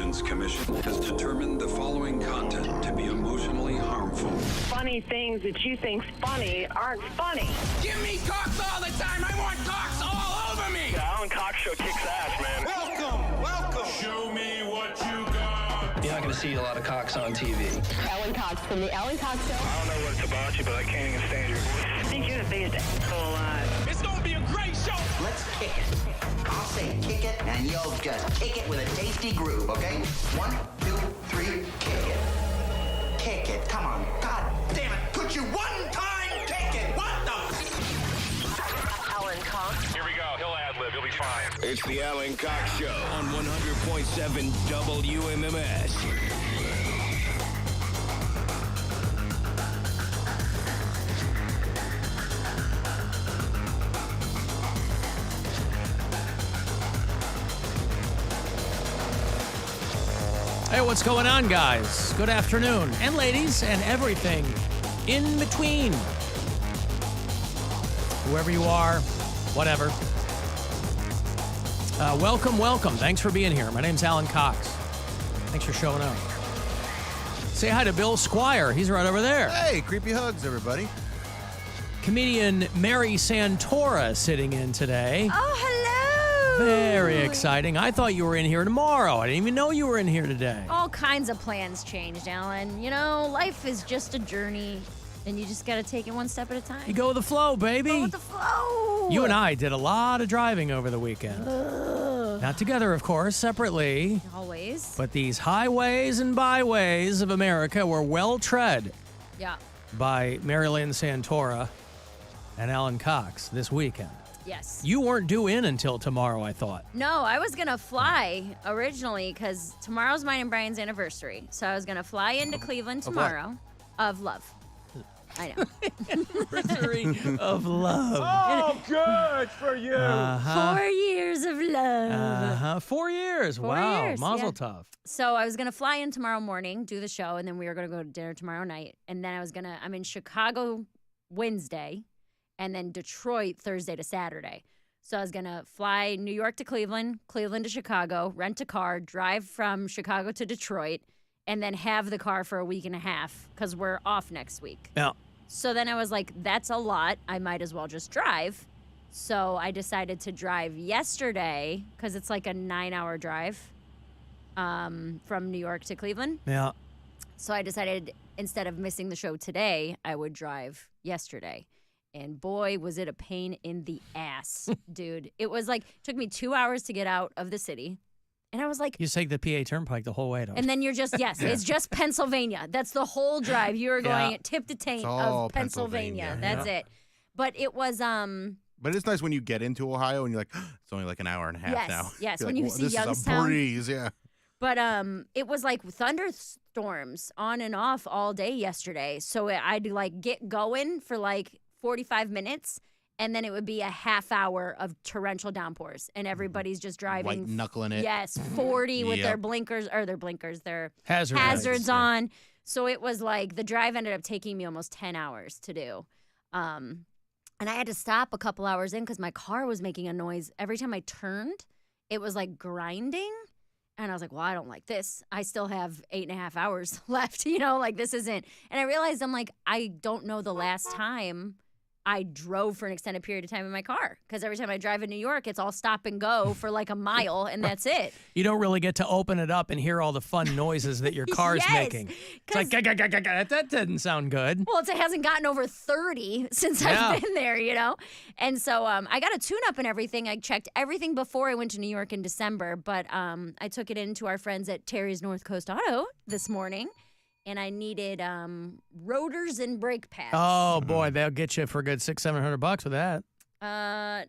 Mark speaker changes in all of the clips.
Speaker 1: Communications Commission has determined the following content to be emotionally harmful.
Speaker 2: Funny things that you think's funny aren't funny.
Speaker 3: Give me cocks all the time. I want cocks all over me.
Speaker 4: The Alan Cox Show kicks ass, man.
Speaker 5: Welcome.
Speaker 6: Show me what you got.
Speaker 4: You're not going to see a lot of cocks on TV.
Speaker 2: Alan Cox from the Alan Cox Show.
Speaker 4: I don't know what it's about you, but I can't even stand your voice.
Speaker 2: I think you're the biggest asshole alive.
Speaker 3: It's going to be a great show.
Speaker 5: Let's kick it. I'll say kick it, and you'll just kick it with a tasty groove, okay? 1, 2, 3, kick it. Kick it. Come on. God damn it. Could you one time kick it? What the?
Speaker 2: Alan Cox.
Speaker 4: Here we go. He'll ad-lib. He'll be fine.
Speaker 7: It's the Alan Cox Show on 100.7 WMMS.
Speaker 8: Hey, what's going on, guys? Good afternoon. And ladies, and everything in between. Whoever you are, whatever. Welcome. Thanks for being here. My name's Alan Cox. Thanks for showing up. Say hi to Bill Squire. He's right over there.
Speaker 9: Hey, creepy hugs, everybody.
Speaker 8: Comedian Mary Santora sitting in today.
Speaker 10: Oh, hello.
Speaker 8: Very exciting. I thought you were in here tomorrow. I didn't even know you were in here today.
Speaker 10: All kinds of plans changed, Alan. You know, life is just a journey, and you just got to take it one step at a time.
Speaker 8: You go with the flow, baby.
Speaker 10: Go with the flow.
Speaker 8: You and I did a lot of driving over the weekend. Not together, of course, separately.
Speaker 10: Always.
Speaker 8: But these highways and byways of America were well tread
Speaker 10: Yeah.
Speaker 8: by Marilyn Santora and Alan Cox this weekend.
Speaker 10: Yes.
Speaker 8: You weren't due in until tomorrow, I thought.
Speaker 10: No, I was going to fly originally because tomorrow's mine and Brian's anniversary. So I was going to fly into Cleveland tomorrow. Of love. I know.
Speaker 8: Anniversary of love.
Speaker 6: Oh, good for you.
Speaker 10: 4 years of love.
Speaker 8: 4 years.
Speaker 10: 4
Speaker 8: Wow.
Speaker 10: years,
Speaker 8: Mazel
Speaker 10: yeah.
Speaker 8: tov.
Speaker 10: So I was going to fly in tomorrow morning, do the show, and then we were going to go to dinner tomorrow night. And then I'm in Chicago Wednesday, and then Detroit Thursday to Saturday. So I was going to fly New York to Cleveland, Cleveland to Chicago, rent a car, drive from Chicago to Detroit, and then have the car for a week and a half because we're off next week.
Speaker 8: Yeah.
Speaker 10: So then I was like, that's a lot. I might as well just drive. So I decided to drive yesterday because it's like a 9-hour drive from New York to Cleveland.
Speaker 8: Yeah.
Speaker 10: So I decided instead of missing the show today, I would drive yesterday. And boy, was it a pain in the ass, dude. It was like, took me 2 hours to get out of the city. And I was like,
Speaker 8: You take the PA Turnpike the whole way, don't you?
Speaker 10: and then you're just, yes, it's just Pennsylvania. That's the whole drive. You are going tip to taint
Speaker 9: all
Speaker 10: of Pennsylvania.
Speaker 9: Pennsylvania.
Speaker 10: That's it. But it was,
Speaker 9: But it's nice when you get into Ohio and you're like, it's only like an hour and a half
Speaker 10: Yes,
Speaker 9: now.
Speaker 10: yes,
Speaker 9: You're
Speaker 10: when
Speaker 9: like,
Speaker 10: you
Speaker 9: "Well,
Speaker 10: see
Speaker 9: this is a
Speaker 10: Youngstown."
Speaker 9: breeze, yeah.
Speaker 10: But it was like thunderstorms on and off all day yesterday. So I'd like get going for like 45 minutes, and then it would be a half hour of torrential downpours, and everybody's just driving.
Speaker 9: White knuckling it.
Speaker 10: Yes, 40 with their
Speaker 9: Yep.
Speaker 10: blinkers, their
Speaker 8: Hazard
Speaker 10: hazards
Speaker 8: lights, yeah.
Speaker 10: on. So it was like the drive ended up taking me almost 10 hours to do. And I had to stop a couple hours in because my car was making a noise. Every time I turned, it was like grinding. And I was like, well, I don't like this. I still have 8.5 hours left, like this isn't. And I realized I'm like, I don't know the last time I drove for an extended period of time in my car. Because every time I drive in New York, it's all stop and go for like a mile, and that's it.
Speaker 8: You don't really get to open it up and hear all the fun noises that your car's
Speaker 10: Yes,
Speaker 8: making. It's like, that didn't sound good.
Speaker 10: Well, it hasn't gotten over 30 since
Speaker 8: Yeah.
Speaker 10: I've been there, And so I got a tune-up and everything. I checked everything before I went to New York in December, but I took it in to our friends at Terry's North Coast Auto this morning, and I needed rotors and brake pads.
Speaker 8: Oh, boy, they'll get you for a good $600-700 with that.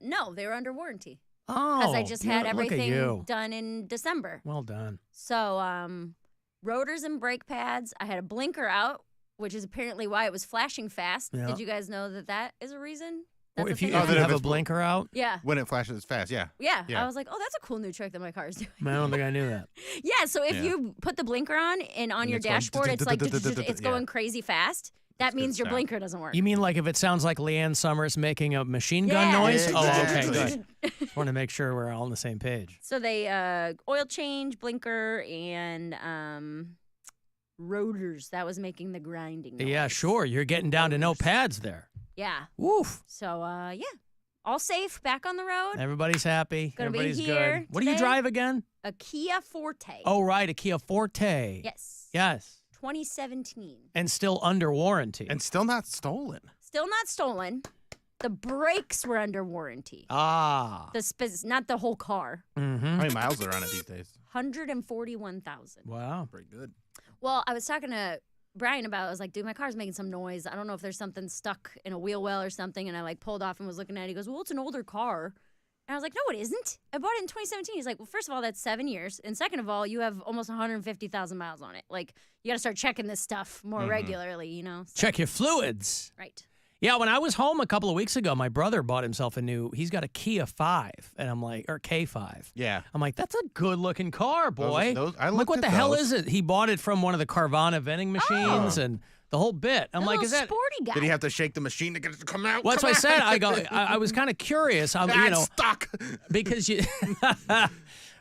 Speaker 10: No, they were under warranty.
Speaker 8: Oh,
Speaker 10: Because I just had
Speaker 8: look at
Speaker 10: everything
Speaker 8: you.
Speaker 10: done in December.
Speaker 8: Well done.
Speaker 10: So rotors and brake pads. I had a blinker out, which is apparently why it was flashing fast.
Speaker 8: Yeah.
Speaker 10: Did you guys know that is a reason?
Speaker 8: Well,
Speaker 10: That's
Speaker 8: if
Speaker 10: a
Speaker 8: you
Speaker 10: thing?
Speaker 9: that
Speaker 8: have a
Speaker 9: it's-
Speaker 8: blinker out,
Speaker 10: Yeah.
Speaker 9: When it flashes fast, yeah.
Speaker 10: Yeah.
Speaker 9: Yeah.
Speaker 10: I was like, oh, that's a cool new trick that my car is doing.
Speaker 8: I don't think I knew that.
Speaker 10: Yeah. So if
Speaker 9: Yeah.
Speaker 10: you put the blinker on and on
Speaker 9: And
Speaker 10: your
Speaker 9: it's going
Speaker 10: dashboard, it's like it's
Speaker 9: yeah.
Speaker 10: going crazy fast. That means your blinker doesn't work.
Speaker 8: You mean like if it sounds like Leanne Summers making a machine gun noise?
Speaker 9: Yeah,
Speaker 8: Oh, okay,
Speaker 9: exactly.
Speaker 8: good. Just want to make sure we're all on the same page.
Speaker 10: So they oil change, blinker, and rotors. That was making the grinding noise.
Speaker 8: Yeah, sure. You're getting down to no pads there.
Speaker 10: Yeah.
Speaker 8: Woof.
Speaker 10: So yeah, all safe, back on the road.
Speaker 8: Everybody's happy.
Speaker 10: Gonna be
Speaker 8: Everybody's
Speaker 10: here
Speaker 8: good. What do you
Speaker 10: today.
Speaker 8: drive again?
Speaker 10: A Kia Forte.
Speaker 8: Oh, right, a Kia Forte.
Speaker 10: Yes.
Speaker 8: Yes.
Speaker 10: 2017.
Speaker 8: And still under warranty.
Speaker 9: And still not stolen.
Speaker 10: Still not stolen. The brakes were under warranty.
Speaker 8: Ah.
Speaker 10: Not the whole car.
Speaker 8: Mm-hmm.
Speaker 9: How many miles are on it these days?
Speaker 10: 141,000.
Speaker 8: Wow.
Speaker 9: Pretty good.
Speaker 10: Well, I was talking to Brian about it. I was like, dude, my car's making some noise. I don't know if there's something stuck in a wheel well or something. And I like pulled off and was looking at it. He goes, well, it's an older car. And I was like, no, it isn't. I bought it in 2017. He's like, well, first of all, that's 7 years. And second of all, you have almost 150,000 miles on it. Like, you got to start checking this stuff more regularly, you know? So.
Speaker 8: Check your fluids.
Speaker 10: Right.
Speaker 8: Yeah, when I was home a couple of weeks ago, my brother bought himself he's got a Kia 5. And I'm like, or K5.
Speaker 9: Yeah.
Speaker 8: I'm like, that's a good looking car, boy.
Speaker 9: I
Speaker 8: I'm like,
Speaker 9: looked
Speaker 8: what the
Speaker 9: at
Speaker 8: hell
Speaker 9: those.
Speaker 8: is it? He bought it from one of the Carvana vending machines and the whole bit. I'm
Speaker 10: A
Speaker 8: like,
Speaker 10: little
Speaker 8: is that
Speaker 10: sporty guy.
Speaker 9: Did he have to shake the machine to get it to come out?
Speaker 8: Well, that's
Speaker 9: Come
Speaker 8: what I
Speaker 9: out.
Speaker 8: said. I was kind of curious. I'm,
Speaker 9: That's
Speaker 8: you know,
Speaker 9: stuck.
Speaker 8: because you, they got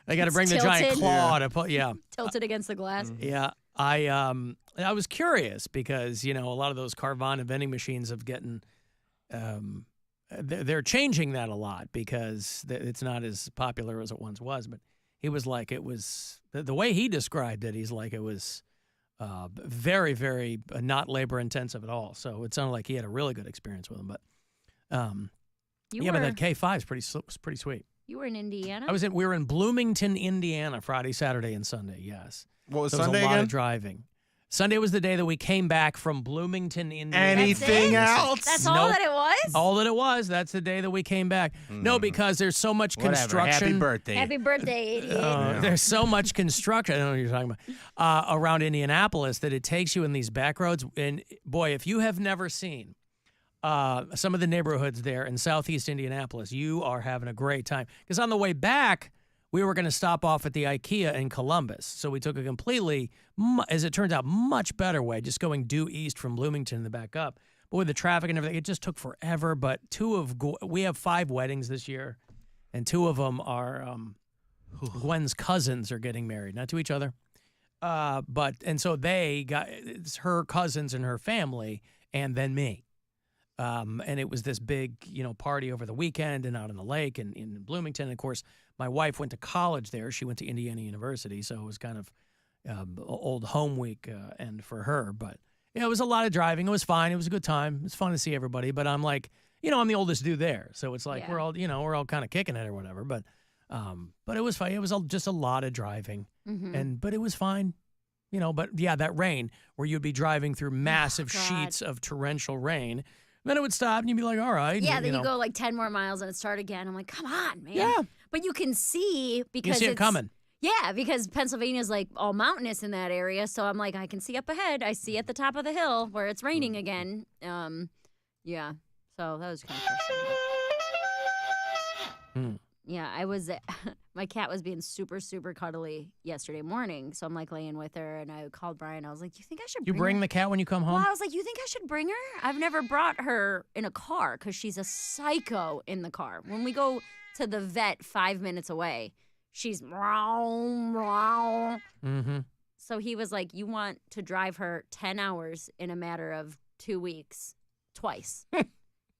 Speaker 8: to
Speaker 10: It's
Speaker 8: bring the giant
Speaker 10: tilted.
Speaker 8: claw to put. Yeah,
Speaker 10: Tilted against the glass.
Speaker 8: yeah. I was curious because you know a lot of those Carvana vending machines have getting, they're changing that a lot because it's not as popular as it once was. But he was like, it was the way he described it. He's like, it was. Very, very not labor intensive at all. So it sounded like he had a really good experience with them. But but that K5 is pretty sweet.
Speaker 10: You were in Indiana?
Speaker 8: We were in Bloomington, Indiana, Friday, Saturday, and Sunday. Yes.
Speaker 9: What was
Speaker 8: So it
Speaker 9: Sunday
Speaker 8: was a lot
Speaker 9: again?
Speaker 8: of driving. Sunday was the day that we came back from Bloomington, Indiana.
Speaker 9: Anything else?
Speaker 10: That's all
Speaker 8: Nope.
Speaker 10: that it was?
Speaker 8: All that it was. That's the day that we came back. No, because there's so much
Speaker 9: Whatever.
Speaker 8: construction.
Speaker 9: Happy birthday.
Speaker 10: Happy birthday, idiot.
Speaker 8: There's so much construction. I don't know what you're talking about around Indianapolis that it takes you in these back roads. And boy, if you have never seen some of the neighborhoods there in Southeast Indianapolis, you are having a great time. Because on the way back, we were going to stop off at the IKEA in Columbus. So we took a completely, as it turns out, much better way, just going due east from Bloomington and the back up. But with the traffic and everything, it just took forever. But we have 5 weddings this year, and 2 of them are Gwen's cousins are getting married, not to each other. And so it's her cousins and her family, and then me. And it was this big, party over the weekend and out on the lake and in Bloomington. And of course, my wife went to college there. She went to Indiana University, so it was kind of old home week end for her. But it was a lot of driving. It was fine. It was a good time. It was fun to see everybody. But I'm like, I'm the oldest dude there, so it's like we're all kind of kicking it or whatever. But it was fine. It was just a lot of driving, but it was fine. But yeah, that rain where you'd be driving through massive sheets of torrential rain. Then it would stop, and you'd be like, all right.
Speaker 10: Yeah, then you go like 10 more miles, and it start again. I'm like, come on, man.
Speaker 8: Yeah.
Speaker 10: But you can see because
Speaker 8: you see it coming.
Speaker 10: Yeah, because Pennsylvania's like all mountainous in that area. So I'm like, I can see up ahead. I see at the top of the hill where it's raining again. Yeah. So that was kind of frustrating. Yeah, I was. My cat was being super, super cuddly yesterday morning. So I'm like laying with her, and I called Brian. I was like, "You think I should?"
Speaker 8: You bring
Speaker 10: her?
Speaker 8: the cat when you come home?
Speaker 10: Well, I was like, "You think I should bring her?" I've never brought her in a car because she's a psycho in the car. When we go to the vet 5 minutes away, she's meow, meow. So he was like, "You want to drive her 10 hours in a matter of 2 weeks, twice,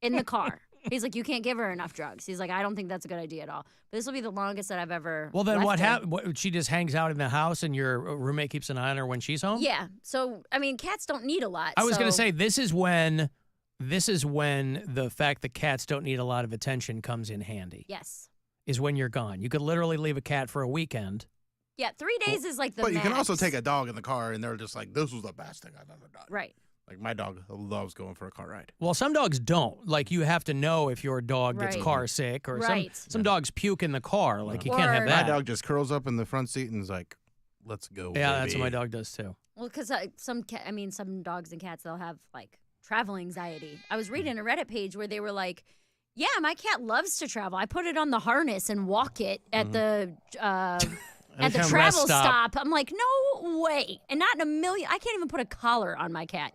Speaker 10: in the car." He's like, you can't give her enough drugs. He's like, I don't think that's a good idea at all. But this will be the longest that I've ever.
Speaker 8: Well, then
Speaker 10: left
Speaker 8: what
Speaker 10: her.
Speaker 8: happens? She just hangs out in the house, and your roommate keeps an eye on her when she's home.
Speaker 10: Yeah. So I mean, cats don't need a lot.
Speaker 8: I was going to say this is when the fact that cats don't need a lot of attention comes in handy.
Speaker 10: Yes.
Speaker 8: Is when you're gone. You could literally leave a cat for a weekend.
Speaker 10: Yeah, 3 days is like the.
Speaker 9: But you can
Speaker 10: max.
Speaker 9: also take a dog in the car, and they're just like, this was the best thing I've ever done.
Speaker 10: Right.
Speaker 9: Like my dog loves going for a car ride.
Speaker 8: Well, some dogs don't. Like you have to know if your dog gets
Speaker 10: Right.
Speaker 8: car sick, or
Speaker 10: Right.
Speaker 8: some dogs puke in the car. Like you
Speaker 10: Or-
Speaker 8: can't have
Speaker 9: My
Speaker 8: that.
Speaker 9: dog just curls up in the front seat and is like, let's go,
Speaker 8: Yeah, that's
Speaker 9: baby.
Speaker 8: what my dog does too.
Speaker 10: Well, because some dogs and cats, they'll have like travel anxiety. I was reading a Reddit page where they were like, yeah, my cat loves to travel. I put it on the harness and walk it at the at the
Speaker 8: Anytime rest
Speaker 10: travel
Speaker 8: stop.
Speaker 10: stop. I'm like, no way. And not in a million. I can't even put a collar on my cat.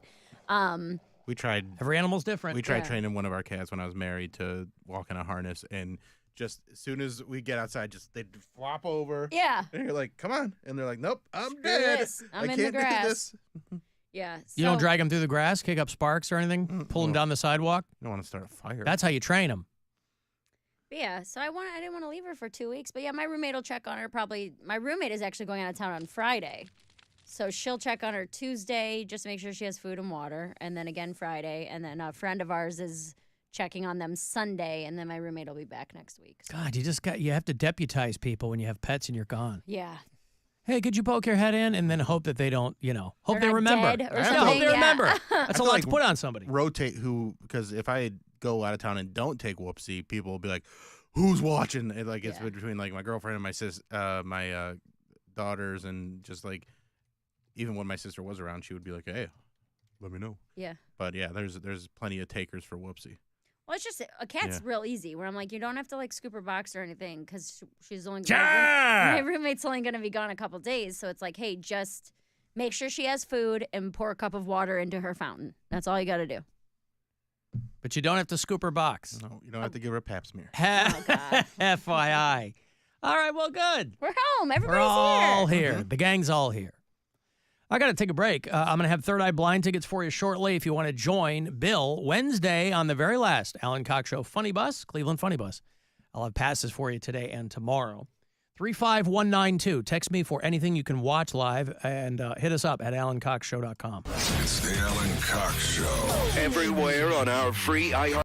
Speaker 9: We tried.
Speaker 8: Every animal's different.
Speaker 9: We tried training one of our cats when I was married to walk in a harness, and just as soon as we get outside, they'd flop over.
Speaker 10: Yeah.
Speaker 9: And you're like, come on. And they're like, nope, I'm
Speaker 10: Screw
Speaker 9: dead.
Speaker 10: this. I'm
Speaker 9: I
Speaker 10: in
Speaker 9: can't
Speaker 10: the grass.
Speaker 9: do this.
Speaker 10: Yeah.
Speaker 8: You don't drag them through the grass, kick up sparks or anything, pull them down the sidewalk?
Speaker 9: You don't want to start a fire.
Speaker 8: That's how you train them.
Speaker 10: But yeah, so I didn't want to leave her for 2 weeks. But yeah, my roommate will check on her probably. My roommate is actually going out of town on Friday. So she'll check on her Tuesday just to make sure she has food and water. And then again Friday. And then a friend of ours is checking on them Sunday. And then my roommate will be back next week. So.
Speaker 8: God, you have to deputize people when you have pets and you're gone.
Speaker 10: Yeah.
Speaker 8: Hey, could you poke your head in and then hope that they don't, hope they
Speaker 10: not
Speaker 8: remember.
Speaker 10: dead or
Speaker 8: Yeah,
Speaker 10: something?
Speaker 8: hope they
Speaker 10: Yeah.
Speaker 8: remember. That's a lot
Speaker 9: like
Speaker 8: to put on somebody.
Speaker 9: Rotate because if I go out of town and don't take Whoopsie, people will be like, who's watching? And, it's between my girlfriend and my daughters, and just even when my sister was around, she would be like, hey, let me know.
Speaker 10: Yeah.
Speaker 9: But yeah, there's plenty of takers for Whoopsie.
Speaker 10: Well, it's just a cat's real easy. Where I'm like, you don't have to scoop her box or anything because she's only my roommate's only going to be gone a couple days. So it's like, hey, just make sure she has food and pour a cup of water into her fountain. That's all you got to do.
Speaker 8: But you don't have to scoop her box.
Speaker 9: No, you don't have to give her a pap smear.
Speaker 10: Oh, God.
Speaker 8: FYI. All right, well, good.
Speaker 10: We're home. Everybody's
Speaker 8: We're all
Speaker 10: here.
Speaker 8: here. The gang's all here. I got to take a break. I'm going to have Third Eye Blind tickets for you shortly if you want to join Bill Wednesday on the very last Alan Cox Show Funny Bus, Cleveland Funny Bus. I'll have passes for you today and tomorrow. 35192. Text me for anything you can watch live and hit us up at alancoxshow.com.
Speaker 1: It's the Alan Cox Show.
Speaker 7: Everywhere on our free iHeart.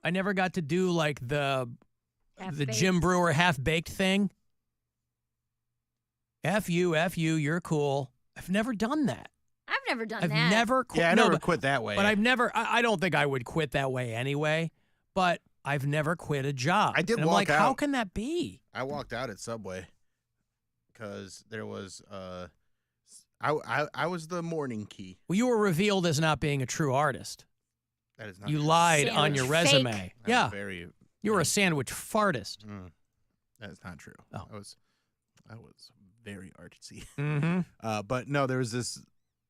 Speaker 8: I never got to do like the
Speaker 10: Half-baked.
Speaker 8: Jim Brewer half-baked thing. F you, you're cool. I've never done that.
Speaker 10: I've never done
Speaker 8: I've
Speaker 10: that.
Speaker 8: never quit.
Speaker 9: Yeah, I
Speaker 8: no,
Speaker 9: never
Speaker 8: but,
Speaker 9: quit that way.
Speaker 8: But I've never, I don't think I would quit that way anyway, but I've never quit a job.
Speaker 9: I did
Speaker 8: and I'm
Speaker 9: walk
Speaker 8: like,
Speaker 9: out.
Speaker 8: how can that be?
Speaker 9: I walked out at Subway because there was I was the morning key.
Speaker 8: Well, you were revealed as not being a true artist.
Speaker 9: That is not
Speaker 8: You
Speaker 9: true.
Speaker 8: lied on your
Speaker 10: Sandwich
Speaker 8: resume.
Speaker 10: fake.
Speaker 9: I'm
Speaker 8: Yeah.
Speaker 9: very.
Speaker 8: You were a sandwich fartist.
Speaker 9: That is not true.
Speaker 8: Oh.
Speaker 9: I was very artsy.
Speaker 8: Mm-hmm.
Speaker 9: But no, there was this,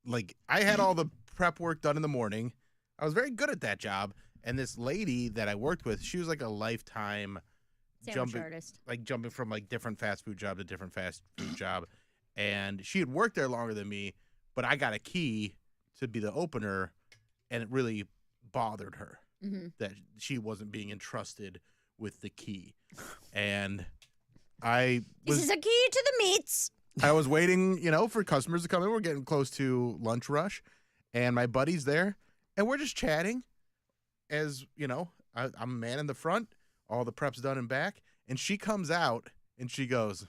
Speaker 9: like, I had all the prep work done in the morning. I was very good at that job. And this lady that I worked with, she was like a lifetime
Speaker 10: Sandwich artist.
Speaker 9: jumping from like different fast food job to different fast food job. And she had worked there longer than me, but I got a key to be the opener, and it really bothered her that she wasn't being entrusted with the key. And
Speaker 10: This is a key to the meats.
Speaker 9: I was waiting, for customers to come in. We're getting close to lunch rush, and my buddy's there, and we're just chatting. As I'm a man in the front, all the prep's done in back, and she comes out and she goes,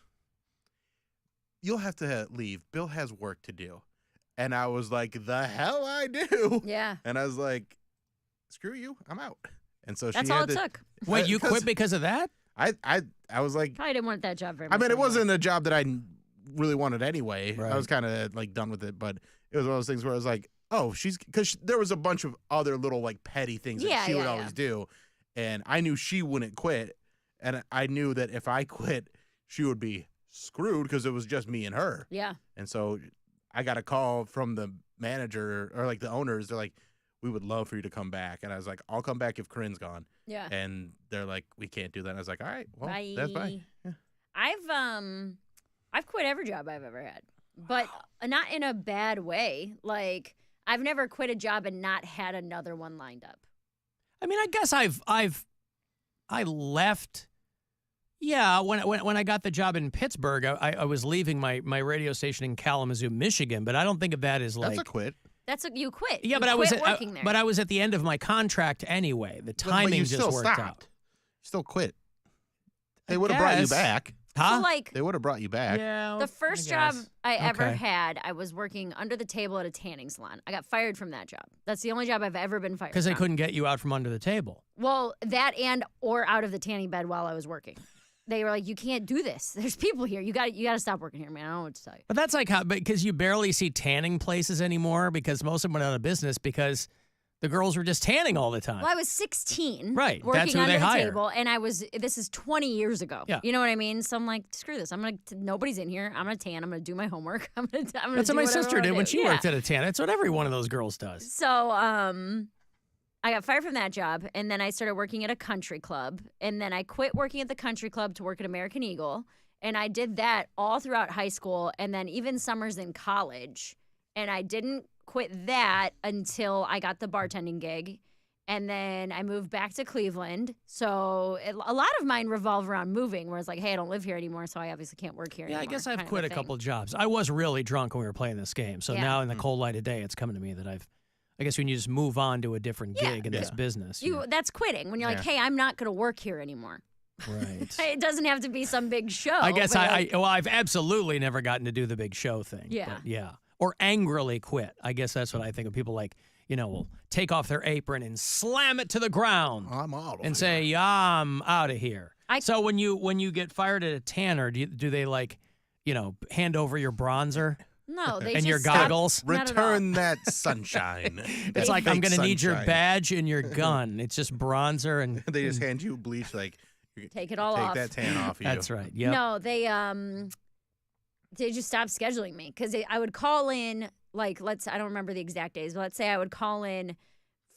Speaker 9: "You'll have to leave. Bill has work to do." And I was like, "The hell I do."
Speaker 10: Yeah.
Speaker 9: And I was like, "Screw you, I'm out." And so
Speaker 10: That's
Speaker 9: she
Speaker 10: all
Speaker 9: had
Speaker 10: it
Speaker 9: to,
Speaker 10: took.
Speaker 8: Wait, you quit because of that?
Speaker 9: I was like,
Speaker 10: Probably didn't want that job very much.
Speaker 9: I mean, it
Speaker 10: anyway.
Speaker 9: wasn't a job that I really wanted anyway.
Speaker 8: Right.
Speaker 9: I was kind of like done with it, but it was one of those things where I was like, oh, because there was a bunch of other little like petty things that she would always do. And I knew she wouldn't quit. And I knew that if I quit, she would be screwed because it was just me and her.
Speaker 10: Yeah.
Speaker 9: And so I got a call from the manager or like the owners. They're like, "We would love for you to come back." And I was like, "I'll come back if Corinne's gone."
Speaker 10: Yeah.
Speaker 9: And they're like, "We can't do that." And I was like, "All right, well,
Speaker 10: Bye.
Speaker 9: that's fine." Yeah.
Speaker 10: I've quit every job I've ever had, but not in a bad way. Like I've never quit a job and not had another one lined up.
Speaker 8: I mean, I guess I left. Yeah, when I got the job in Pittsburgh, I was leaving my radio station in Kalamazoo, Michigan, but I don't think of that as like
Speaker 9: That's a quit.
Speaker 10: You quit.
Speaker 8: Yeah,
Speaker 10: You
Speaker 8: but I was
Speaker 10: quit working there.
Speaker 8: but I was at the end of my contract anyway. The
Speaker 9: But
Speaker 8: timing
Speaker 9: you
Speaker 8: just
Speaker 9: still
Speaker 8: worked
Speaker 9: stopped.
Speaker 8: out.
Speaker 9: You still quit. They would have brought you
Speaker 8: guess.
Speaker 9: back.
Speaker 8: Huh?
Speaker 10: So, like
Speaker 9: They would have brought you back.
Speaker 8: Yeah.
Speaker 10: the first
Speaker 8: I
Speaker 10: job
Speaker 8: guess.
Speaker 10: I ever
Speaker 8: Okay.
Speaker 10: had, I was working under the table at a tanning salon. I got fired from that job. That's the only job I've ever been fired.
Speaker 8: Because they
Speaker 10: from.
Speaker 8: couldn't get you out from under the table.
Speaker 10: Well, that or out of the tanning bed while I was working. They were like, "You can't do this. There's people here. You got to stop working here, man. I don't know what to tell you."
Speaker 8: But that's like how, because you barely see tanning places anymore because most of them went out of business because the girls were just tanning all the time.
Speaker 10: Well, I was 16,
Speaker 8: Right,
Speaker 10: working
Speaker 8: that's who
Speaker 10: under
Speaker 8: they
Speaker 10: the
Speaker 8: hire.
Speaker 10: table, and this is 20 years ago.
Speaker 8: Yeah.
Speaker 10: You know what I mean? So I'm like, screw this. Nobody's in here. I'm gonna tan. I'm gonna do my homework. I'm gonna
Speaker 8: That's
Speaker 10: do
Speaker 8: what my
Speaker 10: whatever I
Speaker 8: sister
Speaker 10: wanna
Speaker 8: did when
Speaker 10: do.
Speaker 8: she
Speaker 10: Yeah.
Speaker 8: worked at a tan. That's what every one of those girls does.
Speaker 10: So, I got fired from that job, and then I started working at a country club, and then I quit working at the country club to work at American Eagle, and I did that all throughout high school, and then even summers in college, and I didn't quit that until I got the bartending gig, and then I moved back to Cleveland. So a lot of mine revolve around moving, where it's like, hey, I don't live here anymore, so I obviously can't work here
Speaker 8: Yeah, I
Speaker 10: anymore.
Speaker 8: guess I've
Speaker 10: kind of
Speaker 8: quit a
Speaker 10: thing.
Speaker 8: couple jobs. I was really drunk when we were playing this game. So
Speaker 10: Yeah.
Speaker 8: now in the cold light of day, it's coming to me that I guess when you just move on to a different gig in this business.
Speaker 10: That's quitting, when you're like, hey, I'm not going to work here anymore.
Speaker 8: Right.
Speaker 10: It doesn't have to be some big show.
Speaker 8: I guess
Speaker 10: but, like,
Speaker 8: I've absolutely never gotten to do the big show thing.
Speaker 10: Yeah.
Speaker 8: But yeah. Or angrily quit. I guess that's what I think of people like, will take off their apron and slam it to the ground
Speaker 9: I'm out.
Speaker 8: and say, yeah, I'm out of here. So when you get fired at a tanner, do they like, hand over your bronzer?
Speaker 10: No, they
Speaker 8: and
Speaker 10: just
Speaker 8: your
Speaker 10: stop-
Speaker 8: goggles?
Speaker 10: Not at all.
Speaker 9: Return that sunshine.
Speaker 8: It's like, I'm going to need your
Speaker 9: sunshine.
Speaker 8: badge and your gun. It's just bronzer and
Speaker 9: They just hand you bleach, like,
Speaker 10: Take it all off.
Speaker 9: Take that tan off you.
Speaker 8: That's right. Yeah.
Speaker 10: No, they just stopped scheduling me because I would call in, like, I don't remember the exact days, but let's say I would call in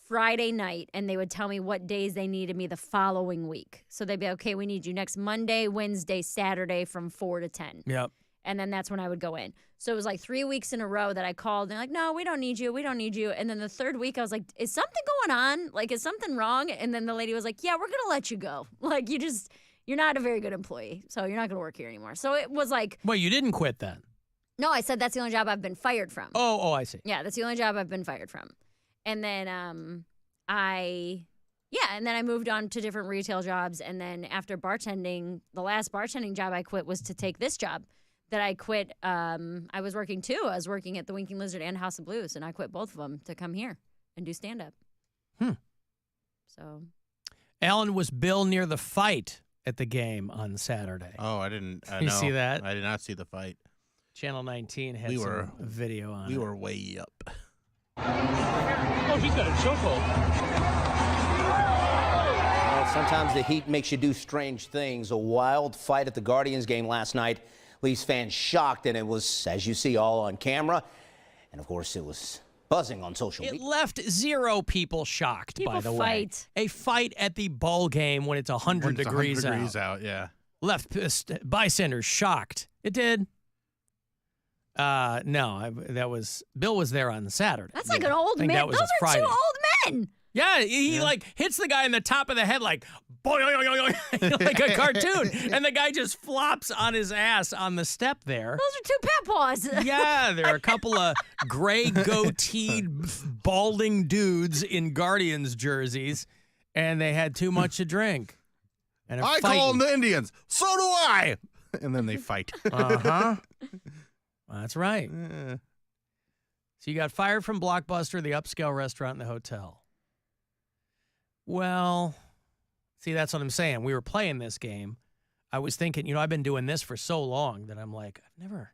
Speaker 10: Friday night and they would tell me what days they needed me the following week. So they'd be, okay, we need you next Monday, Wednesday, Saturday from 4 to 10.
Speaker 8: Yep.
Speaker 10: And then that's when I would go in. So it was like 3 weeks in a row that I called. And they're like, no, we don't need you. We don't need you. And then the third week, I was like, is something going on? Like, is something wrong? And then the lady was like, yeah, we're going to let you go. Like, you're not a very good employee. So you're not going to work here anymore. So it was like.
Speaker 8: Well, you didn't quit then.
Speaker 10: No, I said that's the only job I've been fired from.
Speaker 8: Oh, I see.
Speaker 10: Yeah, that's the only job I've been fired from. And then I Yeah, and then I moved on to different retail jobs. And then after bartending, the last bartending job I quit was to take this job that I quit. I was working too. I was working at the Winking Lizard and House of Blues, and I quit both of them to come here and do stand-up. So,
Speaker 8: Alan, was Bill near the fight at the game on Saturday?
Speaker 9: Oh, I didn't.
Speaker 8: You
Speaker 9: no,
Speaker 8: see that?
Speaker 9: I did not see the fight.
Speaker 8: Channel 19 had some video on it.
Speaker 9: We were way up.
Speaker 6: Oh, he's got a chokehold.
Speaker 11: Well, sometimes the heat makes you do strange things. A wild fight at the Guardians game last night leaves fans shocked, and it was, as you see, all on camera. And, of course, it was buzzing on social media.
Speaker 8: It left 0 people shocked, by the way.
Speaker 10: fight.
Speaker 8: A fight at the ball game when it's 100 degrees out.
Speaker 9: Yeah.
Speaker 8: Left bystanders shocked. It did. No, Bill was there on Saturday.
Speaker 10: that's like an old man.
Speaker 8: That was
Speaker 10: Those
Speaker 8: a
Speaker 10: are
Speaker 8: Friday.
Speaker 10: two old men.
Speaker 8: Yeah, he like hits the guy in the top of the head like boing, like a cartoon, and the guy just flops on his ass on the step there.
Speaker 10: Those are two pet paws.
Speaker 8: Yeah, there are a couple of gray goateed, balding dudes in Guardians jerseys, and they had too much to drink. And
Speaker 9: I call them the Indians. So do I. And then they fight.
Speaker 8: Uh-huh. That's right. So you got fired from Blockbuster, the upscale restaurant and the hotel. Well, see, that's what I'm saying. We were playing this game. I was thinking, I've been doing this for so long that I'm like, I've never.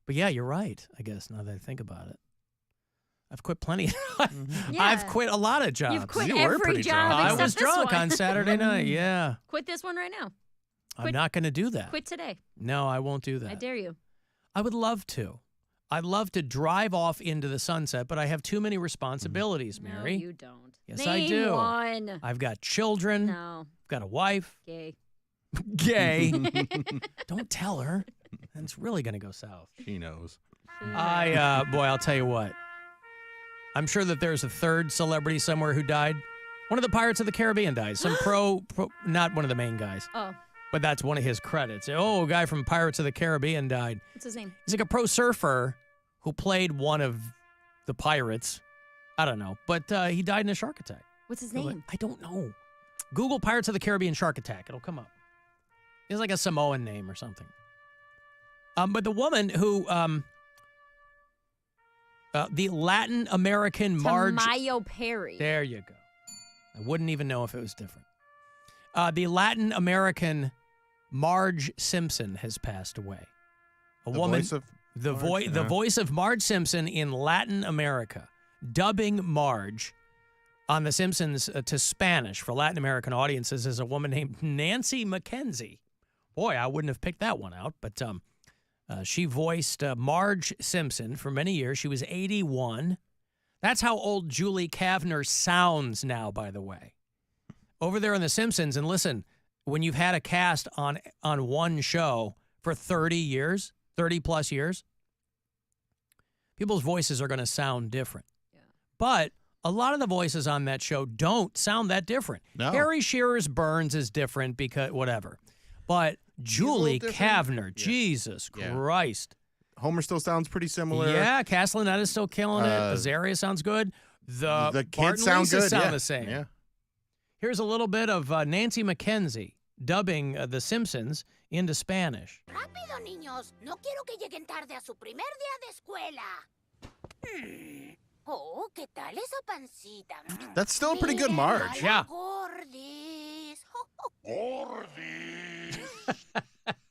Speaker 8: But yeah, you're right, I guess, now that I think about it. I've quit plenty.
Speaker 10: Yeah.
Speaker 8: I've quit a lot of jobs.
Speaker 10: You've quit
Speaker 9: You were
Speaker 10: every
Speaker 9: pretty
Speaker 10: job
Speaker 9: drunk.
Speaker 8: I
Speaker 10: except
Speaker 8: was
Speaker 10: this
Speaker 8: drunk
Speaker 10: one.
Speaker 8: on Saturday night, yeah.
Speaker 10: Quit this one right now.
Speaker 8: I'm not going to do that.
Speaker 10: Quit today.
Speaker 8: No, I won't do that.
Speaker 10: I dare you.
Speaker 8: I would love to. I'd love to drive off into the sunset, but I have too many responsibilities, Mary.
Speaker 10: No, you don't.
Speaker 8: Yes,
Speaker 10: Name
Speaker 8: I do.
Speaker 10: one.
Speaker 8: I've got children.
Speaker 10: No.
Speaker 8: I've got a wife.
Speaker 10: Gay.
Speaker 8: Gay. Don't tell her. It's really going to go south.
Speaker 9: She knows.
Speaker 8: Boy, I'll tell you what. I'm sure that there's a third celebrity somewhere who died. One of the Pirates of the Caribbean died. Some pro, not one of the main guys.
Speaker 10: Oh.
Speaker 8: But that's one of his credits. Oh, a guy from Pirates of the Caribbean died.
Speaker 10: What's his name?
Speaker 8: He's like a pro surfer who played one of the pirates. I don't know. But he died in a shark attack.
Speaker 10: What's his name?
Speaker 8: I don't know. Google Pirates of the Caribbean shark attack. It'll come up. It's like a Samoan name or something. But the woman who, the Latin American Marge.
Speaker 10: Tamayo Perry.
Speaker 8: There you go. I wouldn't even know if it was different. The Latin American Marge Simpson has passed away. A woman, the voice of Marge Simpson in Latin America, dubbing Marge on The Simpsons to Spanish for Latin American audiences is a woman named Nancy McKenzie. Boy, I wouldn't have picked that one out, but she voiced Marge Simpson for many years. She was 81. That's how old Julie Kavner sounds now, by the way. Over there on The Simpsons, and listen, when you've had a cast on one show for 30 years, 30 plus years, people's voices are going to sound different. Yeah. But a lot of the voices on that show don't sound that different.
Speaker 9: No.
Speaker 8: Harry Shearer's Burns is different because whatever. But Julie Kavner, Jesus Christ.
Speaker 9: Homer still sounds pretty similar.
Speaker 8: Yeah, Castellaneta's still killing it. Azaria sounds good. The
Speaker 9: kids
Speaker 8: sound
Speaker 9: good.
Speaker 8: Sound the same.
Speaker 9: Yeah.
Speaker 8: Here's a little bit of Nancy McKenzie dubbing The Simpsons into Spanish.
Speaker 12: Rápido, niños. No quiero que lleguen tarde a su primer día de escuela. Oh, ¿qué tal esa pancita?
Speaker 9: That's still a pretty good Marge.
Speaker 8: Yeah.
Speaker 12: Gordis.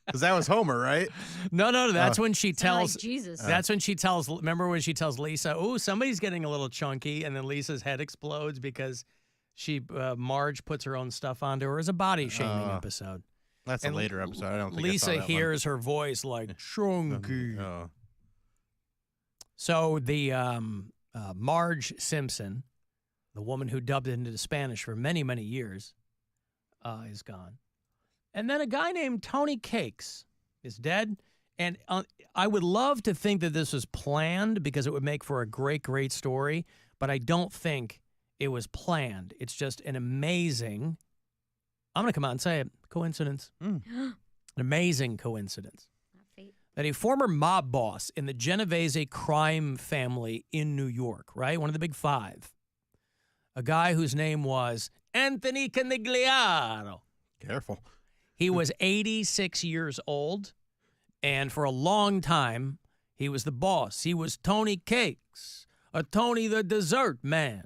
Speaker 9: Because that was Homer, right?
Speaker 8: No, that's when she tells.
Speaker 10: Like Jesus.
Speaker 8: That's when she tells. Remember when she tells Lisa, "Oh, somebody's getting a little chunky," and then Lisa's head explodes because Marge puts her own stuff onto her as a body shaming episode.
Speaker 9: That's a later episode. I don't think
Speaker 8: Lisa
Speaker 9: I saw that
Speaker 8: hears her voice like chunky.
Speaker 9: Oh.
Speaker 8: So the Marge Simpson, the woman who dubbed it into Spanish for many, many years, is gone. And then a guy named Tony Cakes is dead. And I would love to think that this was planned because it would make for a great, great story. But I don't think it was planned. It's just an amazing, I'm going to come out and say it, coincidence. An amazing coincidence. That a former mob boss in the Genovese crime family in New York, right? One of the big five. A guy whose name was Anthony Canigliaro.
Speaker 9: Careful.
Speaker 8: He was 86 years old, and for a long time, he was the boss. He was Tony Cakes, or Tony the Dessert Man.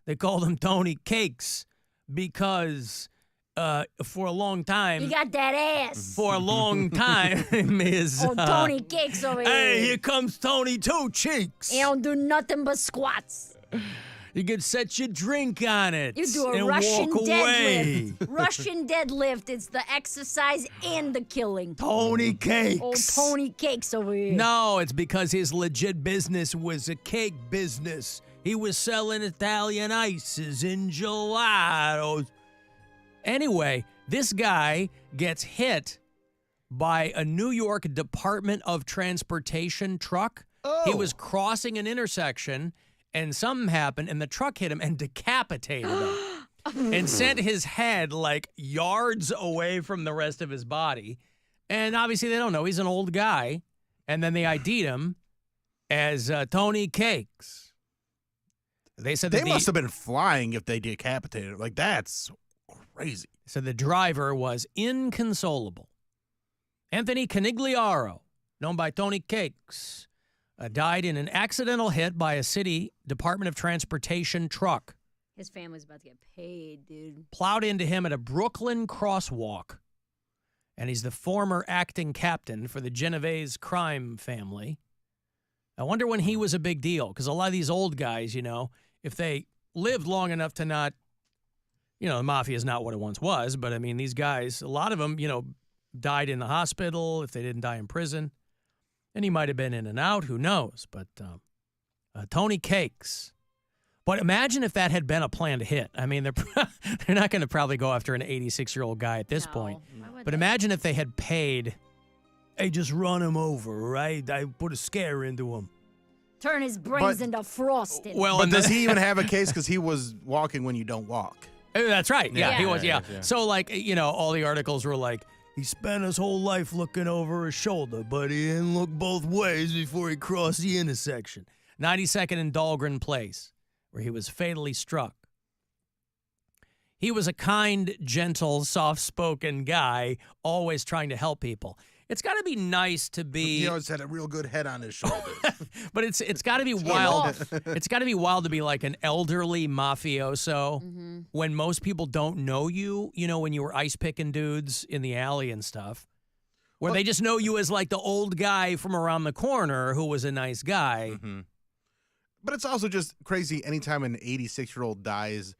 Speaker 8: They called him Tony Cakes because for a long time...
Speaker 10: You got that ass.
Speaker 8: For a long time is...
Speaker 10: Tony Cakes over here.
Speaker 8: Hey, here comes Tony Two Cheeks.
Speaker 10: He don't do nothing but squats.
Speaker 8: You could set your drink on it.
Speaker 10: You do a
Speaker 8: and
Speaker 10: Russian
Speaker 8: walk away.
Speaker 10: deadlift. Russian deadlift. It's the exercise and the killing.
Speaker 8: Tony Cakes.
Speaker 10: Oh, Tony Cakes over here.
Speaker 8: No, it's because his legit business was a cake business. He was selling Italian ices and gelatos. Anyway, this guy gets hit by a New York Department of Transportation truck. He was crossing an intersection, and something happened, and the truck hit him and decapitated him and sent his head like yards away from the rest of his body. And obviously they don't know. He's an old guy. And then they ID'd him as Tony Cakes. They said
Speaker 9: they must have been flying if they decapitated him. Like, that's crazy.
Speaker 8: So the driver was inconsolable. Anthony Canigliaro, known by Tony Cakes, died in an accidental hit by a city Department of Transportation truck.
Speaker 10: His family's about to get paid, dude.
Speaker 8: Plowed into him at a Brooklyn crosswalk. And he's the former acting captain for the Genovese crime family. I wonder when he was a big deal, because a lot of these old guys, you know, if they lived long enough to not, you know, the mafia is not what it once was, but I mean, these guys, a lot of them, you know, died in the hospital if they didn't die in prison. And he might have been in and out, who knows? But Tony Cakes. But imagine if that had been a planned hit. I mean, they're not going to probably go after an 86-year-old guy at this point. But imagine if they had paid, hey, just run him over, right? I put a scare into him.
Speaker 10: Turn his brains into frosting.
Speaker 9: Well, but does he even have a case? Because he was walking when you don't walk.
Speaker 8: That's right. Yeah, he was,
Speaker 9: yeah.
Speaker 8: So, like, you know, all the articles were like, he spent his whole life looking over his shoulder, but he didn't look both ways before he crossed the intersection. 92nd and Dahlgren Place, where he was fatally struck. He was a kind, gentle, soft-spoken guy, always trying to help people. It's got to be nice to be...
Speaker 9: He always had a real good head on his shoulders.
Speaker 8: But it's got to be wild. It's got to be wild to be like an elderly mafioso when most people don't know you, you know, when you were ice-picking dudes in the alley and stuff, where they just know you as like the old guy from around the corner who was a nice guy.
Speaker 9: But it's also just crazy anytime an 86-year-old dies...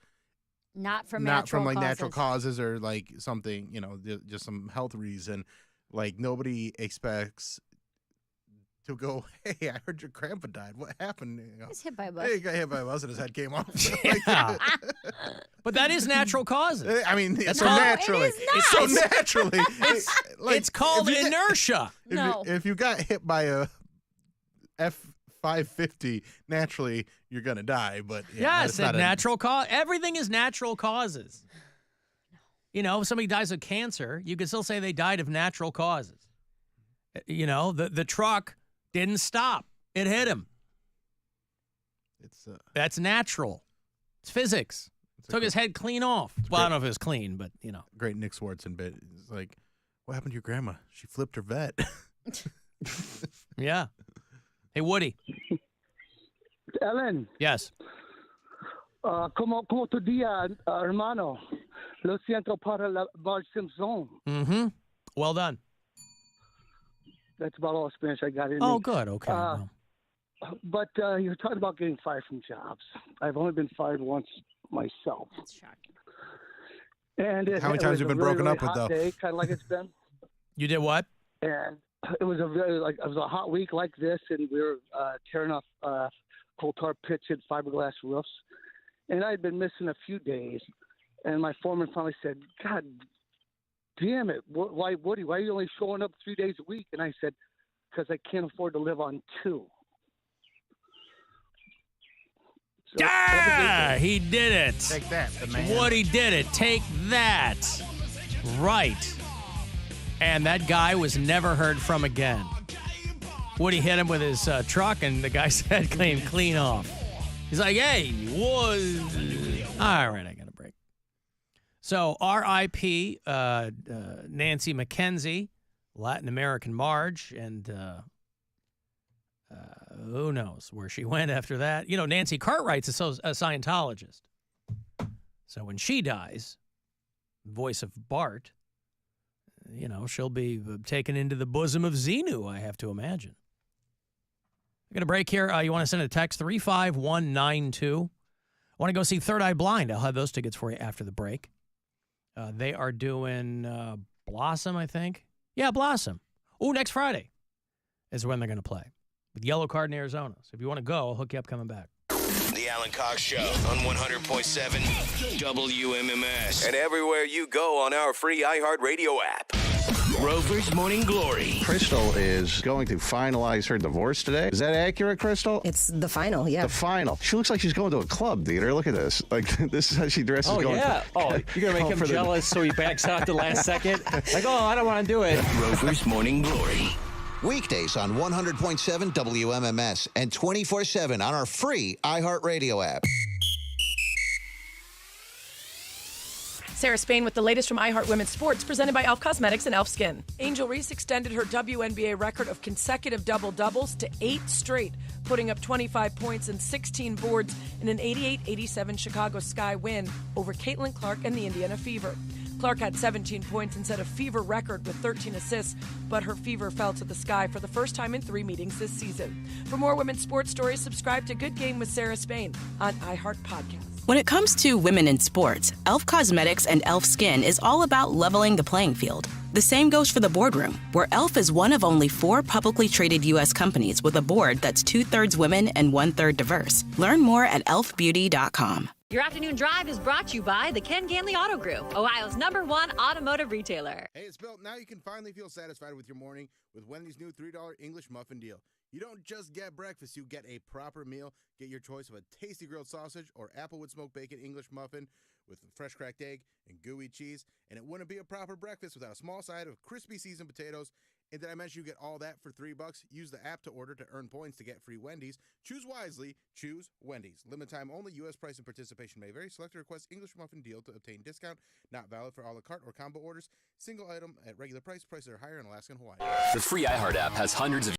Speaker 10: Not from
Speaker 9: natural causes or like something, you know, just some health reason. Like, nobody expects to go, hey, I heard your grandpa died. What happened? You know,
Speaker 10: He's hit by a bus.
Speaker 9: Hey, he got hit by a bus and his head came off.
Speaker 8: But that is natural causes.
Speaker 9: I mean, it's so naturally.
Speaker 10: It is not.
Speaker 9: It's so naturally.
Speaker 8: It's called inertia.
Speaker 9: If you got hit by a F-550, naturally, you're going to die. But
Speaker 8: yes, natural cause. Everything is natural causes. You know, if somebody dies of cancer, you can still say they died of natural causes. You know, the truck didn't stop. It hit him. That's natural. It's physics. Took his head clean off. Well, I don't know if it was clean, but, you know.
Speaker 9: Great Nick Swartzen bit. It's like, what happened to your grandma? She flipped her vet.
Speaker 8: Yeah. Hey, Woody.
Speaker 13: Ellen.
Speaker 8: Yes.
Speaker 13: Como tu día, hermano? Lo siento para la Bart Simpson.
Speaker 8: Well done.
Speaker 13: That's about all the Spanish I got in me.
Speaker 8: Oh, good. Okay. Well.
Speaker 13: But you're talking about getting fired from jobs. I've only been fired once myself.
Speaker 10: That's shocking.
Speaker 13: And
Speaker 9: how many times have you been broken up with, though?
Speaker 13: Day, kind of like it's been.
Speaker 8: You did what?
Speaker 13: And it was a hot week like this, and we were tearing off coal tar pitch and fiberglass roofs. And I had been missing a few days. And my foreman finally said, God damn it, why, Woody, why are you only showing up 3 days a week? And I said, because I can't afford to live on 2. So,
Speaker 8: he did it.
Speaker 9: Take that, the man.
Speaker 8: Woody did it. Take that. Right. And that guy was never heard from again. Woody hit him with his truck, and the guy said clean off. He's like, hey, what? All right, I got a break. So R.I.P. Nancy McKenzie, Latin American Marge, and who knows where she went after that. You know, Nancy Cartwright's a Scientologist. So when she dies, voice of Bart, you know, she'll be taken into the bosom of Xenu, I have to imagine. I'm going to break here. You want to send a text, 35192. I want to go see Third Eye Blind. I'll have those tickets for you after the break. They are doing Blossom, I think. Yeah, Blossom. Oh, next Friday is when they're going to play with Yellow Card in Arizona. So if you want to go, I'll hook you up coming back.
Speaker 7: The Alan Cox Show on 100.7 WMMS. And everywhere you go on our free iHeartRadio app. Rover's Morning Glory.
Speaker 14: Crystal is going to finalize her divorce today. Is that accurate, Crystal?
Speaker 15: It's the final, yeah.
Speaker 14: The final. She looks like she's going to a club, Dieter. Look at this. Like, this is how she dresses.
Speaker 6: Oh,
Speaker 14: going
Speaker 6: yeah. You're going to make him jealous so he backs out the last second? Like, oh, I don't want to do it.
Speaker 7: Rover's Morning Glory.
Speaker 16: Weekdays on 100.7 WMMS and 24/7 on our free iHeartRadio app.
Speaker 17: Sarah Spain with the latest from iHeart Women's Sports, presented by e.l.f. Cosmetics and e.l.f. Skin. Angel Reese extended her WNBA record of consecutive double-doubles to 8 straight, putting up 25 points and 16 boards in an 88-87 Chicago Sky win over Caitlin Clark and the Indiana Fever. Clark had 17 points and set a Fever record with 13 assists, but her Fever fell to the Sky for the first time in 3 meetings this season. For more women's sports stories, subscribe to Good Game with Sarah Spain on iHeart Podcast.
Speaker 18: When it comes to women in sports, e.l.f. Cosmetics and e.l.f. Skin is all about leveling the playing field. The same goes for the boardroom, where e.l.f. is one of only 4 publicly traded U.S. companies with a board that's 2/3 women and 1/3 diverse. Learn more at elfbeauty.com.
Speaker 19: Your afternoon drive is brought to you by the Ken Ganley Auto Group, Ohio's #1 automotive retailer.
Speaker 9: Hey, it's Bill. Now you can finally feel satisfied with your morning with Wendy's new $3 English muffin deal. You don't just get breakfast, you get a proper meal. Get your choice of a tasty grilled sausage or applewood smoked bacon English muffin with fresh cracked egg and gooey cheese. And it wouldn't be a proper breakfast without a small side of crispy seasoned potatoes. And did I mention you get all that for $3? Use the app to order to earn points to get free Wendy's. Choose wisely. Choose Wendy's. Limited time only. U.S. price and participation may vary. Select a request English muffin deal to obtain discount. Not valid for a la carte or combo orders. Single item at regular price. Prices are higher in Alaska and Hawaii.
Speaker 20: The free iHeart app has hundreds of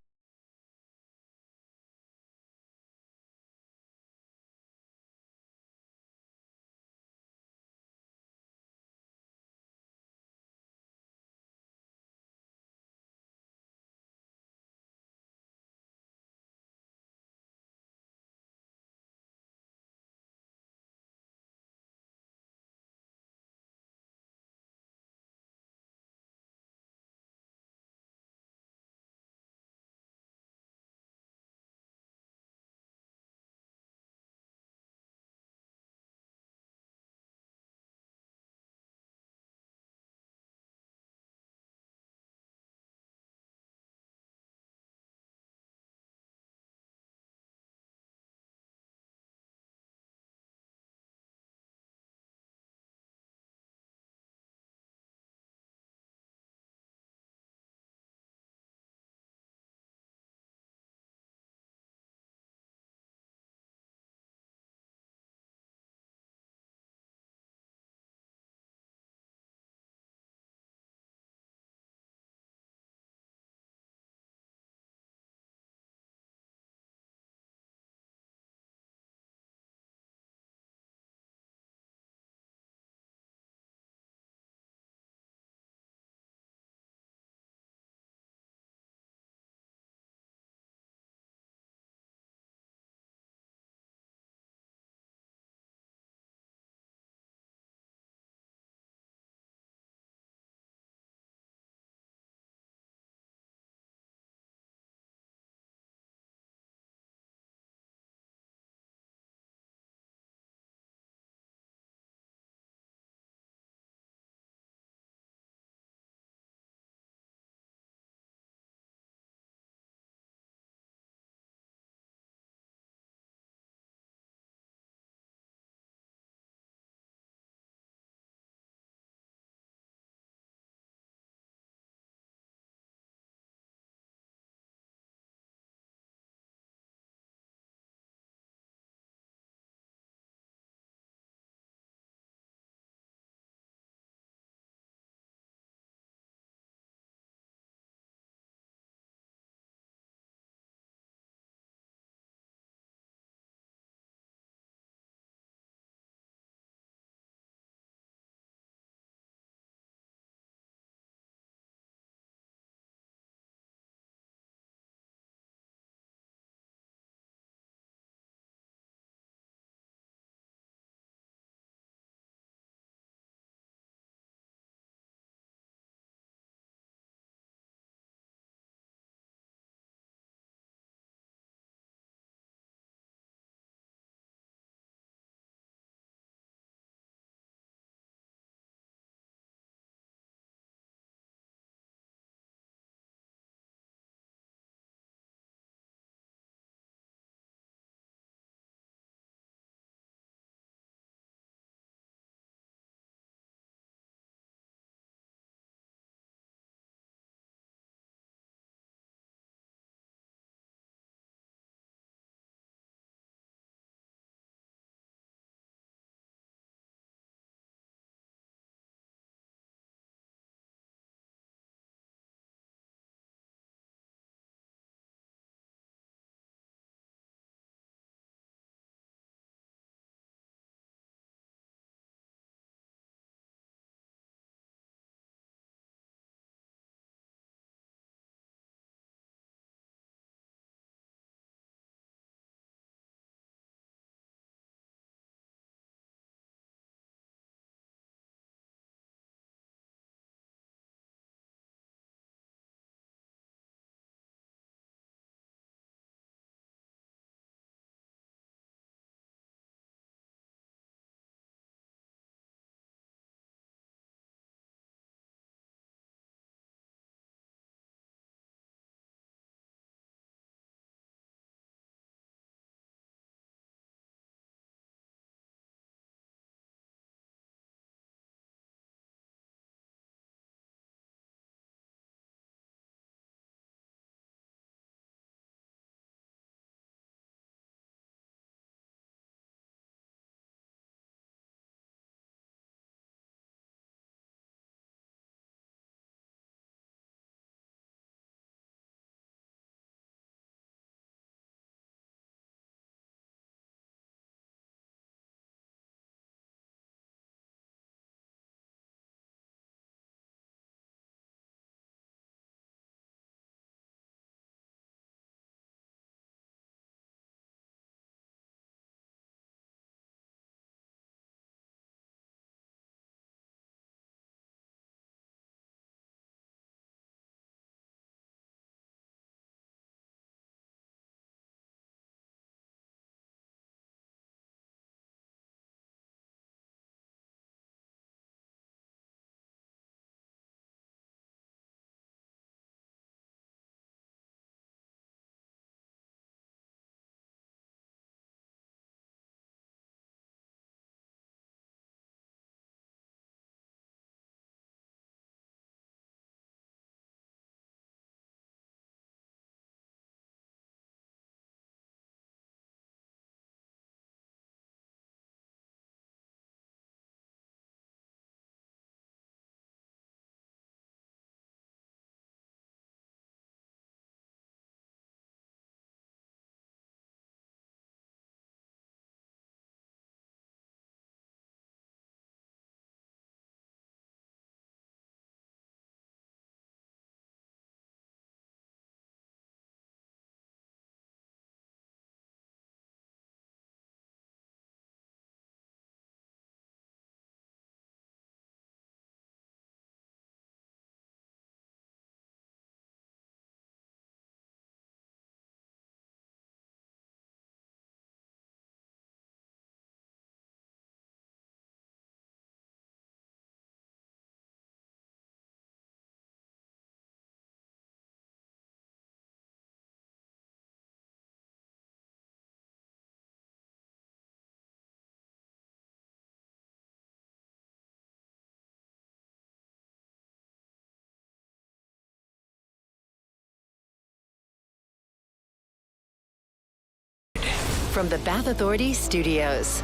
Speaker 15: from the Bath Authority Studios.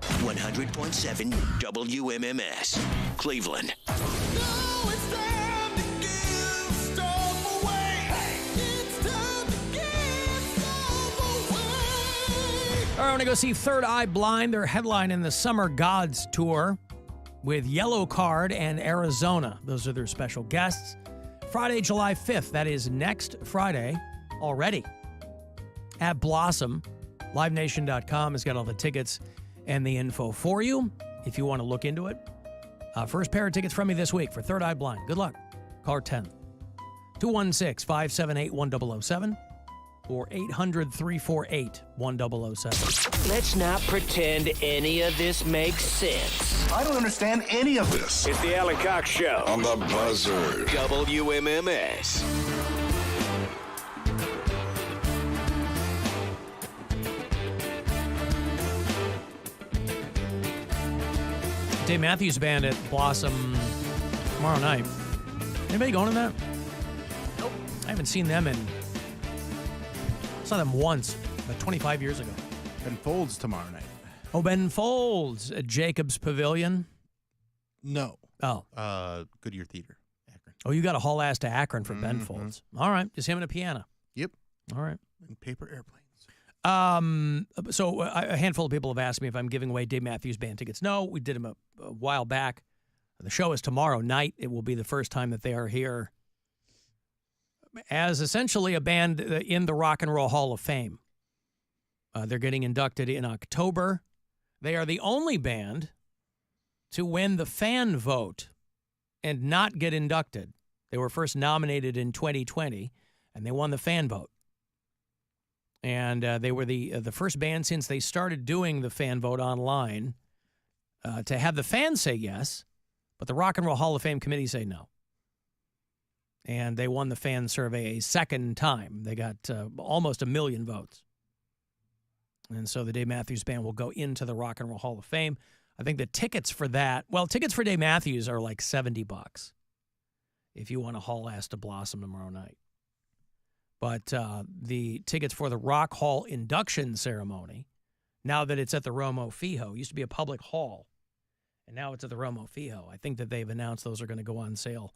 Speaker 7: 100.7 WMMS, Cleveland.
Speaker 8: All right, I want to go see Third Eye Blind. They're headlining the Summer Gods Tour with Yellow Card and Arizona. Those are their special guests. Friday, July 5th. That is next Friday already at Blossom. LiveNation.com has got all the tickets and the info for you if you want to look into it. First pair of tickets from me this week for Third Eye Blind. Good luck. Call 10 216-578-1007 or 800-348-1007.
Speaker 7: Let's not pretend any of this makes sense.
Speaker 16: I don't understand any of this.
Speaker 7: It's the Alan Cox Show
Speaker 16: On the Buzzard.
Speaker 7: WMMS.
Speaker 8: Dave Matthews Band at Blossom tomorrow night. Anybody going to that? Nope. I haven't seen them in... saw them once, about 25 years ago.
Speaker 9: Ben Folds tomorrow night.
Speaker 8: Oh, Ben Folds at Jacobs Pavilion?
Speaker 9: No.
Speaker 8: Oh.
Speaker 9: Goodyear Theater, Akron.
Speaker 8: Oh, you got to haul ass to Akron for Ben Folds. All right. Just him and a piano.
Speaker 9: Yep.
Speaker 8: All right.
Speaker 9: And paper airplanes.
Speaker 8: So a handful of people have asked me if I'm giving away Dave Matthews Band tickets. No, we did them a while back. The show is tomorrow night. It will be the first time that they are here as essentially a band in the Rock and Roll Hall of Fame. They're getting inducted in October. They are the only band to win the fan vote and not get inducted. They were first nominated in 2020, and they won the fan vote. And they were the first band since they started doing the fan vote online to have the fans say yes, but the Rock and Roll Hall of Fame committee say no. And they won the fan survey a second time. They got almost 1 million votes. And so the Dave Matthews Band will go into the Rock and Roll Hall of Fame. I think the tickets for that, well, tickets for Dave Matthews are like $70 if you want to haul ass to Blossom tomorrow night. But the tickets for the Rock Hall induction ceremony, now that it's at the Romo Fijo, used to be a public hall, and now it's at the Romo Fijo. I think that they've announced those are going to go on sale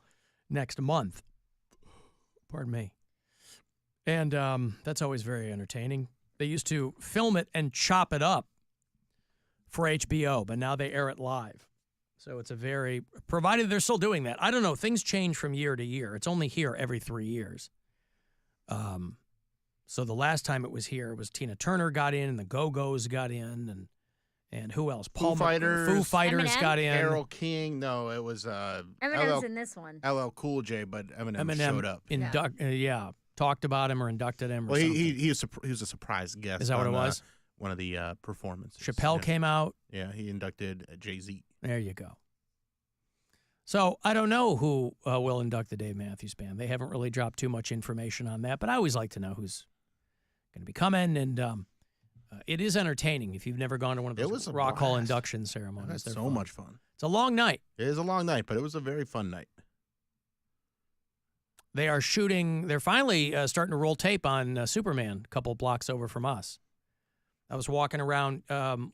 Speaker 8: next month. Pardon me. And that's always very entertaining. They used to film it and chop it up for HBO, but now they air it live. So it's a very, provided they're still doing that. I don't know. Things change from year to year. It's only here every 3 years. So the last time it was here was Tina Turner got in and the Go-Go's got in and who else?
Speaker 9: Foo Fighters
Speaker 10: Eminem?
Speaker 9: got in. Carole King. No, it was
Speaker 10: Eminem's in this one.
Speaker 9: LL Cool J, but Eminem showed up.
Speaker 8: Talked about him or inducted him or
Speaker 9: well,
Speaker 8: something.
Speaker 9: he was a surprise guest.
Speaker 8: Is that what it was?
Speaker 9: One of the performances.
Speaker 8: Chappelle came out.
Speaker 9: Yeah, he inducted Jay-Z.
Speaker 8: There you go. So I don't know who will induct the Dave Matthews Band. They haven't really dropped too much information on that, but I always like to know who's going to be coming. And it is entertaining if you've never gone to one of those Rock Hall induction ceremonies.
Speaker 9: That's so much fun.
Speaker 8: It's a long night.
Speaker 9: It is a long night, but it was a very fun night.
Speaker 8: They are shooting. They're finally starting to roll tape on Superman a couple blocks over from us. I was walking around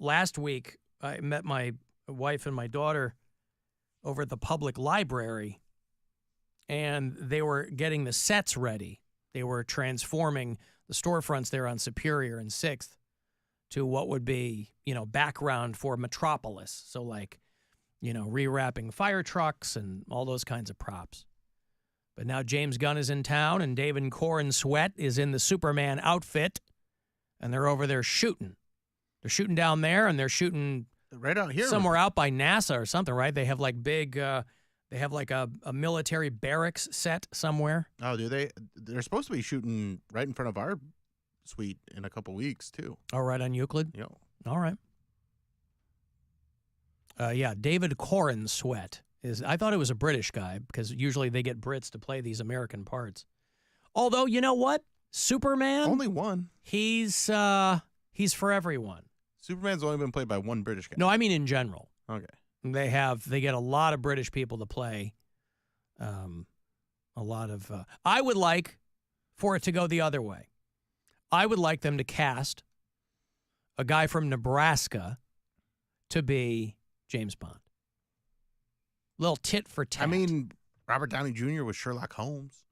Speaker 8: last week. I met my wife and my daughter over at the public library, and they were getting the sets ready. They were transforming the storefronts there on Superior and 6th to what would be, background for Metropolis. So like, rewrapping fire trucks and all those kinds of props. But now James Gunn is in town, and David Corin Sweat is in the Superman outfit, and they're over there shooting. They're shooting down there, and they're shooting
Speaker 9: right out here,
Speaker 8: somewhere out by NASA or something, right? They have like big, they have like a military barracks set somewhere.
Speaker 9: Oh, do they? They're supposed to be shooting right in front of our suite in a couple weeks too.
Speaker 8: Oh, right on Euclid.
Speaker 9: Yeah.
Speaker 8: All right. David Corin Sweat is. I thought it was a British guy because usually they get Brits to play these American parts. Although you know what, Superman
Speaker 9: only one.
Speaker 8: He's for everyone.
Speaker 9: Superman's only been played by one British guy.
Speaker 8: No, I mean in general.
Speaker 9: Okay.
Speaker 8: They get a lot of British people to play. A lot of. I would like for it to go the other way. I would like them to cast a guy from Nebraska to be James Bond. Little tit for tat.
Speaker 9: I mean, Robert Downey Jr. was Sherlock Holmes.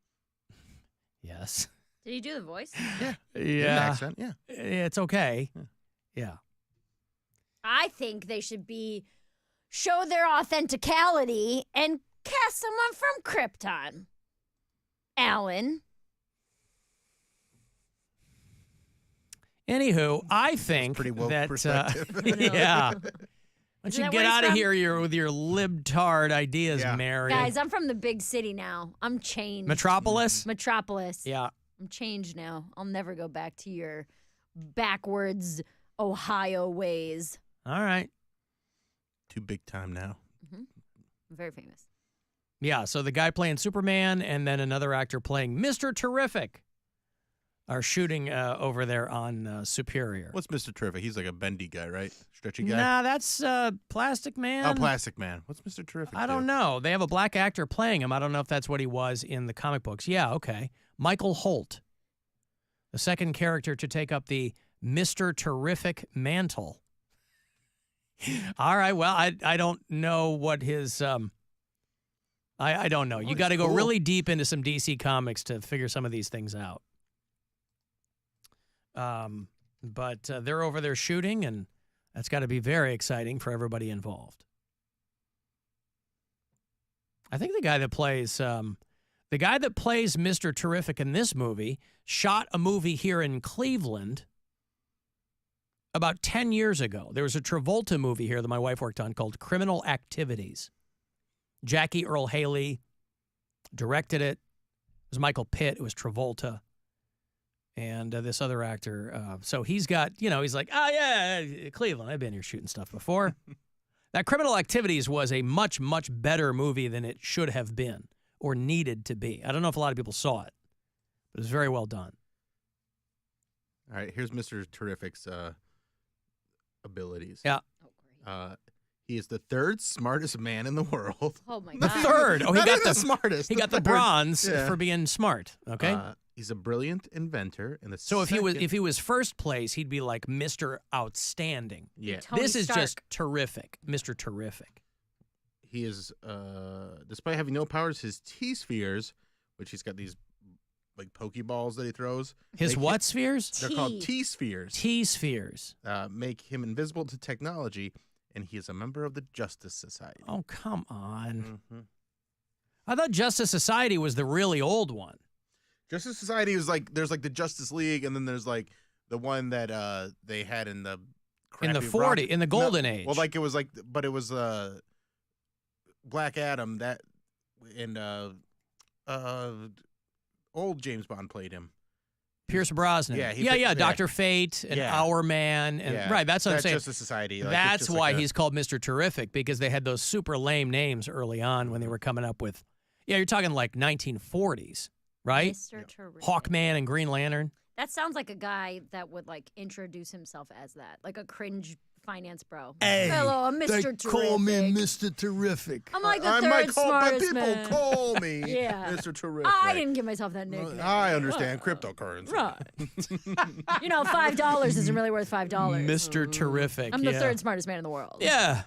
Speaker 8: Yes.
Speaker 10: Did he do the voice?
Speaker 9: Yeah.
Speaker 8: Yeah.
Speaker 9: Accent, yeah.
Speaker 8: It's okay. Yeah.
Speaker 10: I think they should show their authenticality and cast someone from Krypton. Alan.
Speaker 8: Anywho, I think
Speaker 9: pretty woke
Speaker 8: that
Speaker 9: perspective.
Speaker 8: yeah. Why don't
Speaker 10: Isn't
Speaker 8: you
Speaker 10: that
Speaker 8: get
Speaker 10: where he's
Speaker 8: out of
Speaker 10: from?
Speaker 8: here with your libtard ideas, Mary?
Speaker 10: Guys, I'm from the big city now. I'm changed.
Speaker 8: Metropolis?
Speaker 10: Metropolis.
Speaker 8: Yeah.
Speaker 10: I'm changed now. I'll never go back to your backwards Ohio ways.
Speaker 8: All right.
Speaker 9: Too big time now.
Speaker 10: I'm very famous.
Speaker 8: Yeah, so the guy playing Superman and then another actor playing Mr. Terrific are shooting over there on Superior.
Speaker 9: What's Mr. Terrific? He's like a bendy guy, right? Stretchy guy?
Speaker 8: Nah, that's Plastic Man.
Speaker 9: Oh, Plastic Man. What's Mr. Terrific?
Speaker 8: I don't know. They have a black actor playing him. I don't know if that's what he was in the comic books. Yeah, okay. Michael Holt, the second character to take up the Mr. Terrific mantle. All right, well, I don't know what his I don't know. You got to go really deep into some DC comics to figure some of these things out. But they're over there shooting, and that's got to be very exciting for everybody involved. I think the guy that plays Mr. Terrific in this movie shot a movie here in Cleveland about 10 years ago. There was a Travolta movie here that my wife worked on called Criminal Activities. Jackie Earl Haley directed it. It was Michael Pitt. It was Travolta. And this other actor. So he's got, he's like, oh, yeah, Cleveland. I've been here shooting stuff before. That Criminal Activities was a much, much better movie than it should have been or needed to be. I don't know if a lot of people saw it, but it was very well done.
Speaker 9: All right, here's Mr. Terrific's abilities.
Speaker 8: Yeah.
Speaker 9: He is the third smartest man in the world.
Speaker 10: Oh, my
Speaker 8: The
Speaker 10: God.
Speaker 8: third. Oh, he got the
Speaker 9: smartest.
Speaker 8: He got the bronze for being smart. Okay.
Speaker 9: He's a brilliant inventor.
Speaker 8: So if he was first place, he'd be like Mr. Outstanding.
Speaker 9: Yeah.
Speaker 8: This is just terrific, Mr. Terrific.
Speaker 9: He is, despite having no powers, his T-spheres, which he's got these like Pokeballs that he throws.
Speaker 8: His what spheres?
Speaker 9: They're called T-spheres.
Speaker 8: T-spheres.
Speaker 9: Make him invisible to technology, and he is a member of the Justice Society.
Speaker 8: Oh, come on. Mm-hmm. I thought Justice Society was the really old one.
Speaker 9: Justice Society is like, there's like the Justice League, and then there's like the one that they had in the
Speaker 8: in the Golden Age.
Speaker 9: Well, like it was like, but it was Black Adam that, and old James Bond played him.
Speaker 8: Pierce Brosnan.
Speaker 9: Yeah,
Speaker 8: Dr. Fate and Our Man. And right, that's what I'm saying.
Speaker 9: Justice Society. Like,
Speaker 8: that's why he's called Mr. Terrific, because they had those super lame names early on when they were coming up with, you're talking like 1940s, right?
Speaker 10: Mr. Terrific.
Speaker 8: Hawkman and Green Lantern.
Speaker 10: That sounds like a guy that would like introduce himself as that, like a cringe finance bro.
Speaker 21: Hey,
Speaker 10: hello, I'm Mr.
Speaker 21: they
Speaker 10: Terrific.
Speaker 21: call me Mr. Terrific.
Speaker 10: I'm like the
Speaker 9: I
Speaker 10: third
Speaker 9: might call, but
Speaker 10: smartest
Speaker 9: people
Speaker 10: man.
Speaker 9: call me
Speaker 10: Yeah.
Speaker 9: Mr. Terrific.
Speaker 10: I didn't give myself that nickname.
Speaker 9: I understand cryptocurrency.
Speaker 10: Right. $5 isn't really worth $5.
Speaker 8: Mr. Terrific.
Speaker 10: I'm the third smartest man in the world.
Speaker 8: Yeah.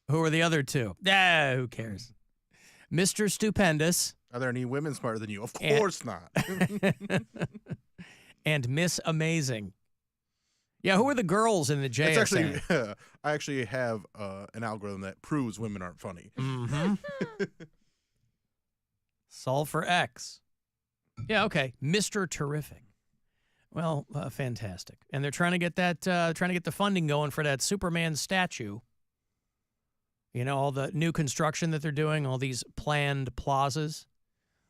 Speaker 8: Who are the other two? Who cares? Mr. Stupendous.
Speaker 9: Are there any women smarter than you? Of course not.
Speaker 8: And Miss Amazing. Yeah, who are the girls in the JSA?
Speaker 9: It's actually, I actually have an algorithm that proves women aren't funny.
Speaker 8: Mm-hmm. Solve for X. Yeah, okay. Mr. Terrific. Well, fantastic. And they're trying to get that, trying to get the funding going for that Superman statue. All the new construction that they're doing, all these planned plazas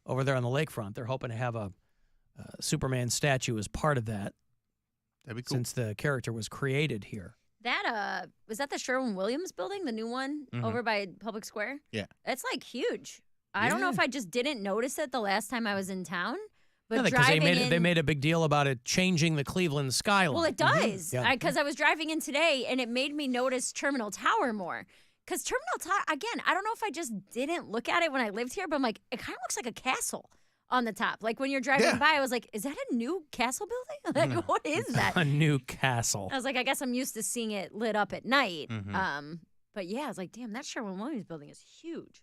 Speaker 8: over there on the lakefront. They're hoping to have a Superman statue as part of that.
Speaker 9: That'd be cool.
Speaker 8: Since the character was created here.
Speaker 10: That was that the Sherwin-Williams building, the new one over by Public Square?
Speaker 9: Yeah.
Speaker 10: That's like huge. I don't know if I just didn't notice it the last time I was in town. But
Speaker 8: because they made a big deal about it changing the Cleveland skyline.
Speaker 10: Well, it does.
Speaker 8: Yeah.
Speaker 10: Because I was driving in today, and it made me notice Terminal Tower more. Because Terminal Tower, again, I don't know if I just didn't look at it when I lived here, but I'm like, it kind of looks like a castle on the top. Like when you're driving by, I was like, is that a new castle building? Like, what is that?
Speaker 8: A new castle.
Speaker 10: I was like, I guess I'm used to seeing it lit up at night.
Speaker 8: Mhm.
Speaker 10: But yeah, I was like, damn, that Sherwin-Williams building is huge.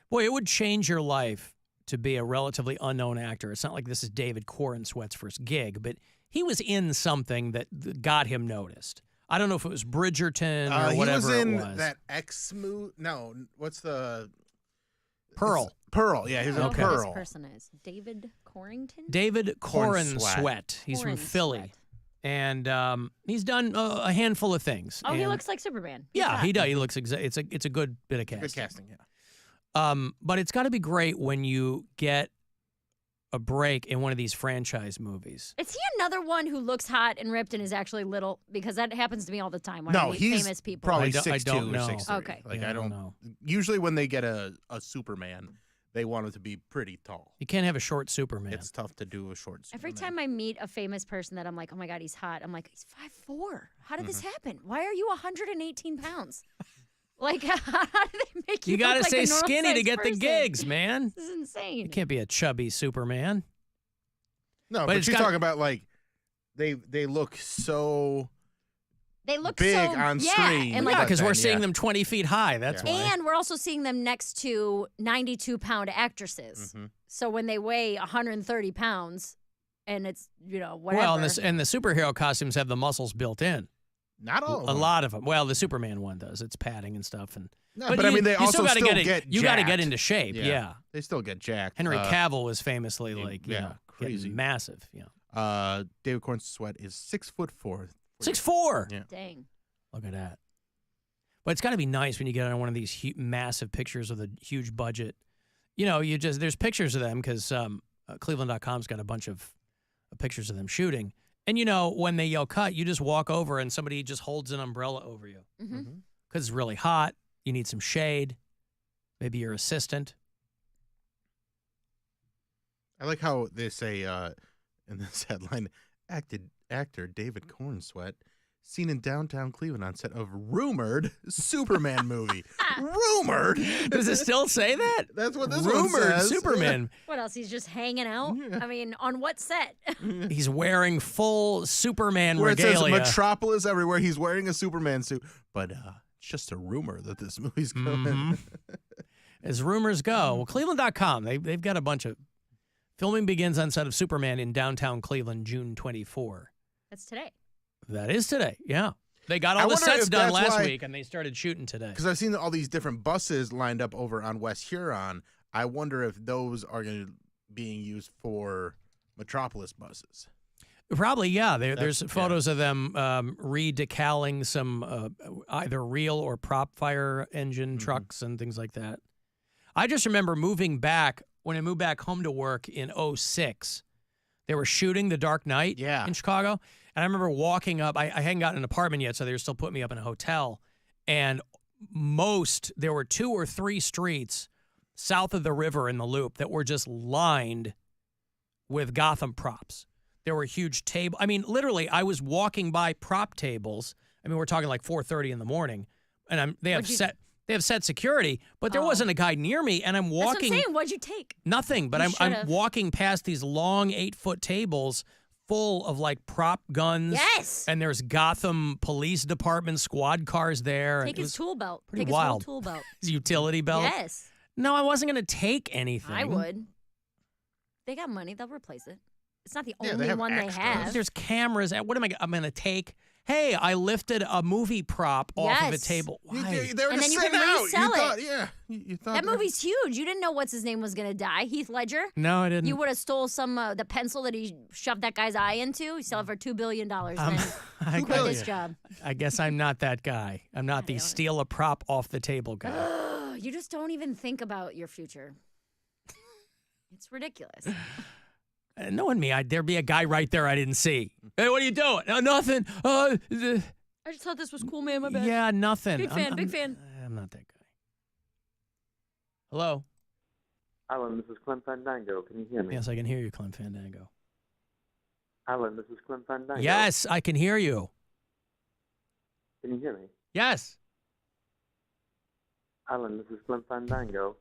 Speaker 8: Boy, it would change your life to be a relatively unknown actor. It's not like this is David Corenswet's first gig, but he was in something that got him noticed. I don't know if it was Bridgerton or whatever
Speaker 9: he was in
Speaker 8: it was.
Speaker 9: that X-movie. No, what's the...
Speaker 8: Pearl.
Speaker 9: Pearl, yeah, he was in
Speaker 10: Okay.
Speaker 9: Pearl.
Speaker 10: This person is David Corrington?
Speaker 8: David
Speaker 9: Cornsweet.
Speaker 8: Corenswet. He's from
Speaker 10: Cornsweet.
Speaker 8: Philly. And he's done a handful of things.
Speaker 10: Oh, he
Speaker 8: And-
Speaker 10: looks like Superman. He's
Speaker 8: Yeah,
Speaker 10: hot.
Speaker 8: he does. He looks it's a good bit of casting.
Speaker 9: Good casting, yeah.
Speaker 8: But it's got to be great when you get a break in one of these franchise movies.
Speaker 10: Is he another one who looks hot and ripped and is actually little? Because that happens to me all the time when I
Speaker 9: No,
Speaker 10: meet
Speaker 9: he's
Speaker 10: famous people.
Speaker 9: probably
Speaker 8: I don't
Speaker 9: 6'2" or
Speaker 8: know.
Speaker 9: 6'3".
Speaker 10: Okay.
Speaker 9: Like,
Speaker 8: Yeah,
Speaker 9: I don't know. Usually when they get a Superman, they want him to be pretty tall.
Speaker 8: You can't have a short Superman.
Speaker 9: It's tough to do a short Superman.
Speaker 10: Every time I meet a famous person that I'm like, oh my God, he's hot, I'm like, he's 5'4". How did this happen? Why are you 118 pounds? Like, how do they make you
Speaker 8: You got to
Speaker 10: look
Speaker 8: stay
Speaker 10: like a
Speaker 8: skinny to
Speaker 10: normal-sized
Speaker 8: get the
Speaker 10: person?
Speaker 8: gigs, man.
Speaker 10: This is insane.
Speaker 8: You can't be a chubby Superman.
Speaker 9: No,
Speaker 8: But
Speaker 9: but
Speaker 8: it's
Speaker 9: you're
Speaker 8: got-
Speaker 9: talking about, like, they look so
Speaker 10: They look
Speaker 9: big
Speaker 10: so,
Speaker 9: on
Speaker 10: yeah,
Speaker 9: screen.
Speaker 10: and
Speaker 8: Yeah,
Speaker 10: like,
Speaker 8: because we're
Speaker 9: then,
Speaker 8: seeing
Speaker 9: yeah.
Speaker 8: them 20 feet high. That's why.
Speaker 10: and we're also seeing them next to 92-pound actresses.
Speaker 9: Mm-hmm.
Speaker 10: So when they weigh 130 pounds, and it's whatever.
Speaker 8: Well, and the superhero costumes have the muscles built in.
Speaker 9: Not all of
Speaker 8: A
Speaker 9: them.
Speaker 8: lot of them. Well, the Superman one does. It's padding and stuff. And
Speaker 9: No, but I mean, they
Speaker 8: you
Speaker 9: also
Speaker 8: still gotta
Speaker 9: still
Speaker 8: get,
Speaker 9: get
Speaker 8: you got to get
Speaker 9: jacked.
Speaker 8: into shape. Yeah.
Speaker 9: They still get jacked.
Speaker 8: Henry Cavill was famously
Speaker 9: yeah, crazy.
Speaker 8: getting massive. Yeah.
Speaker 9: David Cornsweet is 6'4".
Speaker 8: 6'4".
Speaker 9: Yeah.
Speaker 10: Dang.
Speaker 8: Look at that. But it's got to be nice when you get on one of these massive pictures with a huge budget. There's pictures of them because Cleveland.com's got a bunch of pictures of them shooting. And, when they yell cut, you just walk over and somebody just holds an umbrella over you.
Speaker 10: Mm-hmm.
Speaker 8: Because it's really hot. You need some shade. Maybe your assistant.
Speaker 9: I like how they say in this headline, actor David Cornsweet seen in downtown Cleveland on set of rumored Superman movie. Rumored?
Speaker 8: Does it still say that?
Speaker 9: That's what this
Speaker 8: rumored
Speaker 9: one says.
Speaker 8: Superman.
Speaker 10: What else? He's just hanging out?
Speaker 9: Yeah.
Speaker 10: I mean, on what set?
Speaker 8: He's wearing full Superman
Speaker 9: Where it
Speaker 8: regalia.
Speaker 9: says Metropolis everywhere, he's wearing a Superman suit. But it's just a rumor that this movie's coming.
Speaker 8: As rumors go. Well, Cleveland.com, they've got a bunch of... Filming begins on set of Superman in downtown Cleveland, June 24.
Speaker 10: That's today.
Speaker 8: That is today, yeah. They got
Speaker 9: I
Speaker 8: all the
Speaker 9: wonder
Speaker 8: sets
Speaker 9: if
Speaker 8: done
Speaker 9: that's
Speaker 8: last
Speaker 9: why-
Speaker 8: week, and they started shooting today.
Speaker 9: Because I've seen all these different buses lined up over on West Huron. I wonder if those are going to being used for Metropolis buses.
Speaker 8: Probably, yeah. There's
Speaker 9: That's-
Speaker 8: photos of them re-decaling some either real or prop fire engine trucks and things like that. I just remember when I moved back home to work in 2006, they were shooting The Dark Knight in Chicago. And I remember walking up. I hadn't gotten an apartment yet, so they were still putting me up in a hotel. And there were 2 or 3 streets south of the river in the Loop that were just lined with Gotham props. There were huge tables. I mean, literally, I was walking by prop tables. I mean, we're talking like 4:30 in the morning, and they have set security, but there wasn't a guy near me, and I'm walking.
Speaker 10: That's what I'm saying. What'd you take?
Speaker 8: Nothing, but
Speaker 10: You
Speaker 8: I'm
Speaker 10: should've.
Speaker 8: walking past these long 8-foot tables full of like prop guns.
Speaker 10: Yes.
Speaker 8: And there's Gotham Police Department squad cars there.
Speaker 10: Take
Speaker 8: It
Speaker 10: his
Speaker 8: was
Speaker 10: tool belt.
Speaker 8: pretty
Speaker 10: Take
Speaker 8: wild.
Speaker 10: his whole tool belt.
Speaker 8: His utility belt.
Speaker 10: Yes.
Speaker 8: No, I wasn't going to take anything.
Speaker 10: I would. They got money. They'll replace it. It's not the
Speaker 8: Yeah,
Speaker 10: only
Speaker 8: have
Speaker 10: one
Speaker 8: extras.
Speaker 10: they have.
Speaker 8: There's cameras. What am I'm going to take? Hey, I lifted a movie prop off of a
Speaker 10: Yes.
Speaker 8: table. Why?
Speaker 9: They were
Speaker 10: And
Speaker 9: just
Speaker 10: then you
Speaker 9: sitting
Speaker 10: can
Speaker 9: out.
Speaker 10: resell
Speaker 9: You thought,
Speaker 10: it.
Speaker 9: yeah. You thought
Speaker 10: That movie's huge. You didn't know what's his name was going to die. Heath Ledger.
Speaker 8: No, I didn't.
Speaker 10: You would have stole some the pencil that he shoved that guy's eye into. You sell it for $2 billion. Then
Speaker 8: I
Speaker 10: quit this job.
Speaker 8: I guess I'm not that guy. I'm not the steal a prop off the table guy.
Speaker 10: You just don't even think about your future. It's ridiculous.
Speaker 8: Knowing me, there'd be a guy right there I didn't see. Hey, what are you doing? Nothing.
Speaker 10: I just thought this was cool, man. My bad.
Speaker 8: Yeah, nothing.
Speaker 10: Big fan. Big fan.
Speaker 8: I'm not that guy. Hello?
Speaker 3: Alan, this is Clem Fandango. Can you hear me?
Speaker 8: Yes, I can hear you, Clem Fandango.
Speaker 3: Alan, this is Clem Fandango.
Speaker 8: Yes, I can hear you.
Speaker 3: Can you hear me?
Speaker 8: Yes.
Speaker 3: Alan, this is Clem Fandango.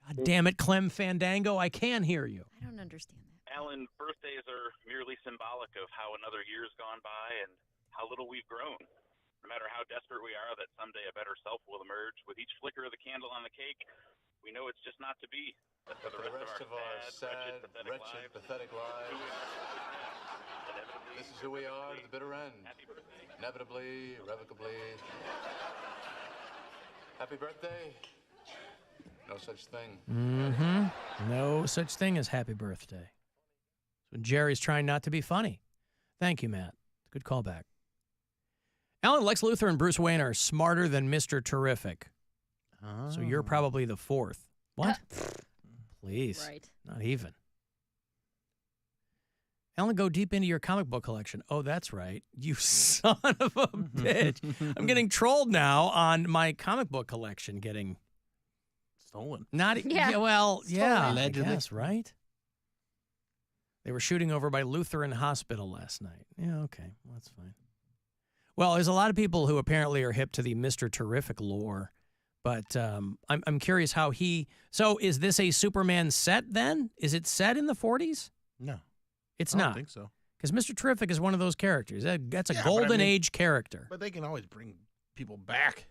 Speaker 8: God damn it, Clem Fandango, I can hear you.
Speaker 10: I don't understand that.
Speaker 5: Alan, birthdays are merely symbolic of how another year's gone by and how little we've grown. No matter how desperate we are that someday a better self will emerge, with each flicker of the candle on the cake, we know it's just not to be. But for the rest of our sad, wretched, pathetic lives, this is who we are to the bitter end. Inevitably, irrevocably. Happy birthday. No such thing.
Speaker 8: Mm-hmm. No such thing as happy birthday. So Jerry's trying not to be funny. Thank you, Matt. Good callback. Alan, Lex Luthor and Bruce Wayne are smarter than Mr. Terrific. So you're probably the fourth. What? Please.
Speaker 10: Right.
Speaker 8: Not even. Alan, go deep into your comic book collection. Oh, that's right. You son of a bitch. I'm getting trolled now on my comic book collection getting
Speaker 9: stolen.
Speaker 8: Not
Speaker 10: Yeah.
Speaker 8: Well, yeah.
Speaker 9: Allegedly.
Speaker 8: I guess, right? They were shooting over by Lutheran Hospital last night. Yeah, okay. Well, that's fine. Well, there's a lot of people who apparently are hip to the Mr. Terrific lore, but I'm curious how he... So is this a Superman set then? Is it set in the 40s?
Speaker 9: No.
Speaker 8: It's
Speaker 9: I
Speaker 8: not.
Speaker 9: don't think so.
Speaker 8: Because Mr. Terrific is one of those characters. That's a
Speaker 9: Yeah, but
Speaker 8: golden
Speaker 9: I mean-
Speaker 8: age character.
Speaker 9: But they can always bring people back.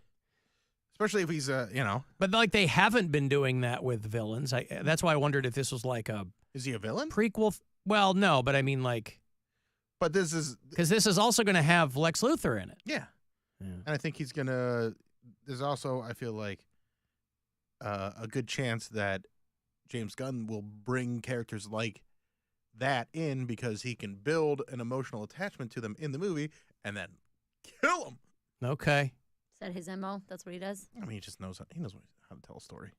Speaker 9: Especially if he's,
Speaker 8: But like they haven't been doing that with villains. That's why I wondered if this was like a...
Speaker 9: Is he a villain?
Speaker 8: Prequel? Well, no, but I mean like...
Speaker 9: But this is...
Speaker 8: Because this is also going to have Lex Luthor in it.
Speaker 9: Yeah. And I think he's going to... There's also, I feel like, a good chance that James Gunn will bring characters like that in because he can build an emotional attachment to them in the movie and then kill them.
Speaker 8: Okay.
Speaker 10: Is that his MO? That's what he does?
Speaker 9: I mean, he just knows how to tell a story.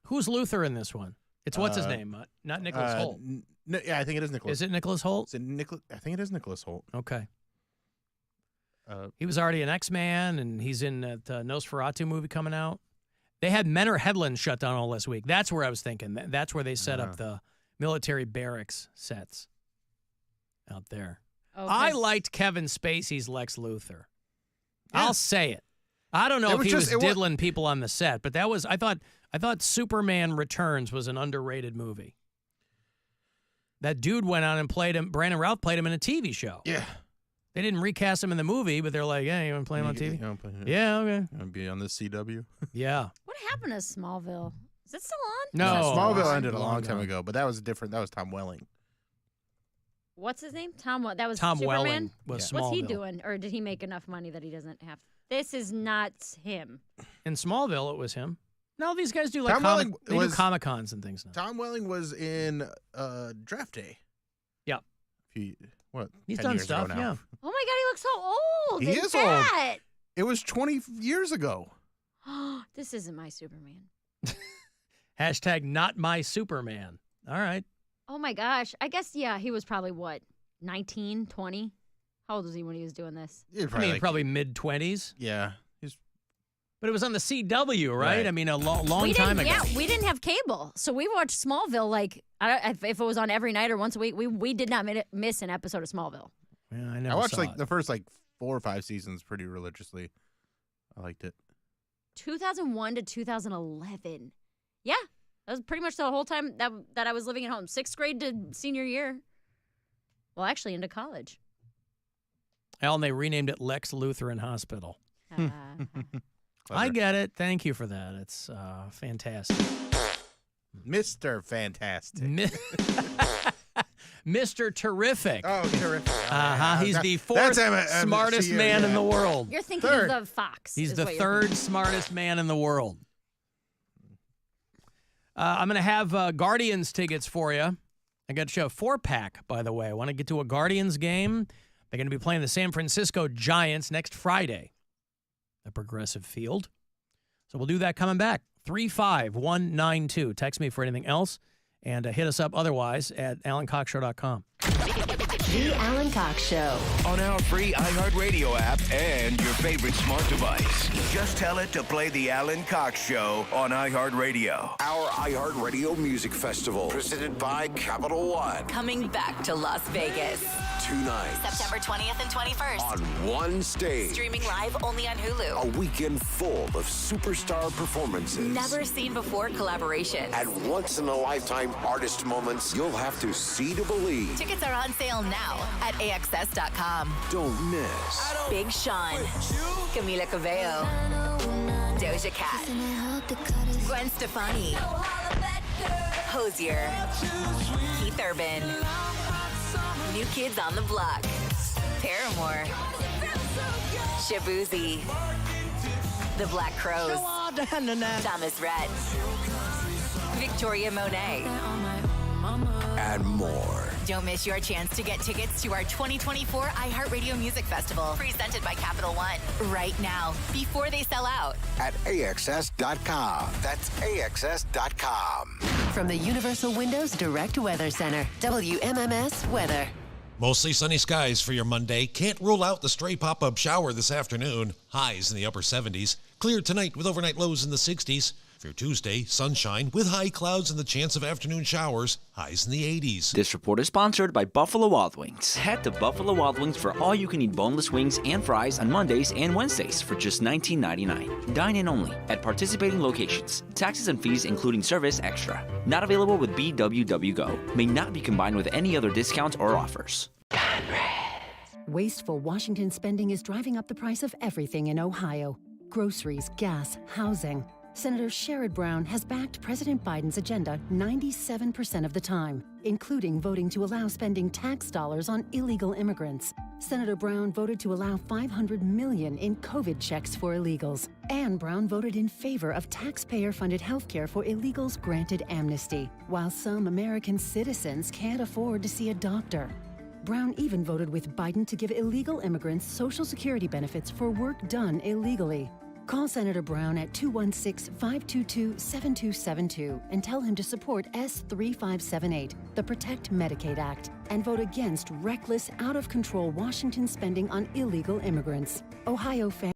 Speaker 8: Who's Luthor in this one? It's what's his name? Not Nicholas Hoult.
Speaker 9: Yeah, I think it is Nicholas.
Speaker 8: Is it Nicholas Hoult?
Speaker 9: Is it I think it is Nicholas Hoult.
Speaker 8: Okay. He was already an X-Man, and he's in that Nosferatu movie coming out. They had Menor Headland shut down all this week. That's where I was thinking. That's where they set up the military barracks sets out there.
Speaker 10: Oh,
Speaker 8: I liked Kevin Spacey's Lex Luthor. I'll say it. I don't know
Speaker 9: It
Speaker 8: if
Speaker 9: was
Speaker 8: he
Speaker 9: just-
Speaker 8: was
Speaker 9: it wa-
Speaker 8: diddling people on the set, but that was I thought Superman Returns was an underrated movie. That dude went on and played him. Brandon Routh played him in a TV show.
Speaker 9: Yeah.
Speaker 8: They didn't recast him in the movie, but they're like, "Yeah, you want to play him on TV?"
Speaker 9: You wanna play it?
Speaker 8: Yeah, okay.
Speaker 9: You wanna be on the CW?
Speaker 8: Yeah.
Speaker 10: What happened to Smallville? Is it still on?
Speaker 8: No.
Speaker 9: Smallville ended a long
Speaker 8: gone.
Speaker 9: time ago, but that was different. That was Tom Welling.
Speaker 10: What's his name? Tom what? That was
Speaker 8: Tom
Speaker 10: Superman?
Speaker 8: Welling was
Speaker 10: What's he
Speaker 8: Smallville.
Speaker 10: doing? Or did he make enough money that he doesn't have? This is not him.
Speaker 8: In Smallville, it was him. No, these guys do like
Speaker 9: Tom Welling
Speaker 8: they do
Speaker 9: was-
Speaker 8: Comic Cons and things now.
Speaker 9: Tom Welling was in Draft Day.
Speaker 8: Yeah.
Speaker 9: What?
Speaker 8: He's
Speaker 9: 10
Speaker 8: done
Speaker 9: years ago
Speaker 10: Oh
Speaker 8: stuff,
Speaker 9: now.
Speaker 10: my God, he looks so old.
Speaker 9: He
Speaker 10: and
Speaker 9: is old.
Speaker 10: fat.
Speaker 9: It was 20 years ago.
Speaker 10: This isn't my Superman.
Speaker 8: Hashtag not my Superman. All right.
Speaker 10: Oh my gosh. I guess, yeah, he was probably what, 19, 20? How old was he when he was doing this?
Speaker 8: Probably mid-20s.
Speaker 9: Yeah.
Speaker 8: But it was on the CW, right?
Speaker 9: Right.
Speaker 8: I mean, a long time ago.
Speaker 10: Yeah, we didn't have cable. So we watched Smallville like, if it was on every night or once a week, we did not miss an episode of Smallville.
Speaker 8: Yeah, I
Speaker 9: I
Speaker 8: never
Speaker 9: watched
Speaker 8: saw
Speaker 9: like
Speaker 8: it.
Speaker 9: the first 4 or 5 seasons pretty religiously. I liked it.
Speaker 10: 2001 to 2011. Yeah, that was pretty much the whole time that I was living at home. 6th grade to senior year. Well, actually into college.
Speaker 8: Alan, they renamed it Lex Lutheran Hospital. I get it. Thank you for that. It's fantastic.
Speaker 9: Mr. Fantastic.
Speaker 8: Mr. Terrific.
Speaker 9: Oh, terrific.
Speaker 8: He's the
Speaker 9: That's
Speaker 8: fourth smartest man in the world.
Speaker 10: You're thinking
Speaker 8: Third.
Speaker 10: of the Fox.
Speaker 8: He's
Speaker 10: is
Speaker 8: the
Speaker 10: what you're
Speaker 8: third
Speaker 10: thinking.
Speaker 8: smartest man in the world. I'm going to have Guardians tickets for you. I got to show a 4-pack, by the way. I want to get to a Guardians game. They're going to be playing the San Francisco Giants next Friday at Progressive Field. So we'll do that coming back. 35192. Text me for anything else, and hit us up otherwise at alancoxshow.com.
Speaker 15: The Alan Cox Show.
Speaker 7: On our free iHeartRadio app and your favorite smart device. Just tell it to play The Alan Cox Show on iHeartRadio.
Speaker 2: Our iHeartRadio Music Festival, presented by Capital One.
Speaker 22: Coming back to Las Vegas.
Speaker 2: 2 nights.
Speaker 22: September 20th and 21st.
Speaker 2: On one stage.
Speaker 22: Streaming live only on Hulu.
Speaker 2: A weekend full of superstar performances.
Speaker 22: Never seen before collaborations.
Speaker 2: And once-in-a-lifetime artist moments you'll have to see to believe.
Speaker 22: Tickets are on sale now at AXS.com.
Speaker 2: Don't miss
Speaker 22: Big Sean. Camila Cabello. Doja Cat. Gwen Stefani. Hosier. Keith Urban. New Kids on the Block. Paramore. Shabuzi. The Black Crows. Thomas Rhett. Victoria Monet.
Speaker 2: and more.
Speaker 22: Don't miss your chance to get tickets to our 2024 iHeartRadio Music Festival, presented by Capital One, right now, before they sell out.
Speaker 2: At AXS.com. That's AXS.com.
Speaker 15: From the Universal Windows Direct Weather Center, WMMS Weather.
Speaker 23: Mostly sunny skies for your Monday. Can't rule out the stray pop-up shower this afternoon. Highs in the upper 70s. Clear tonight with overnight lows in the 60s. For your Tuesday, sunshine with high clouds and the chance of afternoon showers. Highs in the 80s.
Speaker 24: This report is sponsored by Buffalo Wild Wings. Head to Buffalo Wild Wings for all you can eat boneless wings and fries on Mondays and Wednesdays for just $19.99. Dine in only at participating locations. Taxes and fees including service extra. Not available with BWW Go. May not be combined with any other discounts or offers.
Speaker 25: Wasteful Washington spending is driving up the price of everything in Ohio. Groceries, gas, housing. Senator Sherrod Brown has backed President Biden's agenda 97% of the time, including voting to allow spending tax dollars on illegal immigrants. Senator Brown voted to allow $500 million in COVID checks for illegals. And Brown voted in favor of taxpayer-funded health care for illegals granted amnesty, while some American citizens can't afford to see a doctor. Brown even voted with Biden to give illegal immigrants Social Security benefits for work done illegally. Call Senator Brown at 216-522-7272 and tell him to support S-3578, the Protect Medicaid Act, and vote against reckless, out-of-control Washington spending on illegal immigrants. Ohio fans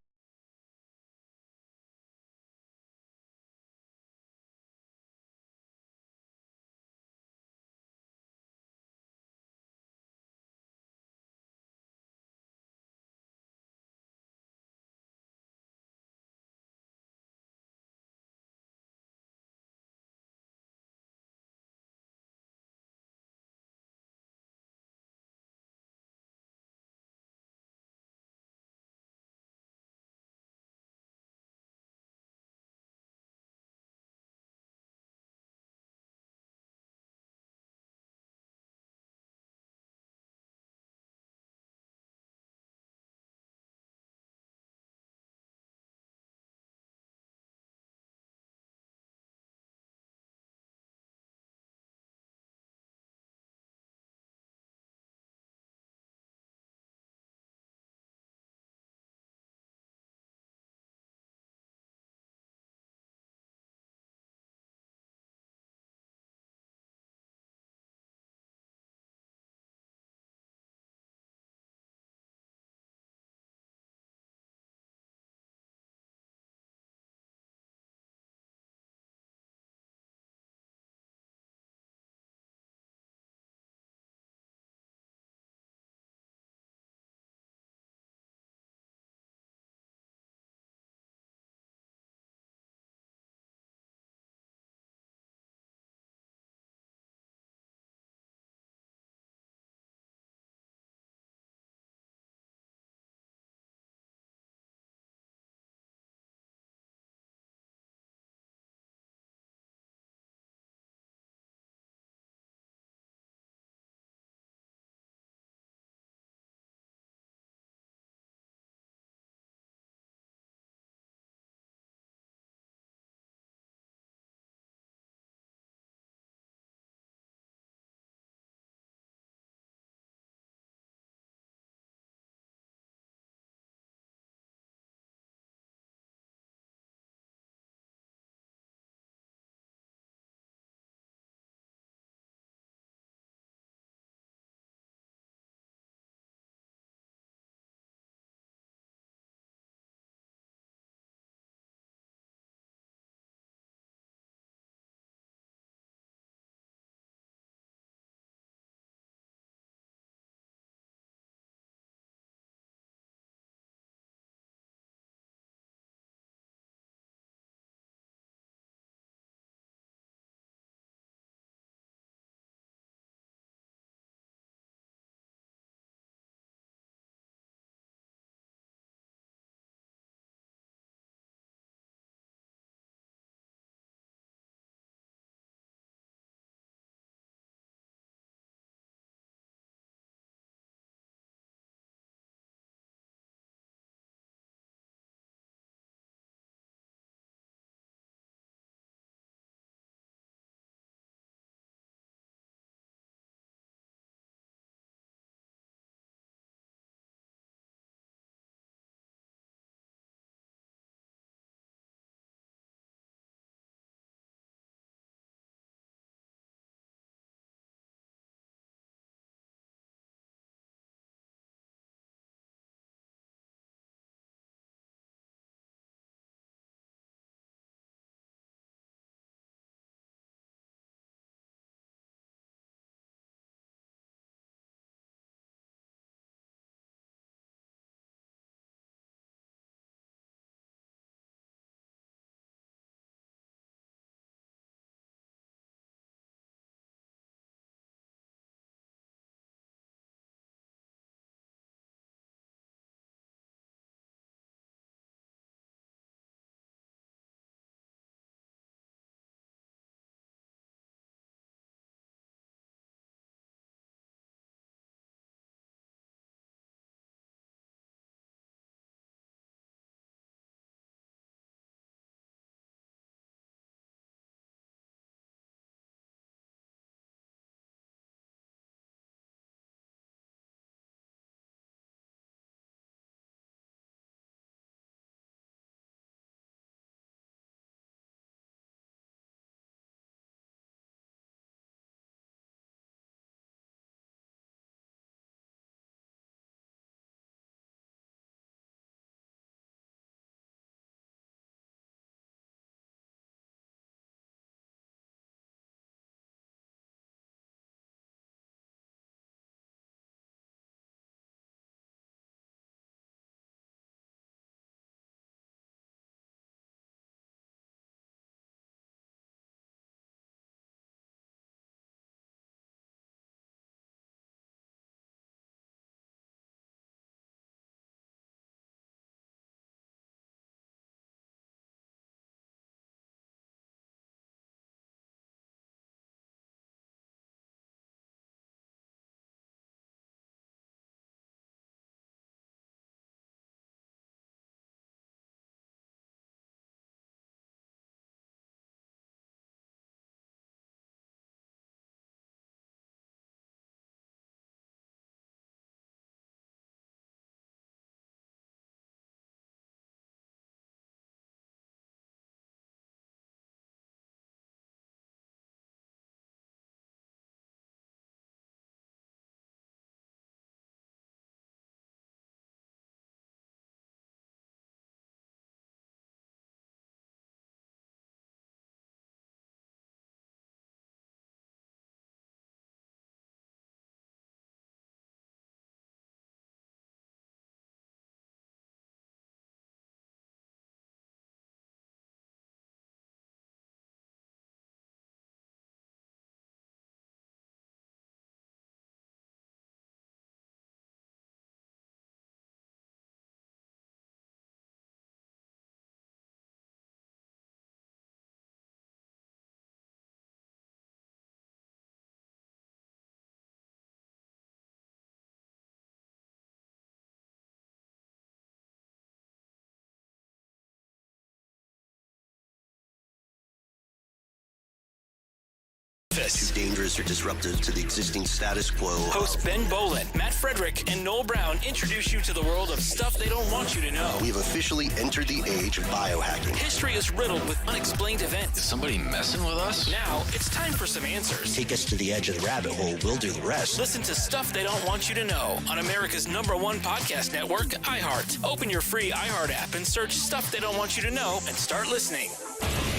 Speaker 7: dangerous.
Speaker 1: Too dangerous or disruptive to the existing status quo.
Speaker 7: Hosts Ben Bolin, Matt Frederick, and Noel Brown introduce you to the world of stuff they don't want you to know.
Speaker 1: We've officially entered the age of biohacking.
Speaker 7: History is riddled with unexplained events.
Speaker 20: Is somebody messing with us?
Speaker 7: Now, it's time for some answers.
Speaker 1: Take us to the edge of the rabbit hole. We'll do the rest.
Speaker 7: Listen to Stuff They Don't Want You to Know on America's #1 podcast network, iHeart. Open your free iHeart app and search Stuff They Don't Want You to Know and start listening.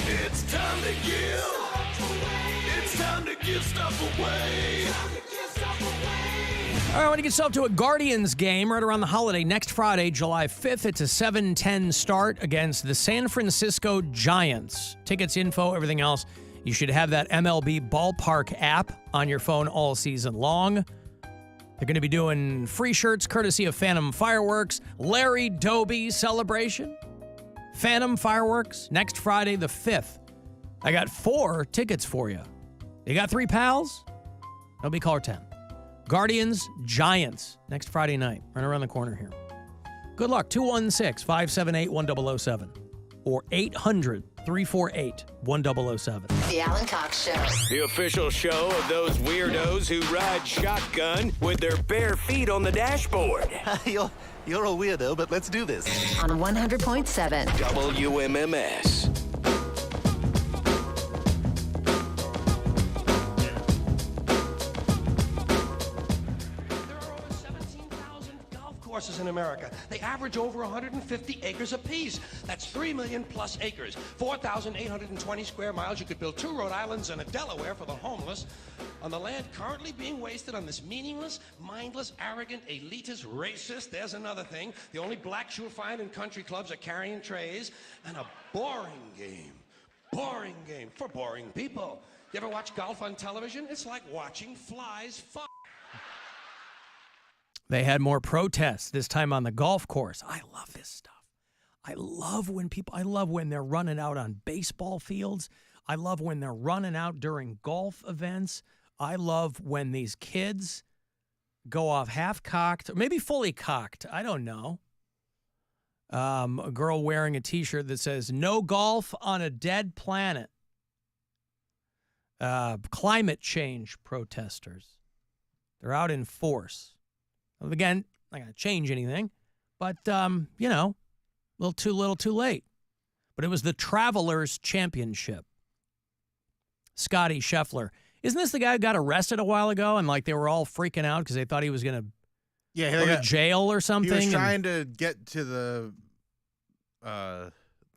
Speaker 2: It's time to give. It's time to give stuff away.
Speaker 8: All right, I want to get yourself to a Guardians game right around the holiday next Friday, July 5th. It's a 7:10 start against the San Francisco Giants. Tickets, info, everything else. You should have that MLB Ballpark app on your phone all season long. They're going to be doing free shirts courtesy of Phantom Fireworks, Larry Doby celebration. Phantom Fireworks next Friday the 5th. I got 4 tickets for you. You got 3 pals? That'll be caller 10. Guardians, Giants, next Friday night, right around the corner here. Good luck, 216-578-1007 or 800-348-1007.
Speaker 15: The Alan Cox Show.
Speaker 7: The official show of those weirdos who ride shotgun with their bare feet on the dashboard.
Speaker 1: You're a weirdo, but let's do this.
Speaker 15: On 100.7
Speaker 7: WMMS.
Speaker 4: Courses in America. They average over 150 acres apiece. That's 3 million plus acres. 4,820 square miles. You could build 2 Rhode Islands and a Delaware for the homeless on the land currently being wasted on this meaningless, mindless, arrogant, elitist, racist. There's another thing. The only blacks you'll find in country clubs are carrying trays and a boring game. Boring game for boring people. You ever watch golf on television? It's like watching flies fuck.
Speaker 8: They had more protests, this time on the golf course. I love this stuff. I love when they're running out on baseball fields. I love when they're running out during golf events. I love when these kids go off half-cocked, or maybe fully cocked. I don't know. A girl wearing a T-shirt that says, "No golf on a dead planet." Climate change protesters. They're out in force. Again, not going to change anything, but, a little too late. But it was the Travelers Championship. Scotty Scheffler. Isn't this the guy who got arrested a while ago and, they were all freaking out because they thought he was going to go to jail or something?
Speaker 9: He was trying to get to the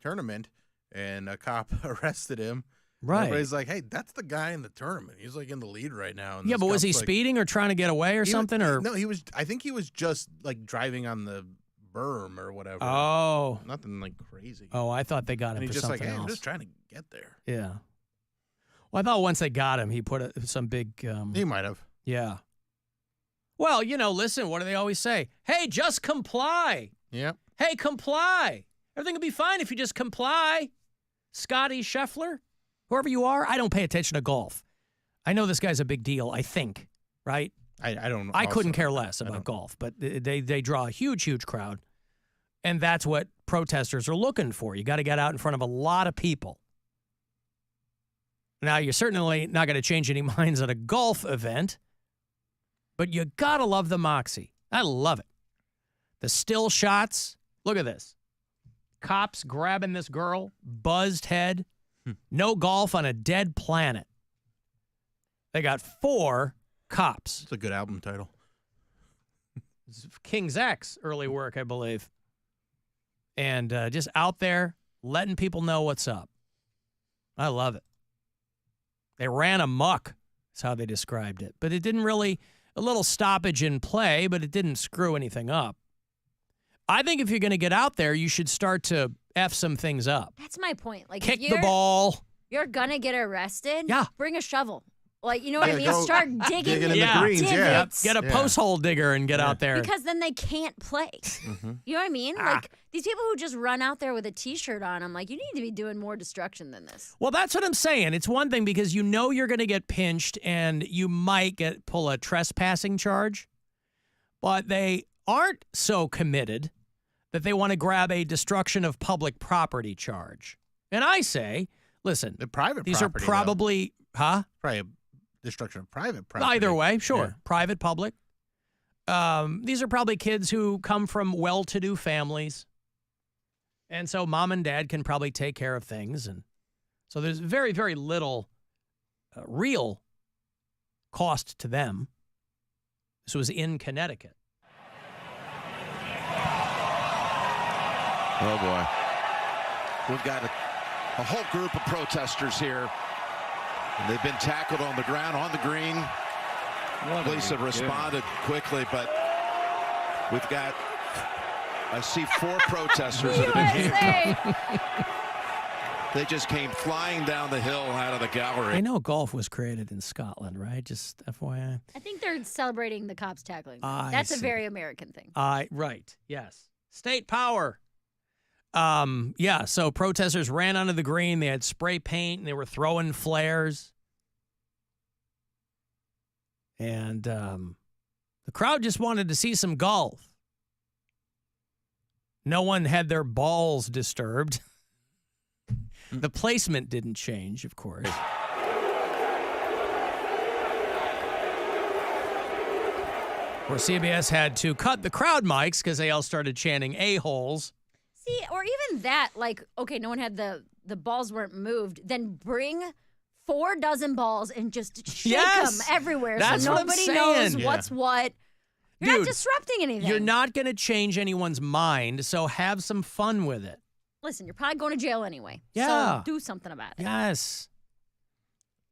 Speaker 9: tournament, and a cop arrested him.
Speaker 8: Right.
Speaker 9: Everybody's like, hey, that's the guy in the tournament. He's in the lead right now. And
Speaker 8: yeah, but was he speeding or trying to get away or something?
Speaker 9: No, he was. I think he was just driving on the berm or whatever.
Speaker 8: Oh.
Speaker 9: Nothing crazy.
Speaker 8: Oh, I thought they got him for something else.
Speaker 9: I'm just trying to get there.
Speaker 8: Yeah. Well, I thought once they got him, he put some big...
Speaker 9: he might have.
Speaker 8: Yeah. Well, listen, what do they always say? Hey, just comply.
Speaker 9: Yep.
Speaker 8: Hey, comply. Everything will be fine if you just comply. Scotty Scheffler? Whoever you are, I don't pay attention to golf. I know this guy's a big deal, I think, right?
Speaker 9: I don't know.
Speaker 8: I couldn't care less about golf, but they draw a huge, huge crowd. And that's what protesters are looking for. You got to get out in front of a lot of people. Now, you're certainly not going to change any minds at a golf event, but you got to love the moxie. I love it. The still shots. Look at this. Cops grabbing this girl, buzzed head. No golf on a dead planet. They got 4 cops.
Speaker 9: It's a good album title.
Speaker 8: King Zach's early work, I believe. And just out there letting people know what's up. I love it. They ran amok, is how they described it. But it didn't really, a little stoppage in play, but it didn't screw anything up. I think if you're going to get out there, you should start to F some things up.
Speaker 10: That's my point.
Speaker 8: Kick the ball.
Speaker 10: You're going to get arrested.
Speaker 8: Yeah.
Speaker 10: Bring a shovel. You know what I mean? Start digging
Speaker 9: in the greens,
Speaker 10: divots.
Speaker 8: Get a post hole digger and get out there.
Speaker 10: Because then they can't play. You know what I mean? These people who just run out there with a T-shirt on, I'm like, you need to be doing more destruction than this.
Speaker 8: Well, that's what I'm saying. It's one thing because you're going to get pinched and you might pull a trespassing charge, but they aren't so committed that they want to grab a destruction of public property charge. And I say, listen,
Speaker 9: the private
Speaker 8: these
Speaker 9: property,
Speaker 8: are probably,
Speaker 9: probably destruction of private property.
Speaker 8: Either way, sure.
Speaker 9: Yeah.
Speaker 8: Private, public. These are probably kids who come from well-to-do families. And so mom and dad can probably take care of things. And so there's very, very little real cost to them. This was in Connecticut.
Speaker 6: Oh, boy. We've got a whole group of protesters here. And they've been tackled on the ground, on the green. Police have responded quickly, but we've got, I see 4 protesters that have been handcuffed. They just came flying down the hill out of the gallery.
Speaker 8: I know golf was created in Scotland, right? Just FYI.
Speaker 10: I think they're celebrating the cops tackling them.
Speaker 8: I
Speaker 10: That's a
Speaker 8: see.
Speaker 10: very American thing.
Speaker 8: Right. Yes. State power. Yeah, so protesters ran onto the green. They had spray paint, and they were throwing flares. And the crowd just wanted to see some golf. No one had their balls disturbed. The placement didn't change, of course. Or CBS had to cut the crowd mics because they all started chanting a-holes.
Speaker 10: See, or even that, like, okay, no one had the balls weren't moved, then bring 4 dozen balls and just shake them everywhere
Speaker 8: That's
Speaker 10: so
Speaker 8: what I'm
Speaker 10: nobody
Speaker 8: saying.
Speaker 10: knows what's what. You're
Speaker 8: Dude,
Speaker 10: not disrupting anything.
Speaker 8: You're not going to change anyone's mind, so have some fun with it.
Speaker 10: Listen, you're probably going to jail anyway.
Speaker 8: Yeah.
Speaker 10: So do something about it.
Speaker 8: Yes.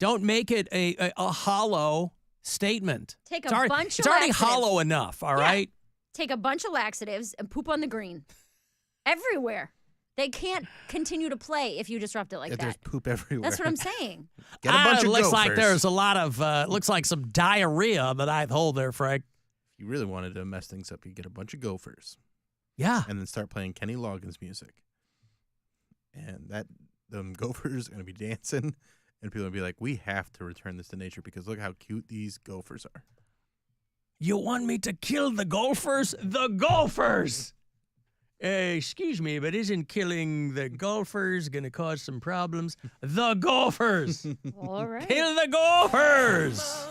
Speaker 8: Don't make it a hollow statement.
Speaker 10: Take
Speaker 8: It's
Speaker 10: a
Speaker 8: already-
Speaker 10: bunch
Speaker 8: It's
Speaker 10: of
Speaker 8: already
Speaker 10: laxatives.
Speaker 8: hollow enough, all
Speaker 10: Yeah.
Speaker 8: right?
Speaker 10: Take a bunch of laxatives and poop on the green. Everywhere. They can't continue to play if you disrupt it like
Speaker 9: There's
Speaker 10: that.
Speaker 9: poop everywhere.
Speaker 10: That's what I'm saying.
Speaker 9: Get a bunch of
Speaker 8: looks like
Speaker 9: gophers.
Speaker 8: there's a lot of, looks like some diarrhea on the ninth hole there, Frank.
Speaker 9: If you really wanted to mess things up, you get a bunch of gophers.
Speaker 8: Yeah.
Speaker 9: And then start playing Kenny Loggins music. And them gophers are going to be dancing. And people will be like, we have to return this to nature because look how cute these gophers are.
Speaker 8: You want me to kill the golfers? The golfers! Excuse me, but isn't killing the golfers going to cause some problems? The golfers!
Speaker 10: All right.
Speaker 8: Kill the golfers!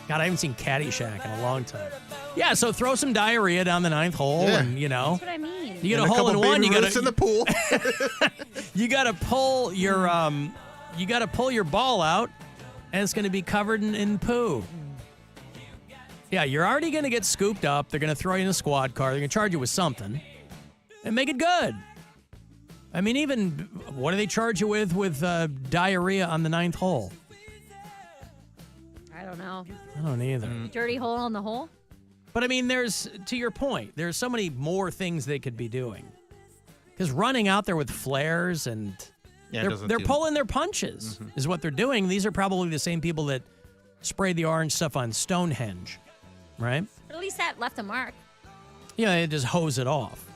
Speaker 8: God, I haven't seen Caddyshack in a long time. Yeah, so throw some diarrhea down the ninth hole, and you know.
Speaker 10: That's what I mean.
Speaker 8: You get
Speaker 9: And
Speaker 8: a
Speaker 9: a
Speaker 8: hole in
Speaker 9: couple
Speaker 8: one.
Speaker 9: baby
Speaker 8: You
Speaker 9: Ruths
Speaker 8: got
Speaker 9: in the pool.
Speaker 8: You got to pull your ball out, and it's going to be covered in poo. Yeah, you're already going to get scooped up. They're going to throw you in a squad car. They're going to charge you with something, and make it good. I mean, even what do they charge you with diarrhea on the ninth hole?
Speaker 10: I don't know.
Speaker 8: I don't either.
Speaker 10: Dirty hole on the hole?
Speaker 8: But I mean, to your point, there's so many more things they could be doing. Because running out there with flares and
Speaker 9: Yeah, it doesn't
Speaker 8: they're
Speaker 9: do-
Speaker 8: pulling their punches is what they're doing. These are probably the same people that sprayed the orange stuff on Stonehenge, right?
Speaker 10: But at least that left a mark.
Speaker 8: Yeah, they just hose it off.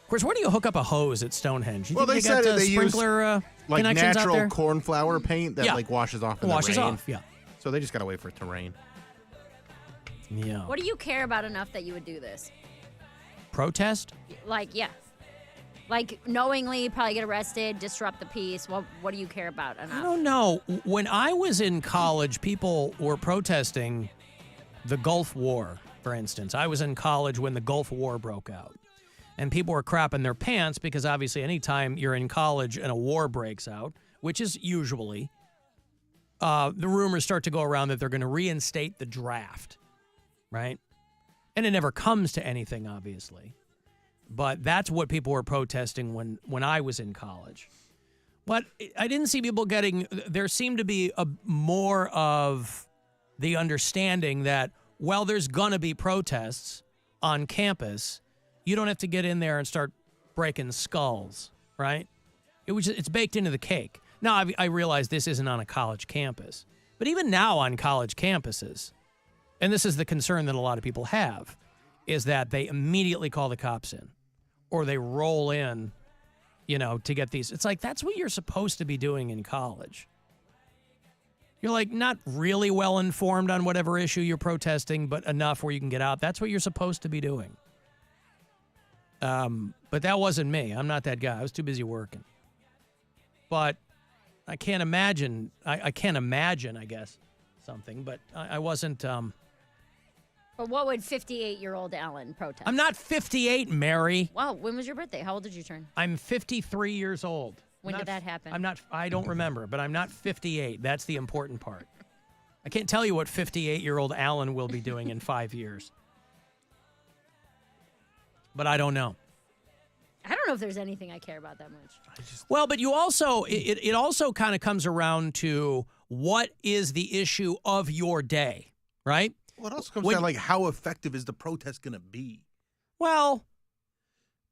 Speaker 8: Of course, where do you hook up a hose at Stonehenge? You
Speaker 9: Well,
Speaker 8: think
Speaker 9: they
Speaker 8: got
Speaker 9: said they use
Speaker 8: sprinkler
Speaker 9: like
Speaker 8: connections out
Speaker 9: natural
Speaker 8: there?
Speaker 9: cornflower paint that
Speaker 8: Yeah.
Speaker 9: like washes off in
Speaker 8: Washes
Speaker 9: the rain.
Speaker 8: off, yeah.
Speaker 9: So they just got to wait for it to rain.
Speaker 8: Yeah.
Speaker 10: What do you care about enough that you would do this?
Speaker 8: Protest?
Speaker 10: Like, yeah. Like, knowingly probably get arrested, disrupt the peace. What do you care about enough?
Speaker 8: I don't know. When I was in college, people were protesting the Gulf War, for instance. I was in college when the Gulf War broke out. And people were crapping their pants because obviously anytime you're in college and a war breaks out, which is usually, the rumors start to go around that they're going to reinstate the draft, right? And it never comes to anything, obviously. But that's what people were protesting when I was in college. But I didn't see people there seemed to be more of the understanding that, well, there's going to be protests on campus. You don't have to get in there and start breaking skulls, right? It's baked into the cake. Now, I realize this isn't on a college campus. But even now on college campuses, and this is the concern that a lot of people have, is that they immediately call the cops in. Or they roll in, to get these. It's like, that's what you're supposed to be doing in college. You're like not really well informed on whatever issue you're protesting, but enough where you can get out. That's what you're supposed to be doing. But that wasn't me. I'm not that guy. I was too busy working. But I can't imagine, I guess, something, but I wasn't.
Speaker 10: But what would 58-year-old Alan protest?
Speaker 8: I'm not 58, Mary.
Speaker 10: Wow, when was your birthday? How old did you turn?
Speaker 8: I'm 53 years old.
Speaker 10: When did that happen?
Speaker 8: I don't remember, but I'm not 58. That's the important part. I can't tell you what 58-year-old Alan will be doing in 5 years. But I don't know.
Speaker 10: I don't know if there's anything I care about that much.
Speaker 8: Well, but you also, it also kind of comes around to what is the issue of your day, right?
Speaker 9: Well, it also comes down like how effective is the protest going to be?
Speaker 8: Well,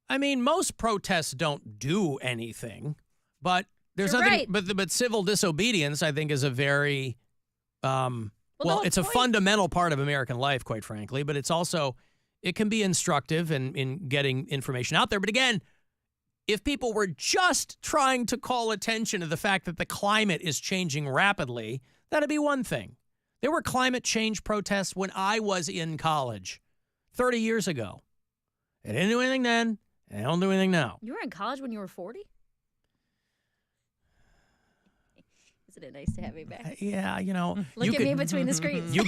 Speaker 8: I mean, most protests don't do anything, but there's
Speaker 10: You're
Speaker 8: nothing.
Speaker 10: right.
Speaker 8: But civil disobedience, I think, is a very it's a
Speaker 10: point-
Speaker 8: fundamental part of American life, quite frankly. But it's also it can be instructive in getting information out there. But again, if people were just trying to call attention to the fact that the climate is changing rapidly, that'd be one thing. There were climate change protests when I was in college 30 years ago. They didn't do anything then, and they don't do anything now.
Speaker 10: You were in college when you were 40? Isn't it nice to have you back?
Speaker 8: Yeah, you know.
Speaker 10: Look at me between the screens.
Speaker 8: You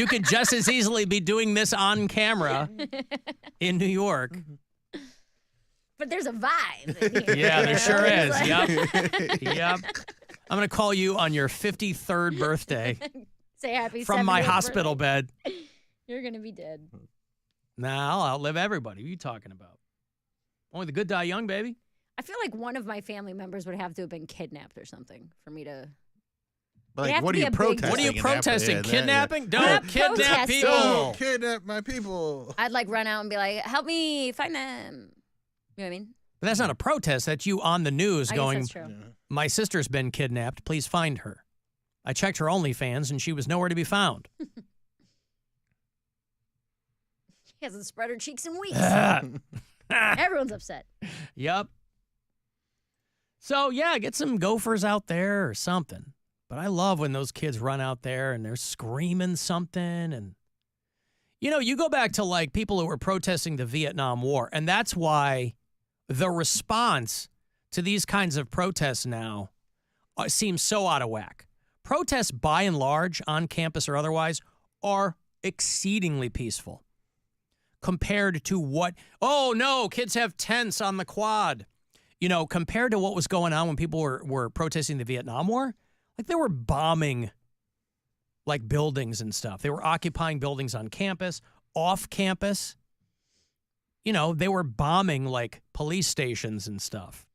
Speaker 8: could just as easily be doing this on camera in New York.
Speaker 10: But there's a vibe in here.
Speaker 8: Yeah, there sure is.
Speaker 10: Like-
Speaker 8: Yep. I'm going to call you on your 53rd birthday
Speaker 10: Say happy
Speaker 8: from my
Speaker 10: 70th
Speaker 8: hospital
Speaker 10: birthday.
Speaker 8: bed.
Speaker 10: You're going to be dead.
Speaker 8: Nah, I'll outlive everybody. What are you talking about? Only the good die young, baby.
Speaker 10: I feel like one of my family members would have to have been kidnapped or something for me to.
Speaker 9: Like,
Speaker 10: It'd have
Speaker 9: what
Speaker 10: to
Speaker 9: are
Speaker 10: be
Speaker 9: you
Speaker 10: a big
Speaker 9: protesting?
Speaker 8: What are you
Speaker 9: in that?
Speaker 8: protesting?
Speaker 9: Yeah, that-
Speaker 8: Kidnapping?
Speaker 10: I'm
Speaker 8: Don't
Speaker 10: not
Speaker 8: kidnap
Speaker 10: protesting.
Speaker 8: people.
Speaker 9: Don't kidnap my people.
Speaker 10: I'd like run out and be like, help me find them. You know what I mean?
Speaker 8: But that's not a protest. That's you on the news
Speaker 10: I guess
Speaker 8: going,
Speaker 10: that's true.
Speaker 8: my sister's been kidnapped. Please find her. I checked her OnlyFans, and she was nowhere to be found.
Speaker 10: She hasn't spread her cheeks in weeks.
Speaker 8: Ah.
Speaker 10: Everyone's upset.
Speaker 8: Yep. So, yeah, get some gophers out there or something. But I love when those kids run out there and they're screaming something. And, you know, you go back to, like, people who were protesting the Vietnam War, and that's why the response to these kinds of protests now seems so out of whack. Protests, by and large, on campus or otherwise, are exceedingly peaceful compared to what, oh, no, kids have tents on the quad. You know, compared to what was going on when people were protesting the Vietnam War, like they were bombing like buildings and stuff. They were occupying buildings on campus, off campus. You know, they were bombing like police stations and stuff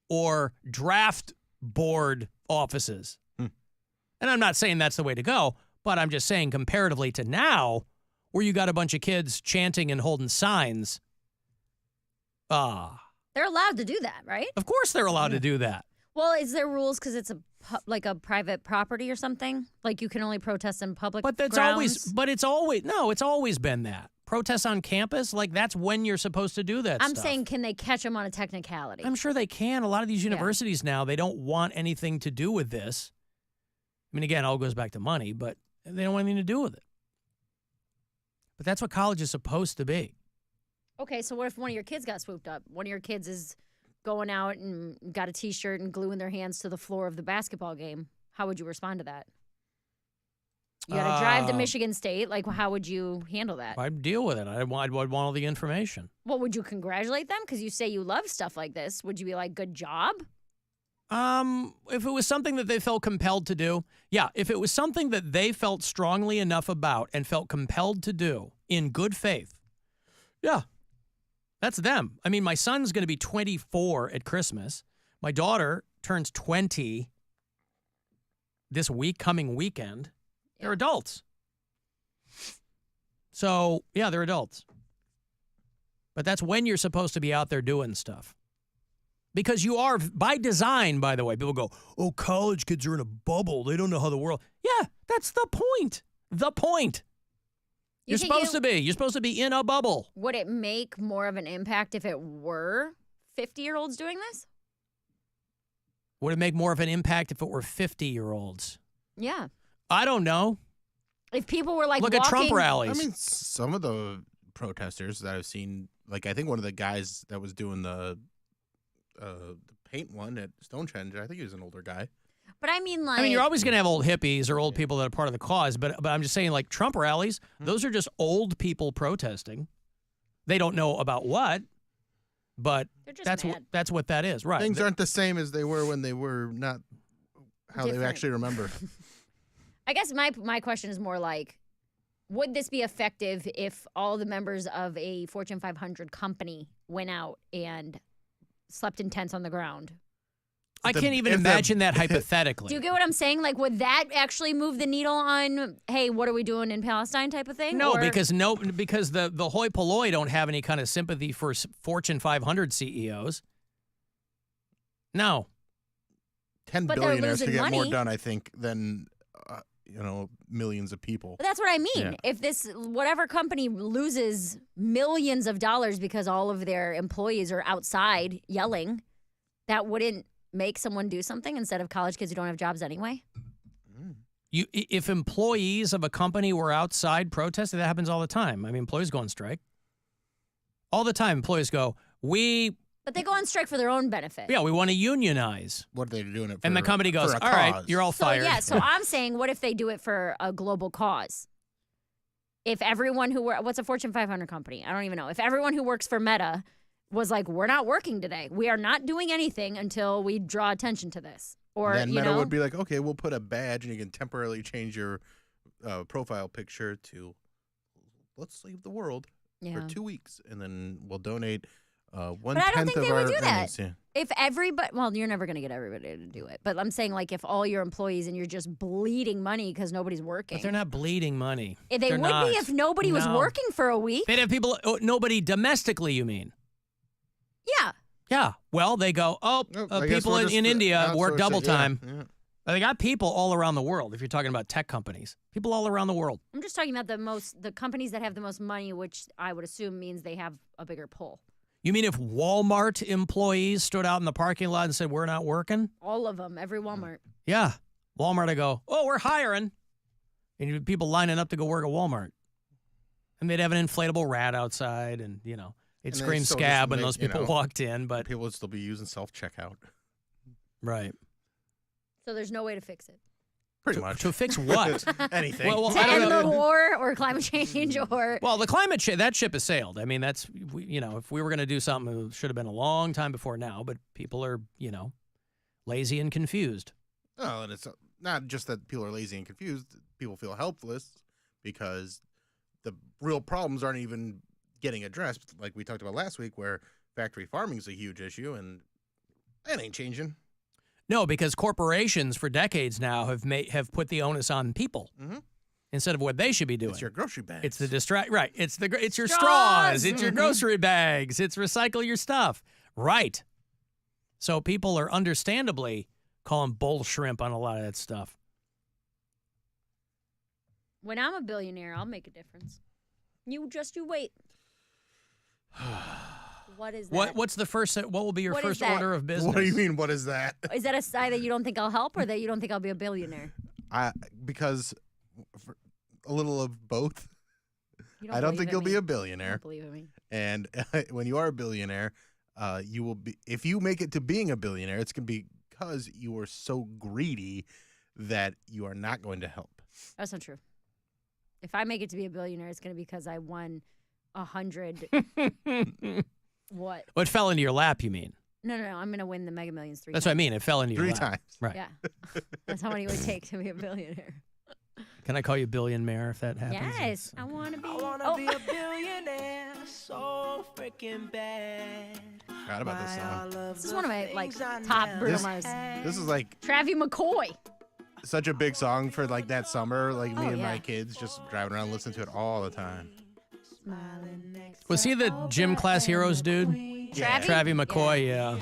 Speaker 8: or draft board offices. And I'm not saying that's the way to go, but I'm just saying comparatively to now, where you got a bunch of kids chanting and holding signs.
Speaker 10: They're allowed to do that, right?
Speaker 8: Of course they're allowed to do that.
Speaker 10: Well, is there rules because it's like a private property or something? Like you can only protest in public
Speaker 8: But that's
Speaker 10: grounds?
Speaker 8: it's always been that. Protests on campus, like that's when you're supposed to do that
Speaker 10: I'm
Speaker 8: stuff.
Speaker 10: saying, can they catch them on a technicality?
Speaker 8: I'm sure they can. A lot of these universities now, they don't want anything to do with this. I mean, again, it all goes back to money, but they don't want anything to do with it. But that's what college is supposed to be.
Speaker 10: Okay, so what if one of your kids got swooped up? One of your kids is going out and got a T-shirt and gluing their hands to the floor of the basketball game. How would you respond to that? You got to drive to Michigan State. Like, how would you handle that?
Speaker 8: I'd deal with it. I'd want all the information.
Speaker 10: Well, would you congratulate them? Because you say you love stuff like this. Would you be like, good job?
Speaker 8: If it was something that they felt compelled to do, yeah. If it was something that they felt strongly enough about and felt compelled to do in good faith, yeah, that's them. I mean, my son's going to be 24 at Christmas. My daughter turns 20 this coming weekend. They're adults. So, yeah, they're adults. But that's when you're supposed to be out there doing stuff. Because you are, by design, by the way, people go, oh, college kids are in a bubble. They don't know how the world. Yeah, that's the point. The point. You're supposed to be. You're supposed to be in a bubble.
Speaker 10: Would it make more of an impact if it were 50-year-olds doing this?
Speaker 8: Would it make more of an impact if it were 50-year-olds?
Speaker 10: Yeah.
Speaker 8: I don't know.
Speaker 10: If people were like
Speaker 8: Look at Trump rallies.
Speaker 9: I mean, some of the protesters that I've seen, like I think one of the guys that was doing the paint one at Stonehenge, I think he was an older guy.
Speaker 10: But I mean, like,
Speaker 8: I mean, you're always going to have old hippies or old people that are part of the cause, but I'm just saying, like Trump rallies, those are just old people protesting. They don't know about what, but that's what that is, right?
Speaker 9: Things aren't the same as they were when they were not how they actually remember.
Speaker 10: I guess my question is more like, would this be effective if all the members of a Fortune 500 company went out and slept in tents on the ground?
Speaker 8: I can't even imagine that hypothetically.
Speaker 10: Do you get what I'm saying? Like, would that actually move the needle on, hey, what are we doing in Palestine type of thing?
Speaker 8: No, because the hoi polloi don't have any kind of sympathy for Fortune 500 CEOs. No.
Speaker 9: 10 billionaires to get more done, I think, than millions of people.
Speaker 10: But that's what I mean. Yeah. If whatever company loses millions of dollars because all of their employees are outside yelling, that wouldn't make someone do something instead of college kids who don't have jobs anyway?
Speaker 8: If employees of a company were outside protesting, that happens all the time. I mean, employees go on strike. All the time, employees go,
Speaker 10: But they go on strike for their own benefit.
Speaker 8: Yeah, we want to unionize.
Speaker 9: What are they doing it for?
Speaker 8: And the company goes, all right, you're all fired.
Speaker 10: So I'm saying, what if they do it for a global cause? If everyone what's a Fortune 500 company? I don't even know. If everyone who works for Meta was like, we're not working today. We are not doing anything until we draw attention to this. Or
Speaker 9: then Meta would be like, okay, we'll put a badge and you can temporarily change your profile picture to let's save the world for 2 weeks. And then we'll donate 1/10
Speaker 10: But I don't think they would do that.
Speaker 9: Yeah.
Speaker 10: If everybody, well, you're never going to get everybody to do it. But I'm saying, like, if all your employees and you're just bleeding money because nobody's working.
Speaker 8: But they're not bleeding money.
Speaker 10: They would be if nobody was working for a week.
Speaker 8: They'd have people, nobody domestically, you mean?
Speaker 10: Yeah.
Speaker 8: Yeah. Well, they go, people in India work double time.
Speaker 9: Yeah.
Speaker 8: They got people all around the world, if you're talking about tech companies. People all around the world.
Speaker 10: I'm just talking about the companies that have the most money, which I would assume means they have a bigger pull.
Speaker 8: You mean if Walmart employees stood out in the parking lot and said, we're not working?
Speaker 10: All of them, every Walmart.
Speaker 8: Yeah. Walmart, I go, we're hiring. And you'd people lining up to go work at Walmart. And they'd have an inflatable rat outside and, it'd scream scab when those people walked in. But
Speaker 9: people would still be using self-checkout.
Speaker 8: Right.
Speaker 10: So there's no way to fix it.
Speaker 9: Pretty much.
Speaker 8: To fix what?
Speaker 9: Anything.
Speaker 10: Well, to end the war or climate change or...
Speaker 8: Well, the climate change, that ship has sailed. I mean, if we were going to do something, it should have been a long time before now, but people are, lazy and confused.
Speaker 9: Oh, and it's not just that people are lazy and confused. People feel helpless because the real problems aren't even getting addressed, like we talked about last week, where factory farming is a huge issue, and that ain't changing.
Speaker 8: No, because corporations for decades now have put the onus on people instead of what they should be doing.
Speaker 9: It's your grocery bags.
Speaker 8: It's the right. It's your straws. It's your grocery bags. It's recycle your stuff. Right. So people are understandably calling bull shrimp on a lot of that stuff.
Speaker 10: When I'm a billionaire, I'll make a difference. You wait. What is that?
Speaker 8: What's the first? What will be your first order of business?
Speaker 9: What do you mean? What is that?
Speaker 10: Is that a sign that you don't think I'll help, or that you don't think I'll be a billionaire?
Speaker 9: Because a little of both. I don't think you'll be a billionaire.
Speaker 10: I don't believe in me.
Speaker 9: And when you are a billionaire, you will be. If you make it to being a billionaire, it's going to be because you are so greedy that you are not going to help.
Speaker 10: That's not true. If I make it to be a billionaire, it's going to be because I won 100. What?
Speaker 8: Well, it fell into your lap, you mean?
Speaker 10: No. I'm going to win the Mega Millions 3 times.
Speaker 8: That's what I mean. It fell into your lap.
Speaker 9: 3 times.
Speaker 8: Right.
Speaker 10: Yeah. That's how many it would take to be a billionaire.
Speaker 8: Can I call you Billion Mayor if that happens?
Speaker 10: Yes. I want to be.
Speaker 2: Be a billionaire so freaking bad.
Speaker 9: Forgot about this song.
Speaker 10: This is one of my top Bruno Mars.
Speaker 9: This is like
Speaker 10: Travie McCoy.
Speaker 9: Such a big song for like that summer. Like me and my kids just driving around listening to it all the time.
Speaker 8: Was he the gym class heroes dude?
Speaker 10: Yeah.
Speaker 8: Travie McCoy, yeah.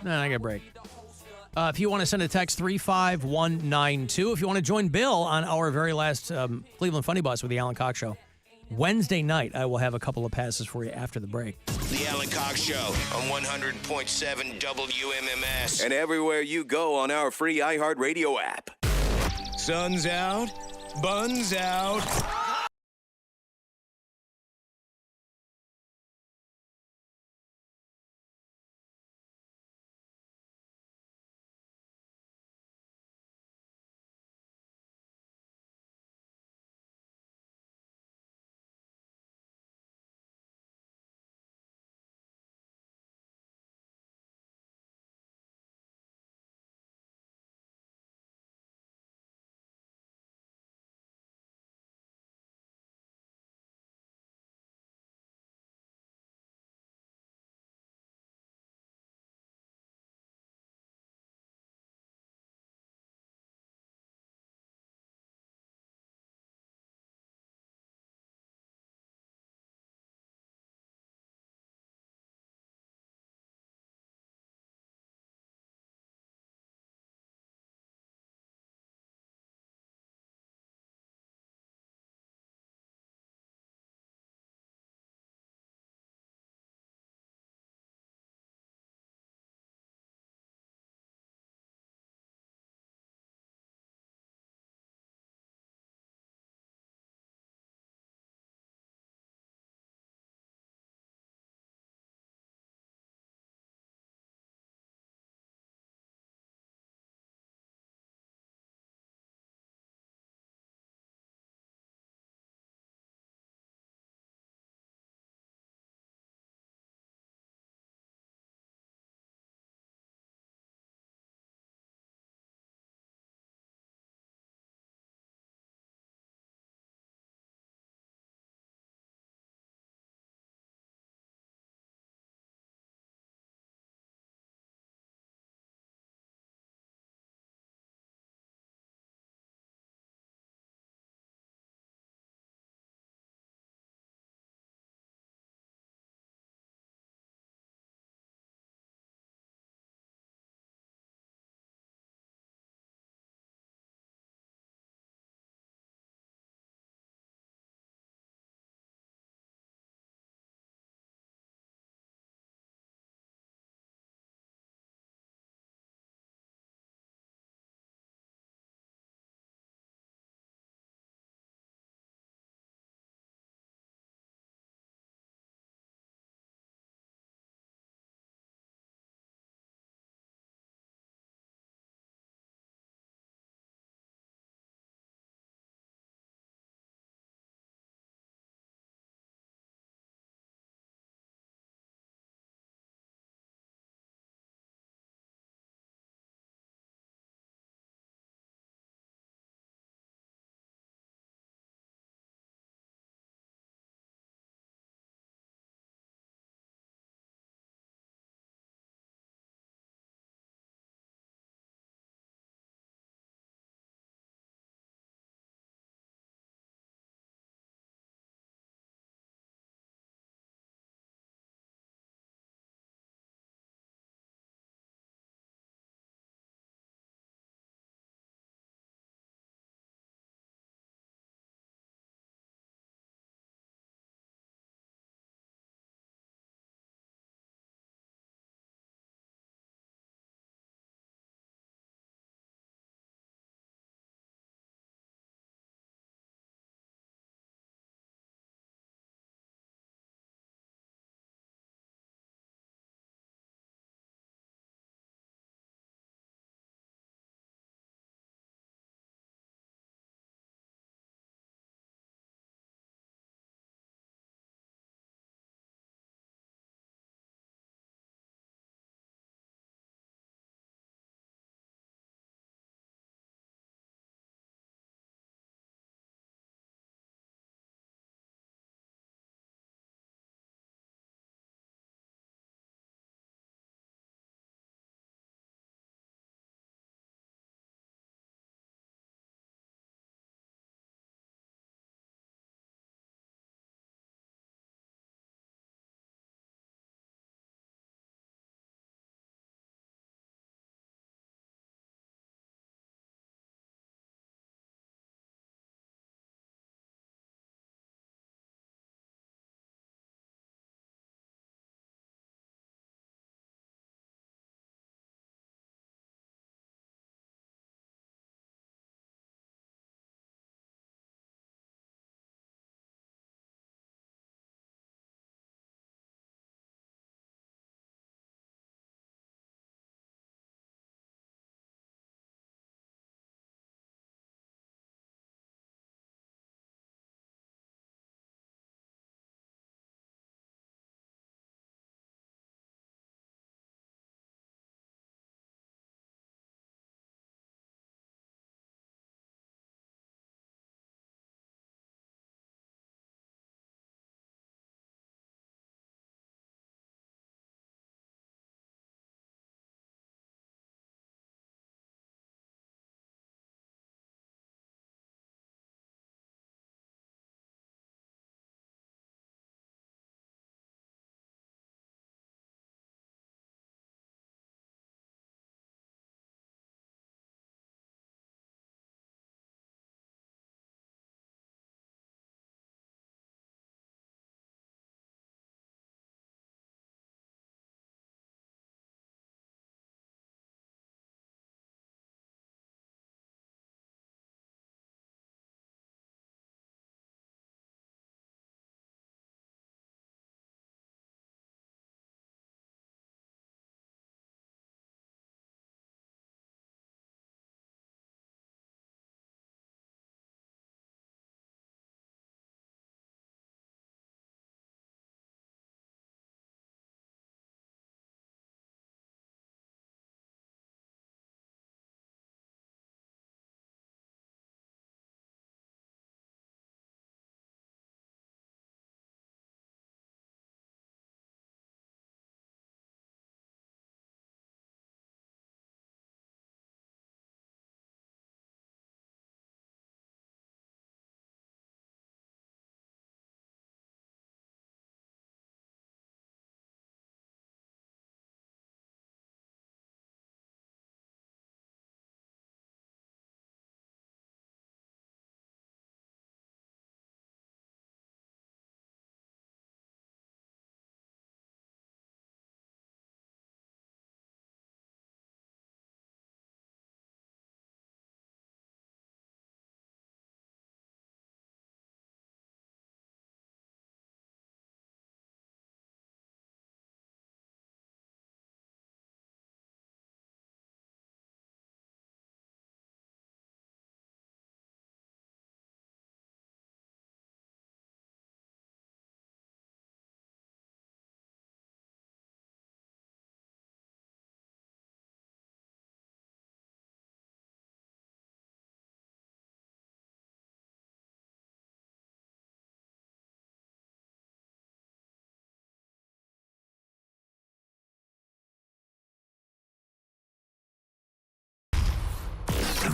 Speaker 8: No, I got a break. If you want to send a text, 35192. If you want to join Bill on our very last Cleveland Funny Bus with the Alan Cox Show, Wednesday night, I will have a couple of passes for you after the break.
Speaker 7: The Alan Cox Show on 100.7 WMMS and everywhere you go on our free iHeartRadio app. Sun's out, buns out.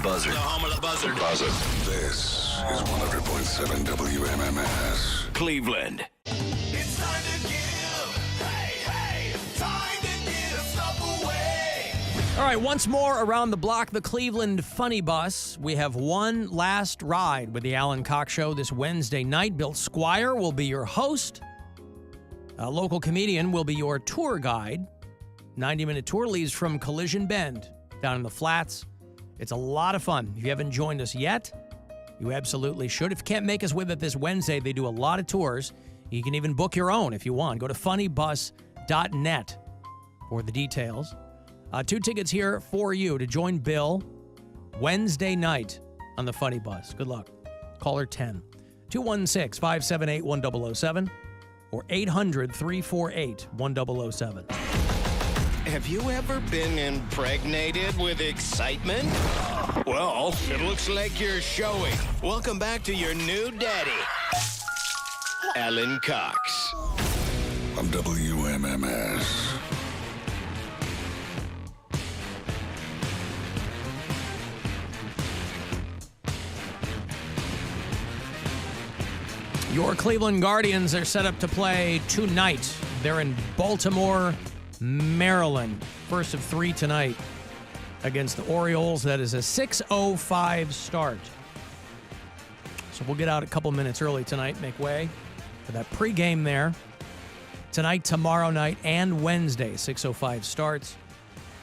Speaker 2: Buzzard. The home of the Buzzard. Buzzard. This is 100.7 WMMS.
Speaker 7: Cleveland.
Speaker 2: It's time to give. Hey, time to give stuff away.
Speaker 8: All right, once more around the block, the Cleveland Funny Bus. We have one last ride with the Alan Cox Show this Wednesday night. Bill Squire will be your host. A local comedian will be your tour guide. 90-minute tour leaves from Collision Bend down in the Flats. It's a lot of fun. If you haven't joined us yet, you absolutely should. If you can't make us with it this Wednesday, they do a lot of tours. You can even book your own if you want. Go to funnybus.net for the details. 2 tickets here for you to join Bill Wednesday night on the Funny Bus. Good luck. Caller 10. 216-578-1007 or 800-348-1007.
Speaker 7: Have you ever been impregnated with excitement? Well, it looks like you're showing. Welcome back to your new daddy, Alan Cox.
Speaker 2: On WMMS.
Speaker 8: Your Cleveland Guardians are set up to play tonight. They're in Baltimore, Maryland. First of 3 tonight against the Orioles. That is a 6:05 start. So we'll get out a couple minutes early tonight, make way for that pregame there. Tonight, tomorrow night, and Wednesday, 6:05 starts.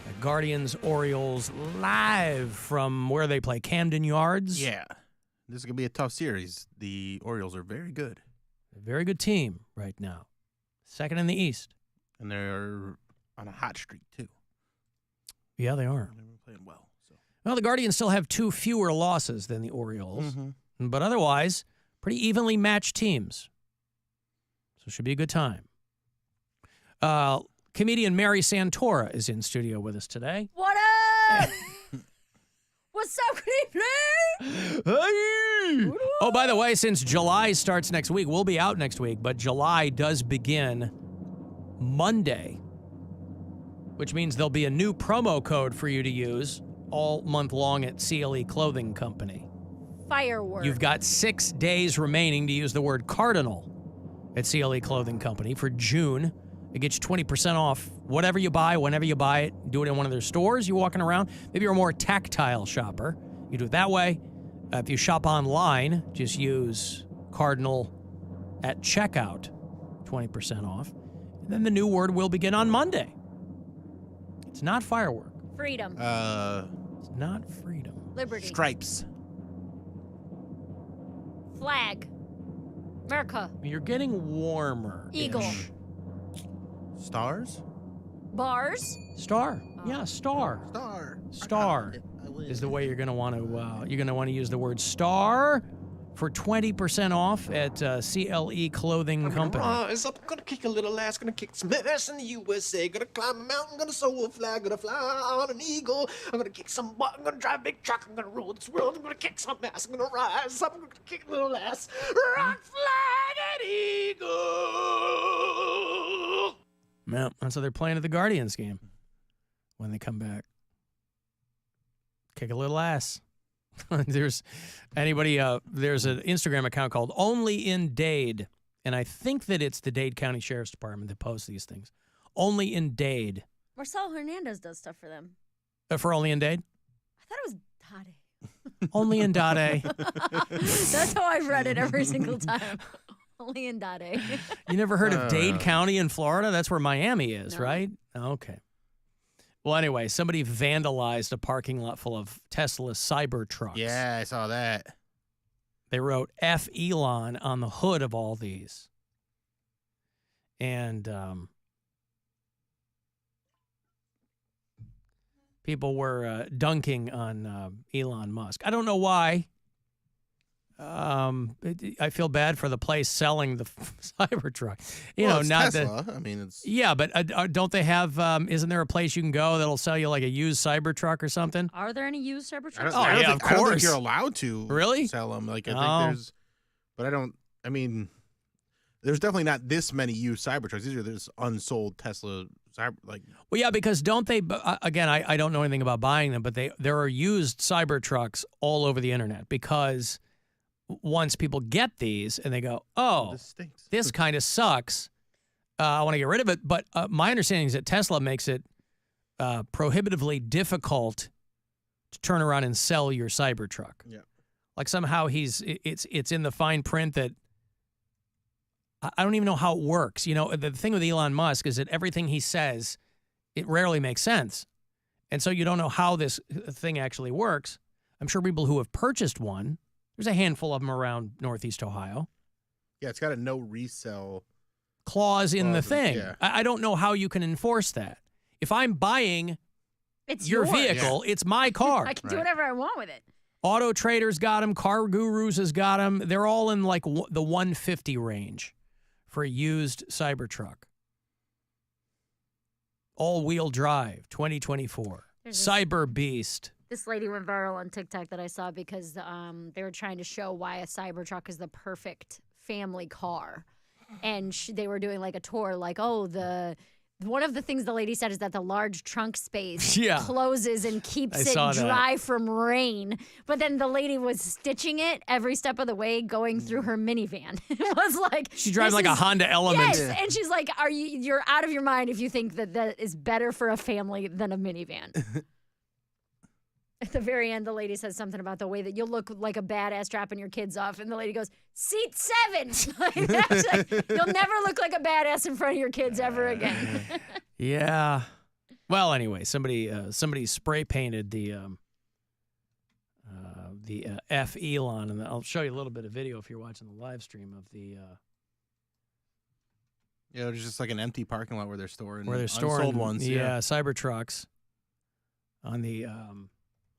Speaker 8: The Guardians, Orioles live from where they play, Camden Yards.
Speaker 9: Yeah. This is going to be a tough series. The Orioles are very good.
Speaker 8: A very good team right now. Second in the East.
Speaker 9: And they're on a hot streak, too.
Speaker 8: Yeah, they are.
Speaker 9: They're playing well. So.
Speaker 8: Well, the Guardians still have 2 fewer losses than the Orioles.
Speaker 9: Mm-hmm.
Speaker 8: But otherwise, pretty evenly matched teams. So it should be a good time. Comedian Mary Santora is in studio with us today.
Speaker 10: What up? What's up, Cleveland?
Speaker 8: Hey! Oh, by the way, since July starts next week, we'll be out next week, but July does begin Monday, which means there'll be a new promo code for you to use all month long at CLE Clothing Company.
Speaker 10: Fireworks.
Speaker 8: You've got 6 days remaining to use the word cardinal at CLE Clothing Company for June. It gets you 20% off whatever you buy, whenever you buy it. Do it in one of their stores. You're walking around. Maybe you're a more tactile shopper. You do it that way. If you shop online, just use Cardinal at checkout, 20% off. And then the new word will begin on Monday. It's not firework.
Speaker 10: Freedom.
Speaker 8: It's not freedom.
Speaker 10: Liberty.
Speaker 9: Stripes.
Speaker 10: Flag. America.
Speaker 8: You're getting warmer.
Speaker 10: Eagle.
Speaker 9: Stars?
Speaker 10: Bars.
Speaker 8: Star. Yeah, star. Star is the way you're going to want to use the word star for 20% off at CLE Clothing Company.
Speaker 11: Rise up, gonna kick a little ass, gonna kick some ass in the USA, gonna climb a mountain, gonna soar a flag, gonna fly on an eagle, I'm gonna kick some butt, I'm gonna drive a big truck, I'm gonna rule this world, I'm gonna kick some ass, I'm gonna rise up, I'm gonna kick a little ass, rock, flag, and eagle.
Speaker 8: Yeah, that's how they're playing at the Guardians game when they come back. Kick a little ass. There's an Instagram account called Only in Dade, and I think that it's the Dade County Sheriff's Department that posts these things. Only in Dade.
Speaker 10: Marcel Hernandez does stuff for them.
Speaker 8: For Only in Dade?
Speaker 10: I thought it was Dade.
Speaker 8: Only in Dade.
Speaker 10: That's how I've read it every single time. Only in Dade.
Speaker 8: You never heard of Dade County in Florida? That's where Miami is, right? Okay. Well, anyway, somebody vandalized a parking lot full of Tesla Cybertrucks.
Speaker 9: Yeah, I saw that.
Speaker 8: They wrote F Elon on the hood of all these. And people were dunking on Elon Musk. I don't know why. I feel bad for the place selling the Cybertruck.
Speaker 9: It's Tesla. I mean, it's
Speaker 8: but don't they have? Isn't there a place you can go that'll sell you like a used Cybertruck or something?
Speaker 10: Are there any used Cybertrucks?
Speaker 8: Of course.
Speaker 9: I don't think you're allowed to
Speaker 8: really
Speaker 9: sell them. Like I think there's, but I don't. I mean, There's definitely not this many used Cybertrucks. These are just unsold Tesla
Speaker 8: Well, yeah, because don't they? Again, I don't know anything about buying them, but there are used Cybertrucks all over the internet because once people get these and they go, oh, this kind of sucks. I want to get rid of it. But my understanding is that Tesla makes it prohibitively difficult to turn around and sell your Cybertruck.
Speaker 9: Yeah.
Speaker 8: Like somehow it's in the fine print that I don't even know how it works. You know, the thing with Elon Musk is that everything he says, it rarely makes sense. And so you don't know how this thing actually works. I'm sure people who have purchased one, there's a handful of them around Northeast Ohio.
Speaker 9: Yeah, it's got a no resell
Speaker 8: clause in the thing.
Speaker 9: Yeah.
Speaker 8: I don't know how you can enforce that. If I'm buying your vehicle, it's my car.
Speaker 10: I can do whatever I want with it.
Speaker 8: Auto Trader's got them. Car Gurus has got them. They're all in like the 150 range for a used Cybertruck. All-wheel drive, 2024. Cyber Beast.
Speaker 10: This lady went viral on TikTok that I saw because they were trying to show why a Cybertruck is the perfect family car. And they were doing like a tour like, one of the things the lady said is that the large trunk space closes and keeps it dry from rain. But then the lady was stitching it every step of the way going through her minivan. It was like
Speaker 8: she drives like a Honda Element.
Speaker 10: Yes, and she's like, you're out of your mind if you think that is better for a family than a minivan. At the very end, the lady says something about the way that you'll look like a badass dropping your kids off. And the lady goes, seat 7. You'll never look like a badass in front of your kids ever again.
Speaker 8: Yeah. Well, anyway, somebody spray painted the F Elon. And I'll show you a little bit of video if you're watching the live stream of the...
Speaker 9: Yeah, there's just like an empty parking lot where they're storing
Speaker 8: unsold
Speaker 9: ones.
Speaker 8: Yeah, Cybertrucks on the...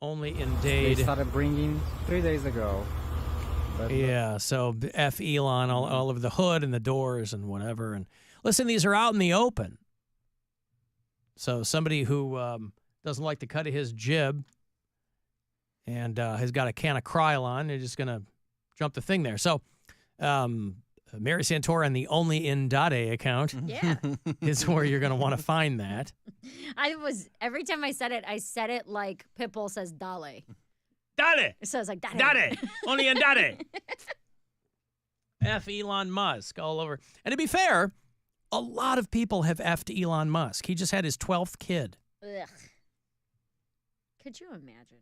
Speaker 8: only in Dade.
Speaker 12: They started bringing 3 days ago.
Speaker 8: Yeah, so F Elon all over the hood and the doors and whatever. And listen, these are out in the open. So somebody who doesn't like the cut of his jib and has got a can of Krylon, they're just going to jump the thing there. So Mary Santora and the Only in Dade account is where you're going to want to find that.
Speaker 10: Every time I said it like Pitbull says Dale.
Speaker 8: Dale!
Speaker 10: It says like Dale.
Speaker 8: Dale! Only in Dade. F Elon Musk all over. And to be fair, a lot of people have F'd Elon Musk. He just had his 12th kid.
Speaker 10: Ugh. Could you imagine?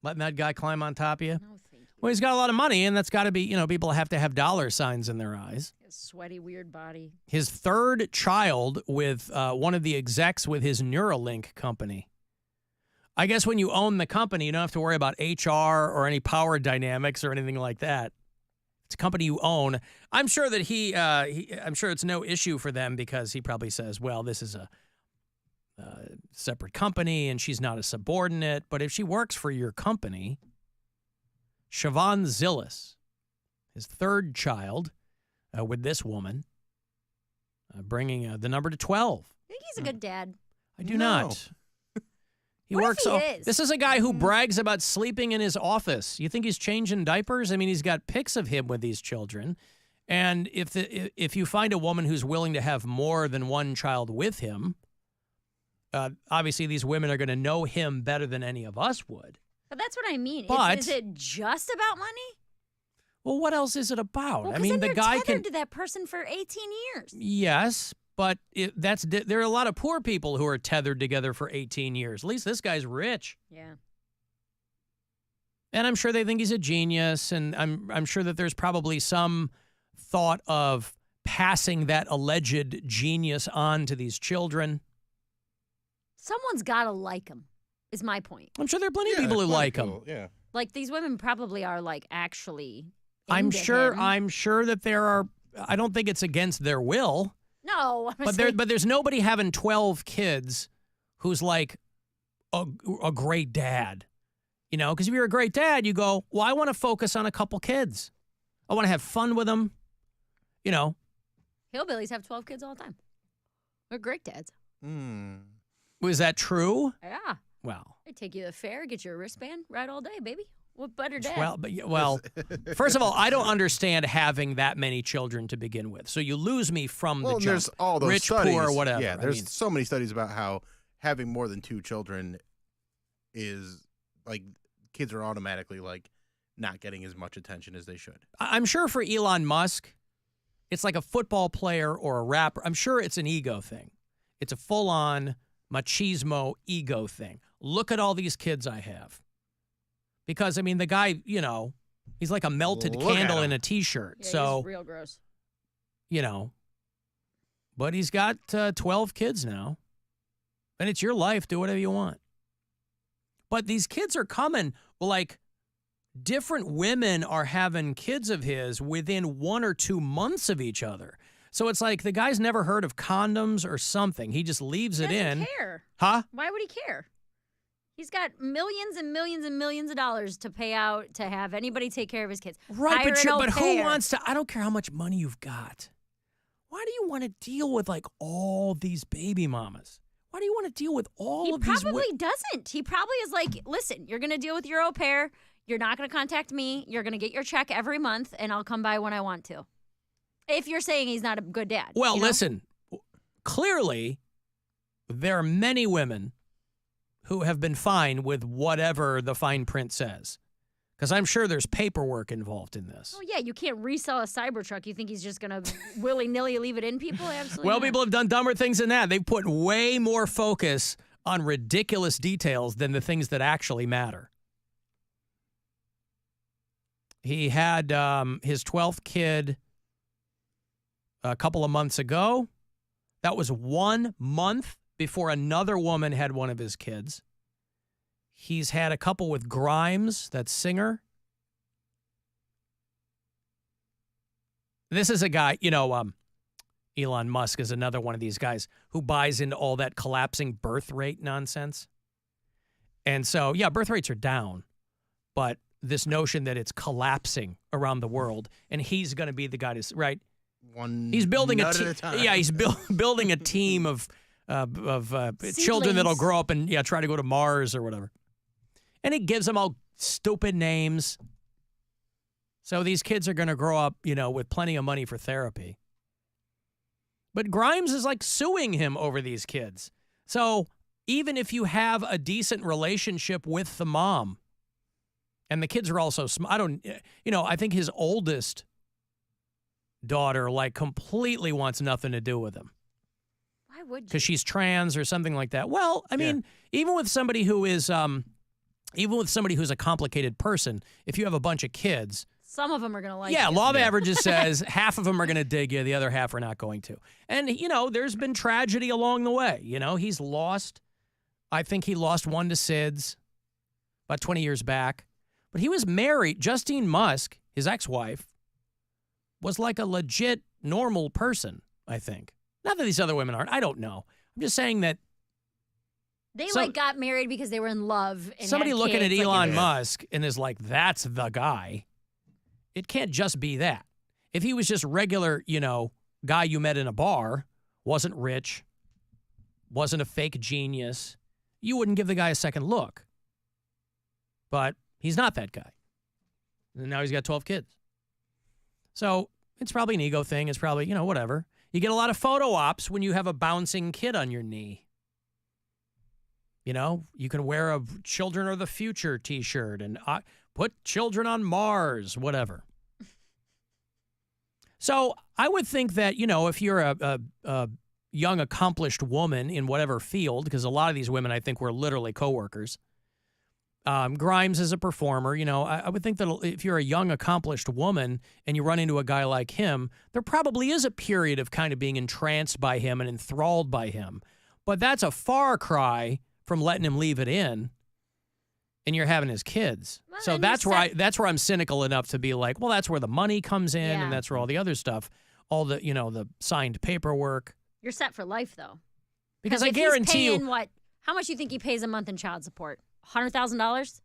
Speaker 8: Letting that guy climb on top of you?
Speaker 10: No, thank you.
Speaker 8: Well, he's got a lot of money, and that's got to be, people have to have dollar signs in their eyes.
Speaker 10: His sweaty, weird body.
Speaker 8: His third child with one of the execs with his Neuralink company. I guess when you own the company, you don't have to worry about HR or any power dynamics or anything like that. It's a company you own. I'm sure that I'm sure it's no issue for them because he probably says, well, this is a separate company and she's not a subordinate. But if she works for your company, Siobhan Zillis, his third child with this woman, bringing the number to 12.
Speaker 10: I think he's a good dad.
Speaker 8: I do not. He works. This is a guy who brags about sleeping in his office. You think he's changing diapers? I mean, he's got pics of him with these children. And if you find a woman who's willing to have more than one child with him, obviously these women are going to know him better than any of us would.
Speaker 10: But that's what I mean.
Speaker 8: But,
Speaker 10: is it just about money?
Speaker 8: Well, what else is it about?
Speaker 10: Well,
Speaker 8: I mean, the guy
Speaker 10: tethered to that person for 18 years.
Speaker 8: Yes, but there are a lot of poor people who are tethered together for 18 years. At least this guy's rich.
Speaker 10: Yeah.
Speaker 8: And I'm sure they think he's a genius, and I'm sure that there's probably some thought of passing that alleged genius on to these children.
Speaker 10: Someone's got to like him, is my point.
Speaker 8: I'm sure there are plenty of people who like him.
Speaker 9: Yeah.
Speaker 10: Like, these women probably are, like, actually
Speaker 8: I'm
Speaker 10: into
Speaker 8: sure
Speaker 10: him.
Speaker 8: that there are. I don't think it's against their will.
Speaker 10: No.
Speaker 8: But there's nobody having 12 kids who's like a great dad. Because if you're a great dad, you go, well, I want to focus on a couple kids. I want to have fun with them.
Speaker 10: Hillbillies have 12 kids all the time. They're great dads.
Speaker 8: Was that true?
Speaker 10: Yeah.
Speaker 8: Well.
Speaker 10: They take you to the fair, get you a wristband, ride all day, baby. What better dad?
Speaker 8: Well, first of all, I don't understand having that many children to begin with. So you lose me from the jump.
Speaker 9: There's all those
Speaker 8: rich,
Speaker 9: studies.
Speaker 8: poor, whatever.
Speaker 9: Yeah, there's so many studies about how having more than 2 children is like kids are automatically like not getting as much attention as they should.
Speaker 8: I'm sure for Elon Musk, it's like a football player or a rapper. I'm sure it's an ego thing. It's a full-on machismo ego thing. Look at all these kids I have. Because, I mean, the guy, he's like a melted candle in a T-shirt.
Speaker 10: Yeah,
Speaker 8: so
Speaker 10: he's real gross.
Speaker 8: But he's got 12 kids now. And it's your life. Do whatever you want. But these kids are coming. Well, like, different women are having kids of his within 1 or 2 months of each other. So it's like the guy's never heard of condoms or something. He just leaves it in.
Speaker 10: He doesn't care.
Speaker 8: Huh?
Speaker 10: Why would he care? He's got millions and millions and millions of dollars to pay out to have anybody take care of his kids.
Speaker 8: Right,
Speaker 10: Hire
Speaker 8: but
Speaker 10: an
Speaker 8: who
Speaker 10: au pair.
Speaker 8: wants to? I don't care how much money you've got. Why do you want to deal with like all these baby mamas? Why do you want to deal with all of these?
Speaker 10: He probably doesn't. He probably is like, listen, you're going to deal with your au pair. You're not going to contact me. You're going to get your check every month, and I'll come by when I want to. If you're saying he's not a good dad.
Speaker 8: Well, listen, clearly there are many women who have been fine with whatever the fine print says. Because I'm sure there's paperwork involved in this.
Speaker 10: Oh, yeah, you can't resell a Cybertruck. You think he's just going to willy-nilly leave it in people? Absolutely
Speaker 8: Well,
Speaker 10: not.
Speaker 8: people have done dumber things than that. They've put way more focus on ridiculous details than the things that actually matter. He had his 12th kid a couple of months ago. That was 1 month before another woman had one of his kids. He's had a couple with Grimes, that singer. This is a guy, Elon Musk is another one of these guys who buys into all that collapsing birth rate nonsense. And so, yeah, birth rates are down, but this notion that it's collapsing around the world and he's going to be the guy to, right? He's building a team. Yeah, he's building a team of children that'll grow up and try to go to Mars or whatever. And he gives them all stupid names. So these kids are going to grow up, with plenty of money for therapy. But Grimes is like suing him over these kids. So even if you have a decent relationship with the mom, and the kids are also I think his oldest daughter like completely wants nothing to do with him.
Speaker 10: Why would you?
Speaker 8: Because she's trans or something like that. Well, I mean, even with somebody who's a complicated person, if you have a bunch of kids,
Speaker 10: some of them are going to like
Speaker 8: you.
Speaker 10: you.
Speaker 8: Law of averages says half of them are going to dig you, the other half are not going to. And, there's been tragedy along the way. I think he lost one to SIDS about 20 years back. But he was married. Justine Musk, his ex-wife, was like a legit normal person, I think. Not that these other women aren't. I don't know. I'm just saying that
Speaker 10: they got married because they were in love. And
Speaker 8: somebody
Speaker 10: had
Speaker 8: looking
Speaker 10: kids,
Speaker 8: at Elon Musk and is like, that's the guy. It can't just be that. If he was just regular, guy you met in a bar, wasn't rich, wasn't a fake genius, you wouldn't give the guy a second look. But he's not that guy. And now he's got 12 kids. So it's probably an ego thing. It's probably, whatever. You get a lot of photo ops when you have a bouncing kid on your knee. You can wear a Children of the Future t-shirt and put children on Mars, whatever. So I would think that, if you're a young, accomplished woman in whatever field, because a lot of these women, I think, were literally coworkers. Grimes is a performer. I would think that if you're a young, accomplished woman and you run into a guy like him, there probably is a period of kind of being entranced by him and enthralled by him. But that's a far cry from letting him leave it in, and you're having his kids.
Speaker 10: Well,
Speaker 8: so that's where I'm cynical enough to be like, well, that's where the money comes in, and that's where all the other stuff, all the the signed paperwork.
Speaker 10: You're set for life, though.
Speaker 8: Because I
Speaker 10: if
Speaker 8: guarantee
Speaker 10: he's paying
Speaker 8: you,
Speaker 10: how much do you think he pays a month in child support? $100,000?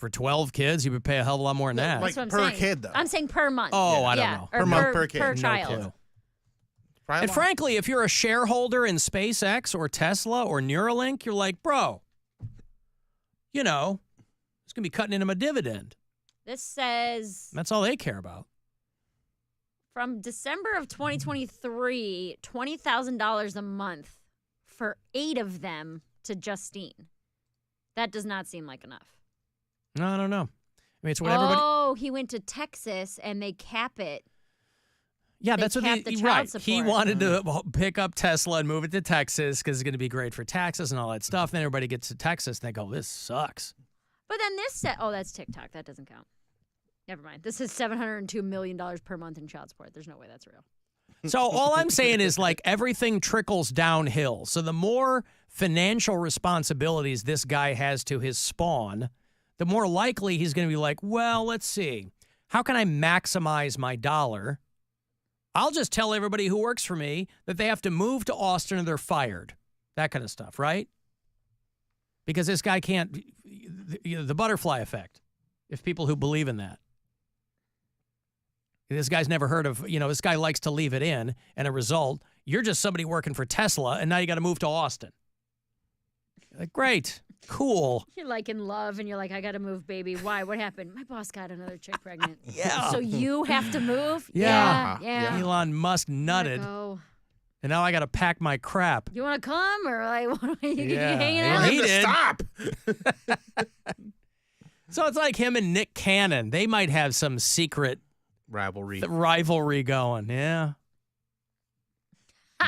Speaker 8: for 12 kids, you would pay a hell of a lot more than that.
Speaker 10: That's what I'm
Speaker 9: per
Speaker 10: saying.
Speaker 9: kid, though.
Speaker 10: I'm saying per month.
Speaker 8: Oh, I don't know.
Speaker 10: Or
Speaker 9: Per month, per kid.
Speaker 10: Per
Speaker 9: No
Speaker 10: child.
Speaker 8: clue. And frankly, if you're a shareholder in SpaceX or Tesla or Neuralink, you're like, bro, It's going to be cutting into my dividend.
Speaker 10: This says
Speaker 8: That's all they care about.
Speaker 10: from December of 2023, $20,000 a month for 8 of them to Justine. That does not seem like enough.
Speaker 8: No, I don't know. I mean, it's what everybody.
Speaker 10: Oh, he went to Texas and they cap it.
Speaker 8: Yeah,
Speaker 10: They
Speaker 8: that's what
Speaker 10: capped the child
Speaker 8: right.
Speaker 10: support.
Speaker 8: He wanted to pick up Tesla and move it to Texas because it's going to be great for taxes and all that stuff. Then everybody gets to Texas and they go, "This sucks."
Speaker 10: But then this said, oh, that's TikTok. That doesn't count. Never mind. This is $702 million per month in child support. There's no way that's real.
Speaker 8: So all I'm saying is like everything trickles downhill. So the more financial responsibilities this guy has to his spawn, the more likely he's going to be like, well, let's see. How can I maximize my dollar? I'll just tell everybody who works for me that they have to move to Austin or they're fired. That kind of stuff, right? Because this guy can't, the butterfly effect, if people who believe in that. This guy's never heard of, this guy likes to leave it in, and a result, you're just somebody working for Tesla, and now you got to move to Austin. Like, great, cool.
Speaker 10: You're like in love, and you're like, I got to move, baby. Why? What happened? My boss got another chick pregnant.
Speaker 8: Yeah.
Speaker 10: So you have to move?
Speaker 8: Yeah.
Speaker 10: Yeah.
Speaker 8: Elon Musk nutted.
Speaker 10: Go.
Speaker 8: And now I got to pack my crap.
Speaker 10: You want to come, or like, you
Speaker 8: Yeah.
Speaker 10: hanging
Speaker 8: Well,
Speaker 10: out?
Speaker 8: he did.
Speaker 9: Stop.
Speaker 8: So it's like him and Nick Cannon. They might have some secret rivalry going. Yeah.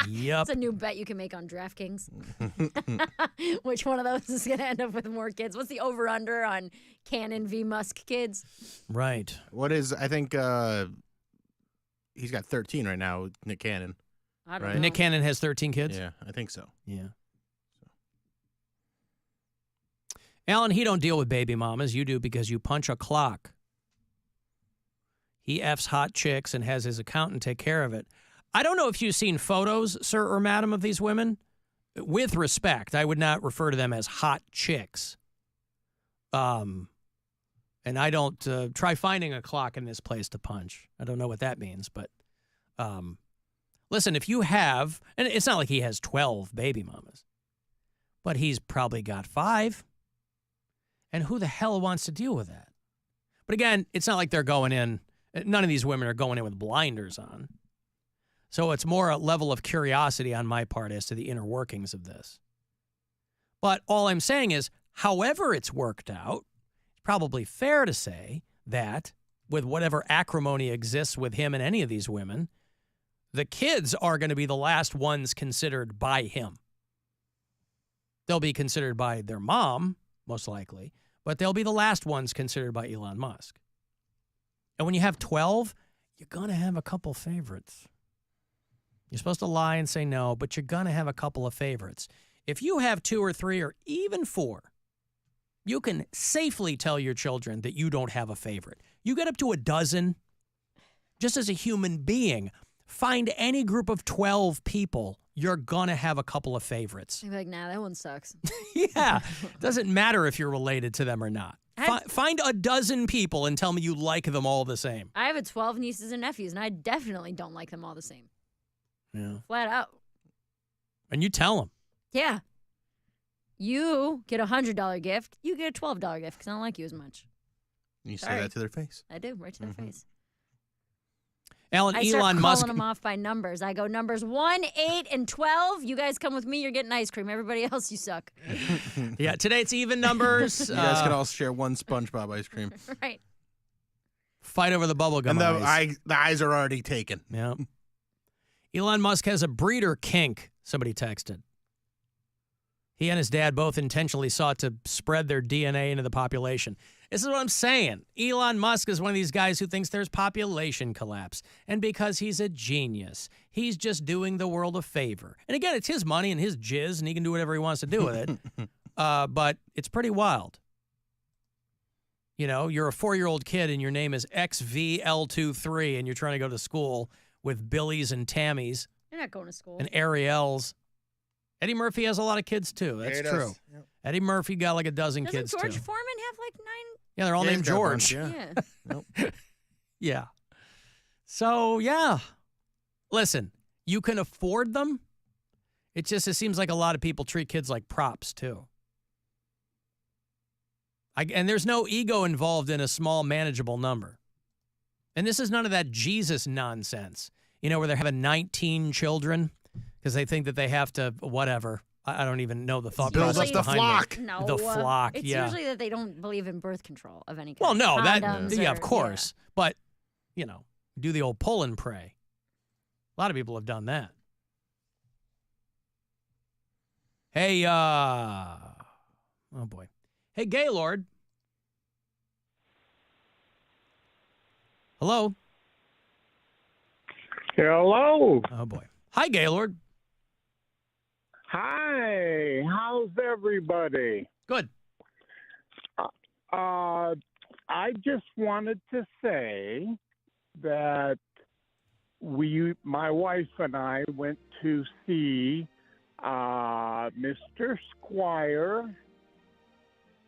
Speaker 8: Yep.
Speaker 10: It's a new bet you can make on DraftKings. Which one of those is going to end up with more kids? What's the over-under on Cannon v. Musk kids?
Speaker 8: Right.
Speaker 9: What is, I think he's got 13 right now, Nick Cannon.
Speaker 10: I don't
Speaker 9: right?
Speaker 10: know.
Speaker 8: Nick Cannon has 13 kids?
Speaker 9: Yeah, I think so.
Speaker 8: Yeah. Alan, he don't deal with baby mamas. You do because you punch a clock. He F's hot chicks and has his accountant take care of it. I don't know if you've seen photos, sir or madam, of these women. With respect, I would not refer to them as hot chicks. And I don't try finding a clock in this place to punch. I don't know what that means, but listen, if you have, and it's not like he has 12 baby mamas, but he's probably got 5. And who the hell wants to deal with that? But again, it's not like they're going in, none of these women are going in with blinders on. So it's more a level of curiosity on my part as to the inner workings of this. But all I'm saying is, however it's worked out, it's probably fair to say that with whatever acrimony exists with him and any of these women, the kids are going to be the last ones considered by him. They'll be considered by their mom, most likely, but they'll be the last ones considered by Elon Musk. And when you have 12, you're going to have a couple favorites. You're supposed to lie and say no, but you're going to have a couple of favorites. If you have 2 or 3 or even 4, you can safely tell your children that you don't have a favorite. You get up to a dozen, just as a human being, find any group of 12 people, you're going to have a couple of favorites.
Speaker 10: They'd be like, nah, that one sucks.
Speaker 8: Yeah. Doesn't matter if you're related to them or not. Find a dozen people and tell me you like them all the same.
Speaker 10: I have 12 nieces and nephews, and I definitely don't like them all the same.
Speaker 8: Yeah.
Speaker 10: Flat out.
Speaker 8: And you tell them.
Speaker 10: Yeah. You get a $100 gift. You get a $12 gift because I don't like you as much.
Speaker 9: You say
Speaker 10: Sorry.
Speaker 9: that to their face.
Speaker 10: I do, right to their face.
Speaker 8: Alan,
Speaker 10: I start
Speaker 8: Elon
Speaker 10: calling
Speaker 8: Musk.
Speaker 10: them off by numbers. I go numbers 1, 8, and 12. You guys come with me. You're getting ice cream. Everybody else, you suck.
Speaker 8: Yeah, today it's even numbers.
Speaker 9: You guys can all share one SpongeBob ice cream.
Speaker 10: Right.
Speaker 8: Fight over the bubblegum
Speaker 9: And
Speaker 8: ice.
Speaker 9: the eyes are already taken.
Speaker 8: Yeah. Elon Musk has a breeder kink, somebody texted. He and his dad both intentionally sought to spread their DNA into the population. This is what I'm saying. Elon Musk is one of these guys who thinks there's population collapse. And because he's a genius, he's just doing the world a favor. And again, it's his money and his jizz, and he can do whatever he wants to do with it. But it's pretty wild. You know, you're a 4-year-old kid and your name is XVL23 and you're trying to go to school with Billies and Tammys
Speaker 10: You're not going to school.
Speaker 8: and Ariels. Eddie Murphy has a lot of kids, too. That's
Speaker 9: Yeah, he
Speaker 8: true.
Speaker 9: does. Yep.
Speaker 8: Eddie Murphy got like a dozen
Speaker 10: Doesn't
Speaker 8: kids,
Speaker 10: George
Speaker 8: too.
Speaker 10: Foreman have like 9?
Speaker 8: Yeah, they're all
Speaker 9: Yeah,
Speaker 8: named
Speaker 9: he's got a bunch,
Speaker 8: George.
Speaker 9: yeah. Nope.
Speaker 8: Yeah. So, yeah. Listen, you can afford them. It seems like a lot of people treat kids like props, too. And there's no ego involved in a small, manageable number. And this is none of that Jesus nonsense, where they're having 19 children because they think that they have to, whatever. I don't even know the thought process behind
Speaker 9: the flock.
Speaker 10: No,
Speaker 8: the flock,
Speaker 10: it's usually that they don't believe in birth control of any kind.
Speaker 8: Well, no,
Speaker 10: Condoms
Speaker 8: of course. Yeah. But, do the old pull and pray. A lot of people have done that. Hey, oh boy. Hey, Gaylord. Hello?
Speaker 13: Hello.
Speaker 8: Oh, boy. Hi, Gaylord.
Speaker 13: Hi. How's everybody?
Speaker 8: Good.
Speaker 13: I just wanted to say that my wife and I went to see Mr. Squire,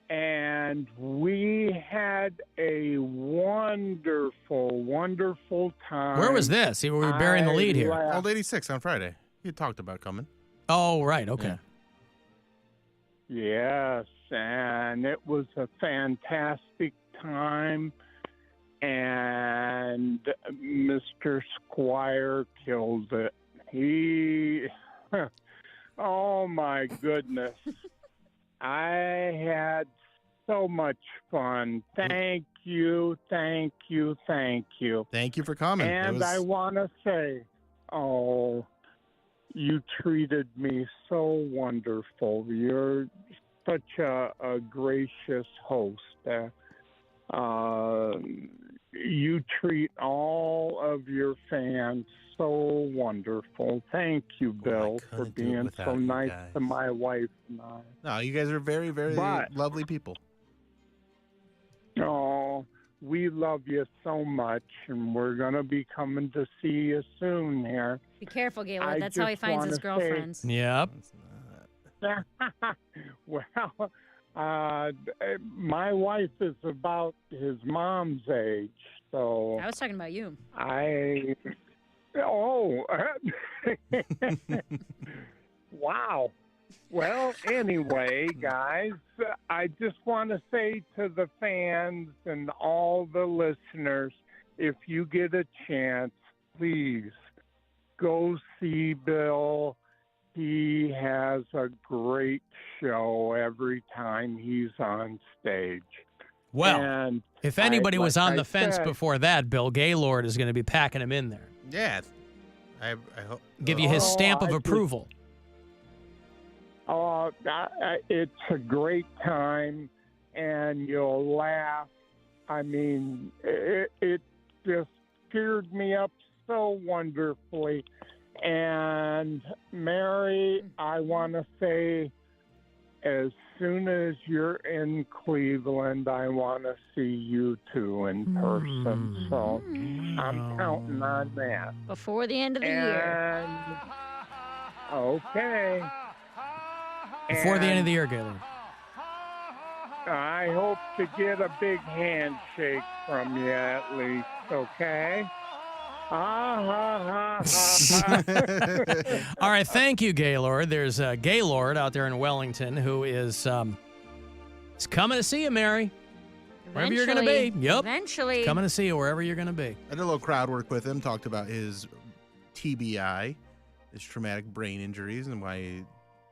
Speaker 13: and we had a wonderful, wonderful time.
Speaker 8: Where was this? We were burying the lead here.
Speaker 9: Old 86 on Friday. You talked about coming.
Speaker 8: Oh, right. Okay.
Speaker 13: Yes, and it was a fantastic time, and Mr. Squire killed it. He, oh my goodness. I had so much fun. Thank you, thank you, thank you.
Speaker 9: Thank you for coming.
Speaker 13: And I want to say, you treated me so wonderful. You're such a gracious host. You treat all of your fans so wonderful. Thank you, Bill, for being so nice to my wife and I.
Speaker 9: No, you guys are very, very lovely people.
Speaker 13: Oh, we love you so much, and we're going to be coming to see you soon here.
Speaker 10: Be careful, Gaylord. That's how he finds his girlfriends.
Speaker 8: Yep.
Speaker 13: Well, my wife is about his mom's age, so...
Speaker 10: I was talking about you.
Speaker 13: Wow. Well, anyway, guys, I just want to say to the fans and all the listeners, if you get a chance, please go see Bill. He has a great show every time he's on stage.
Speaker 8: Well,
Speaker 13: and
Speaker 8: if anybody was on the fence
Speaker 13: said,
Speaker 8: before that, Bill Gaylord is going to be packing him in there.
Speaker 9: Yeah. I hope.
Speaker 8: Give you his stamp of approval.
Speaker 13: It's a great time, and you'll laugh. I mean, it just cheered me up so wonderfully. And Mary, I want to say, as soon as you're in Cleveland, I want to see you two in person. So I'm counting on that.
Speaker 10: Before the end of the year.
Speaker 13: Okay.
Speaker 8: Before the end of the year, Gaylord.
Speaker 13: I hope to get a big handshake from you at least, okay?
Speaker 8: All right, thank you, Gaylord. There's Gaylord out there in Wellington who is coming to see you, Mary. Wherever you're going to be. Yep.
Speaker 10: Eventually.
Speaker 8: Coming to see you wherever you're going to be.
Speaker 9: I did a little crowd work with him, talked about his TBI, his traumatic brain injuries, and why he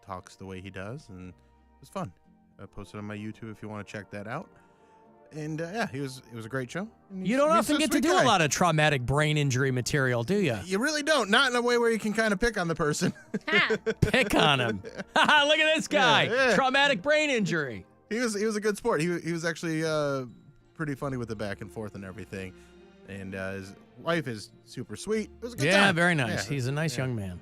Speaker 9: talks the way he does, and it was fun. I posted on my YouTube if you want to check that out. And it was a great show.
Speaker 8: You don't often get to do a lot of traumatic brain injury material, do you?
Speaker 9: You really don't. Not in a way where you can kind of pick on the person.
Speaker 8: Pick on him. Look at this guy.
Speaker 9: Yeah.
Speaker 8: Traumatic brain injury.
Speaker 9: He was a good sport. He was actually pretty funny with the back and forth and everything. And his wife is super sweet. It was a good time.
Speaker 8: Yeah, very nice.
Speaker 9: Yeah.
Speaker 8: He's a nice young man.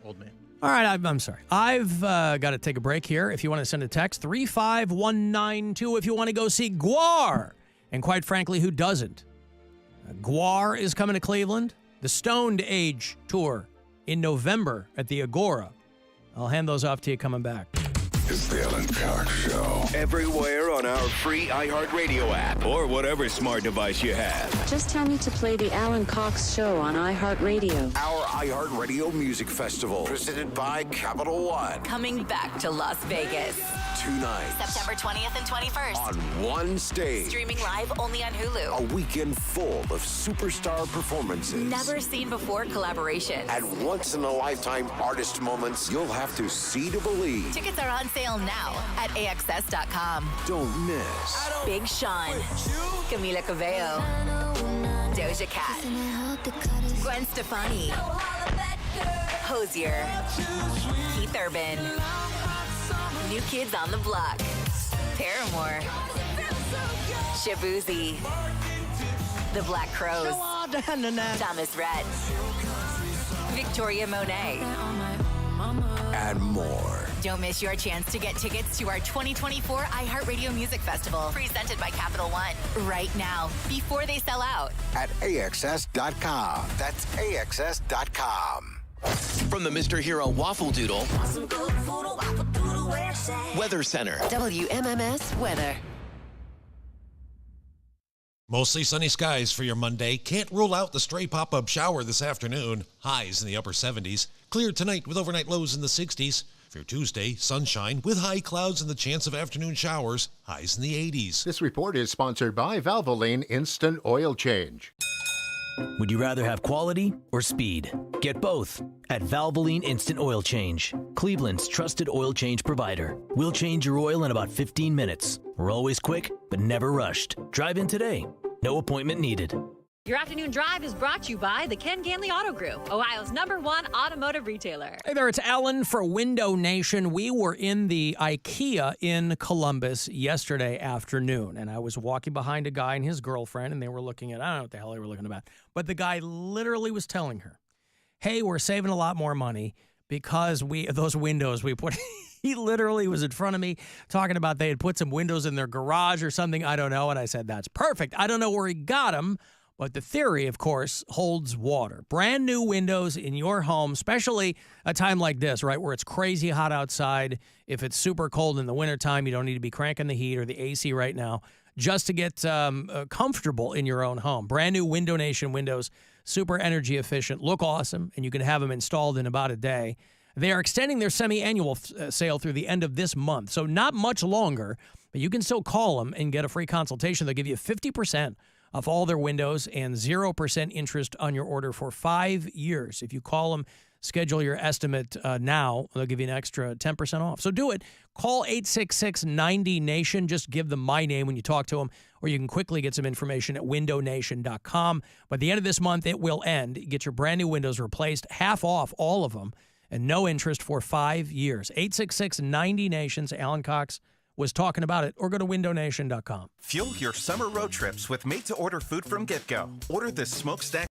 Speaker 9: Old man.
Speaker 8: All right, I'm sorry. I've got to take a break here. If you want to send a text, 35192 if you want to go see GWAR. And quite frankly, who doesn't? GWAR is coming to Cleveland. The Stoned Age Tour in November at the Agora. I'll hand those off to you coming back.
Speaker 7: is the Alan Cox Show. Everywhere on our free iHeartRadio app or whatever smart device you have.
Speaker 14: Just tell me to play the Alan Cox Show on iHeartRadio.
Speaker 7: Our iHeartRadio Music Festival, presented by Capital One.
Speaker 22: Coming back to Las Vegas.
Speaker 7: 2 nights.
Speaker 22: September 20th and 21st.
Speaker 7: On one stage.
Speaker 22: Streaming live only on Hulu.
Speaker 7: A weekend full of superstar performances.
Speaker 22: Never seen before collaborations.
Speaker 7: And once-in-a-lifetime artist moments you'll have to see to believe.
Speaker 22: Tickets are on sale now at AXS.com.
Speaker 7: Don't miss
Speaker 22: Big Sean, Camila Cabello, Doja Cat, Gwen Stefani, Hozier, Keith Urban, New Kids on the Block, Paramore, Shabuzi, The Black Crowes, Thomas Rhett, Victoria Monet,
Speaker 7: and more.
Speaker 22: Don't miss your chance to get tickets to our 2024 iHeartRadio Music Festival, presented by Capital One, right now, before they sell out.
Speaker 7: At AXS.com. That's AXS.com.
Speaker 16: From the Mr. Hero Waffle Doodle Weather Center.
Speaker 15: WMMS weather.
Speaker 23: Mostly sunny skies for your Monday. Can't rule out the stray pop-up shower this afternoon. Highs in the upper 70s. Clear tonight with overnight lows in the 60s. For your Tuesday, sunshine with high clouds and the chance of afternoon showers. Highs in the 80s.
Speaker 17: This report is sponsored by Valvoline Instant Oil Change.
Speaker 18: Would you rather have quality or speed? Get both at Valvoline Instant Oil Change, Cleveland's trusted oil change provider. We'll change your oil in about 15 minutes. We're always quick, but never rushed. Drive in today. No appointment needed.
Speaker 19: Your afternoon drive is brought to you by the Ken Ganley Auto Group, Ohio's #1 automotive retailer.
Speaker 8: Hey there, it's Alan for Window Nation. We were in the IKEA in Columbus yesterday afternoon, and I was walking behind a guy and his girlfriend, and they were looking at, I don't know what the hell they were looking at, but the guy literally was telling her, hey, we're saving a lot more money because those windows we put... He literally was in front of me talking about they had put some windows in their garage or something, I don't know, and I said, that's perfect. I don't know where he got them, but the theory, of course, holds water. Brand new windows in your home, especially a time like this, right, where it's crazy hot outside. If it's super cold in the wintertime, you don't need to be cranking the heat or the AC right now just to get comfortable in your own home. Brand new Window Nation windows, super energy efficient, look awesome, and you can have them installed in about a day. They are extending their semi-annual sale through the end of this month, so not much longer, but you can still call them and get a free consultation. They'll give you 50% off all their windows and 0% interest on your order for 5 years. If you call them, schedule your estimate now, they'll give you an extra 10% off. So do it. Call 866-90-NATION. Just give them my name when you talk to them, or you can quickly get some information at windownation.com. By the end of this month, it will end. Get your brand new windows replaced, half off all of them, and no interest for 5 years. 866-90-NATIONs. Alan Cox was talking about it, or go to windownation.com.
Speaker 26: Fuel your summer road trips with made-to-order food from GetGo. Order this smokestack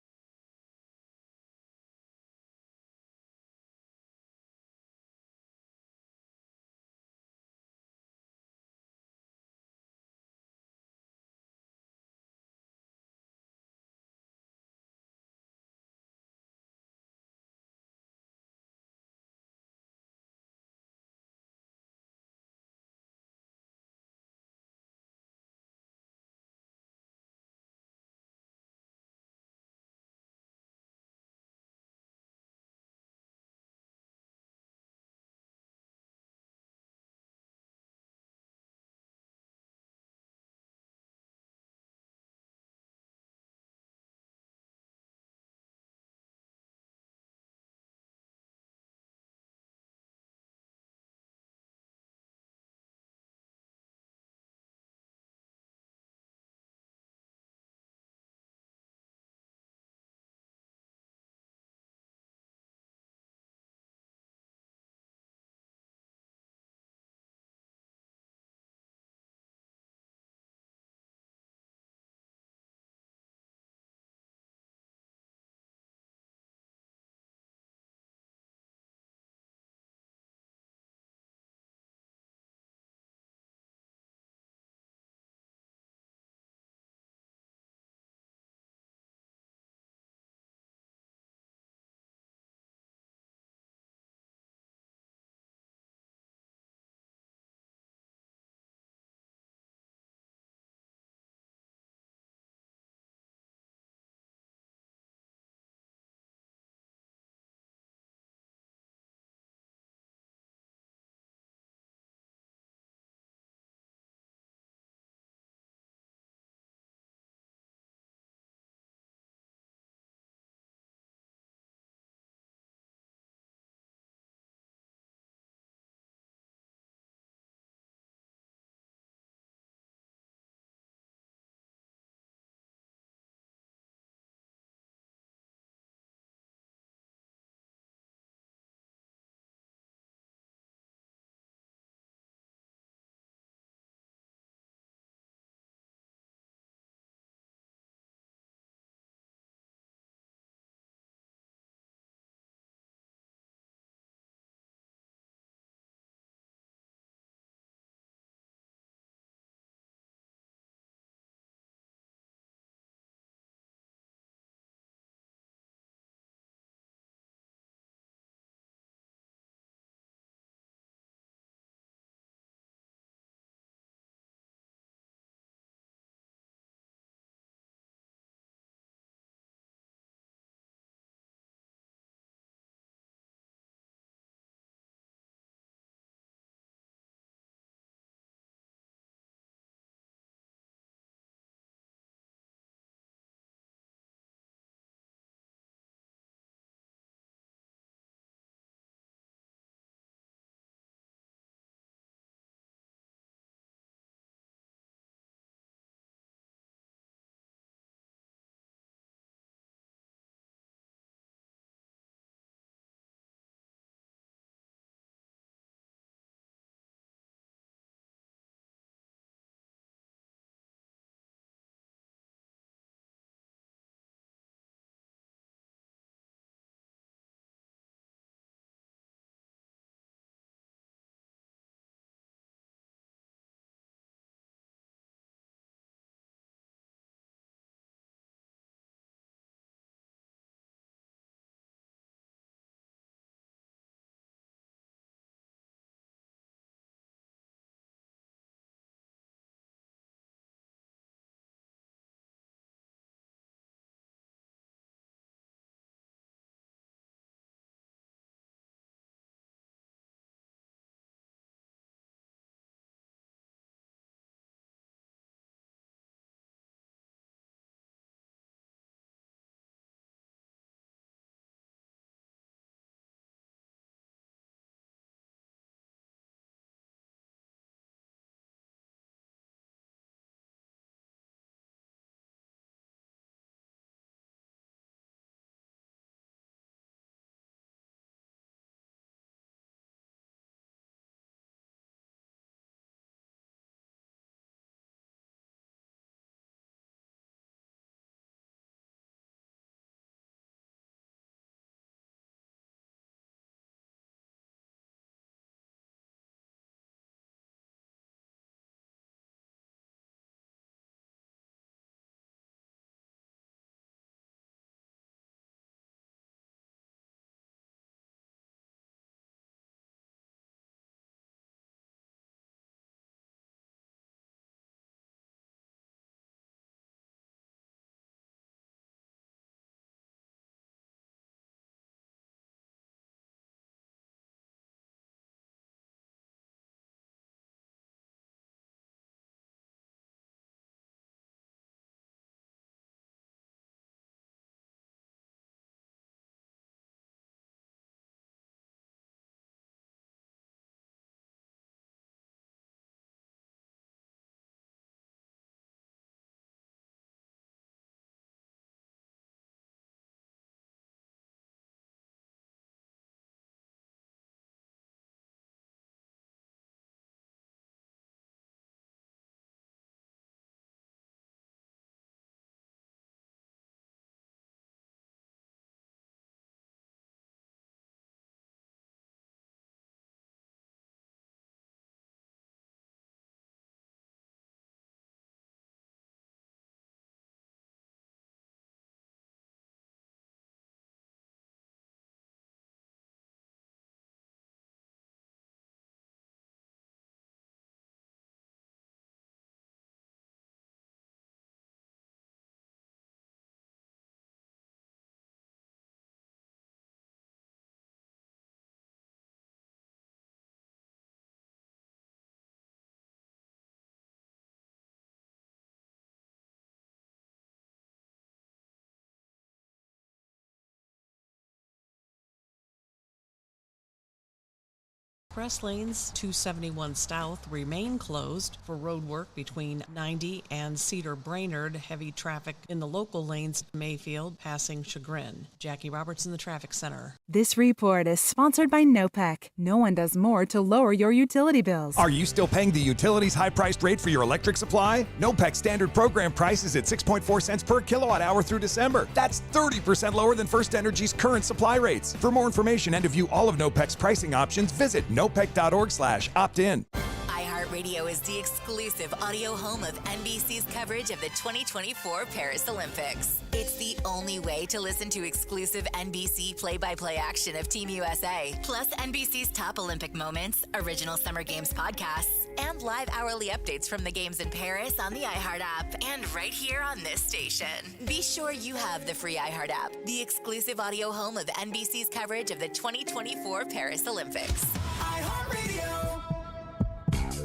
Speaker 3: Press lanes 271 south remain closed for road work between 90 and Cedar Brainerd. Heavy traffic in the local lanes, Mayfield passing Chagrin. Jackie Roberts in the traffic center.
Speaker 5: This report is sponsored by NOPEC. No one does more to lower your utility bills.
Speaker 20: Are you still paying the utilities high-priced rate for your electric supply? NOPEC standard program price is at 6.4 cents per kilowatt hour through December. That's 30% lower than First Energy's current supply rates. For more information and to view all of NOPEC's pricing options, visit nopec.org/opt-in.
Speaker 22: iHeartRadio is the exclusive audio home of NBC's coverage of the 2024 Paris Olympics. It's the only way to listen to exclusive NBC play-by-play action of Team USA, plus NBC's top Olympic moments, original Summer Games podcasts, and live hourly updates from the games in Paris on the iHeart app and right here on this station. Be sure you have the free iHeart app, the exclusive audio home of NBC's coverage of the 2024 Paris Olympics.
Speaker 2: iHeartRadio.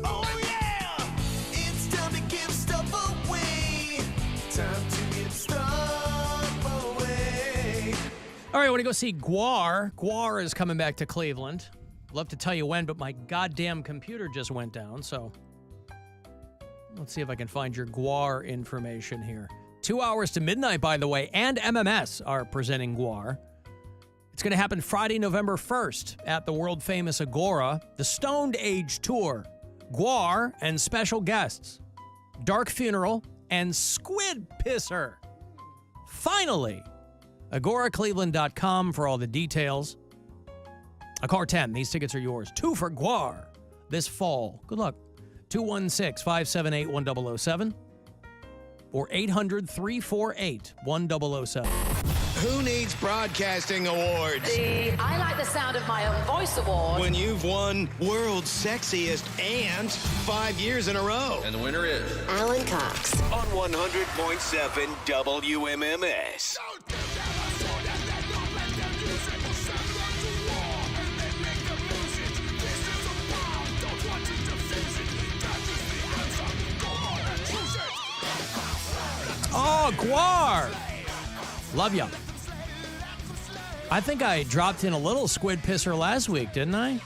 Speaker 2: Oh yeah! It's time to give stuff away. Time to give stuff away.
Speaker 8: All right, I want to go see GWAR. GWAR is coming back to Cleveland. Love to tell you when, but my goddamn computer just went down, so let's see if I can find your GWAR information here. 2 hours to midnight, by the way, and MMS are presenting GWAR. It's going to happen Friday, November 1st at the world-famous Agora, the Stoned Age Tour, GWAR, and special guests, Dark Funeral, and Squid Pisser. Finally, agoracleveland.com for all the details. A car 10. These tickets are yours. 2 for GWAR this fall. Good luck. 216-578-1007 or 800-348-1007.
Speaker 7: Who needs broadcasting awards?
Speaker 21: The I Like the Sound of My Own Voice award.
Speaker 7: When you've won World's Sexiest and 5 years in a row. And the winner is
Speaker 15: Alan Cox.
Speaker 7: on 100.7 WMMS.
Speaker 8: Oh, GWAR! Love ya. I think I dropped in a little Squid Pisser last week, didn't I?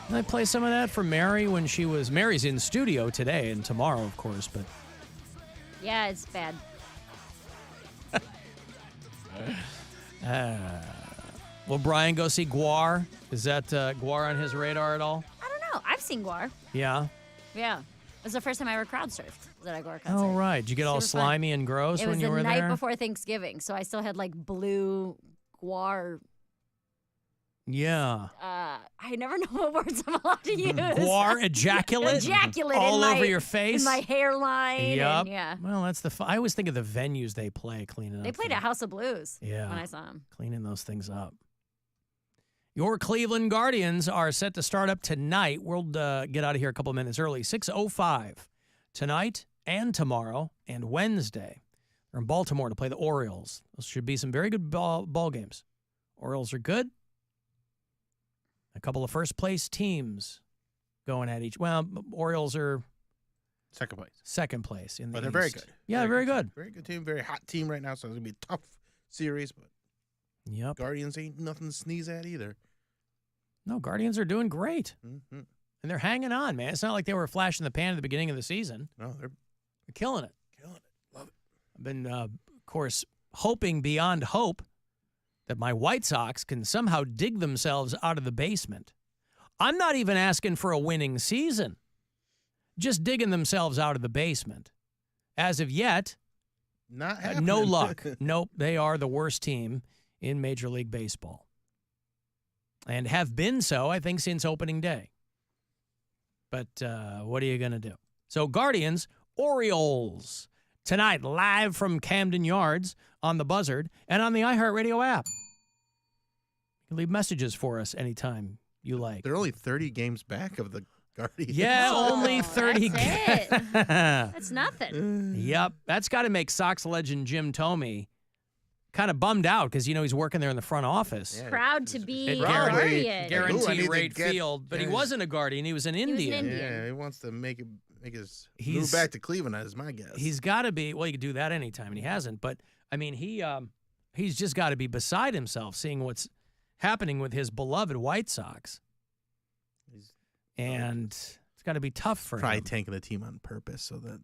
Speaker 8: Didn't I play some of that for Mary when she was... Mary's in studio today and tomorrow, of course, but...
Speaker 10: Yeah, it's bad.
Speaker 8: Will Brian go see GWAR? Is that GWAR on his radar at all?
Speaker 10: I don't know. I've seen GWAR.
Speaker 8: Yeah.
Speaker 10: Yeah. It was the first time I ever crowd surfed. Was at a GWAR concert.
Speaker 8: Oh, right. Did you get all
Speaker 10: Super fun.
Speaker 8: slimy and gross when you were there?
Speaker 10: It was the night before Thanksgiving, so I still had like blue GWAR.
Speaker 8: Yeah.
Speaker 10: I never know what words I'm allowed to use.
Speaker 8: GWAR ejaculate?
Speaker 10: Ejaculate.
Speaker 8: All
Speaker 10: in
Speaker 8: over
Speaker 10: my,
Speaker 8: your face?
Speaker 10: In my hairline.
Speaker 8: Yep.
Speaker 10: And, yeah.
Speaker 8: Well, that's the... I always think of the venues they play cleaning up.
Speaker 10: They played at House of Blues
Speaker 8: Yeah.
Speaker 10: when I saw them.
Speaker 8: Cleaning those things up. Your Cleveland Guardians are set to start up tonight. We'll get out of here a couple of minutes early. 6:05 tonight and tomorrow and Wednesday. They're in Baltimore to play the Orioles. Those should be some very good ball games. Orioles are good. A couple of first-place teams going at each. Well, Orioles are
Speaker 9: second place.
Speaker 8: Second place in the
Speaker 9: But they're
Speaker 8: East.
Speaker 9: very good.
Speaker 8: Yeah, very good.
Speaker 9: Very good team. Very hot team right now, so it's going to be a tough series. But
Speaker 8: yep.
Speaker 9: Guardians ain't nothing to sneeze at either.
Speaker 8: No, Guardians are doing great.
Speaker 9: Mm-hmm.
Speaker 8: And they're hanging on, man. It's not like they were a flash in the pan at the beginning of the season.
Speaker 9: No, they're
Speaker 8: killing it.
Speaker 9: Killing it. Love it.
Speaker 8: I've been, of course, hoping beyond hope that my White Sox can somehow dig themselves out of the basement. I'm not even asking for a winning season. Just digging themselves out of the basement. As of yet,
Speaker 9: not happening.
Speaker 8: No luck. Nope, they are the worst team in Major League Baseball. And have been so, I think, since opening day. But what are you going to do? So Guardians, Orioles, tonight live from Camden Yards on the Buzzard and on the iHeartRadio app. You can leave messages for us anytime you like.
Speaker 9: They're only 30 games back of the Guardians.
Speaker 8: Yeah, only 30
Speaker 10: That's it. That's nothing.
Speaker 8: Yep. That's got to make Sox legend Jim Thome kind of bummed out because, you know, he's working there in the front office.
Speaker 10: Yeah. Proud to be a
Speaker 8: Guardian.
Speaker 10: Guardian.
Speaker 8: Guarantee rate field. But he wasn't a Guardian. He was an Indian.
Speaker 9: Yeah, he wants to make his move back to Cleveland, is my guess.
Speaker 8: He's got to be. Well, he could do that anytime, and he hasn't. But, I mean, he's just got to be beside himself seeing what's happening with his beloved White Sox. And it's got to be tough for
Speaker 9: Probably
Speaker 8: him.
Speaker 9: tanking the team on purpose so that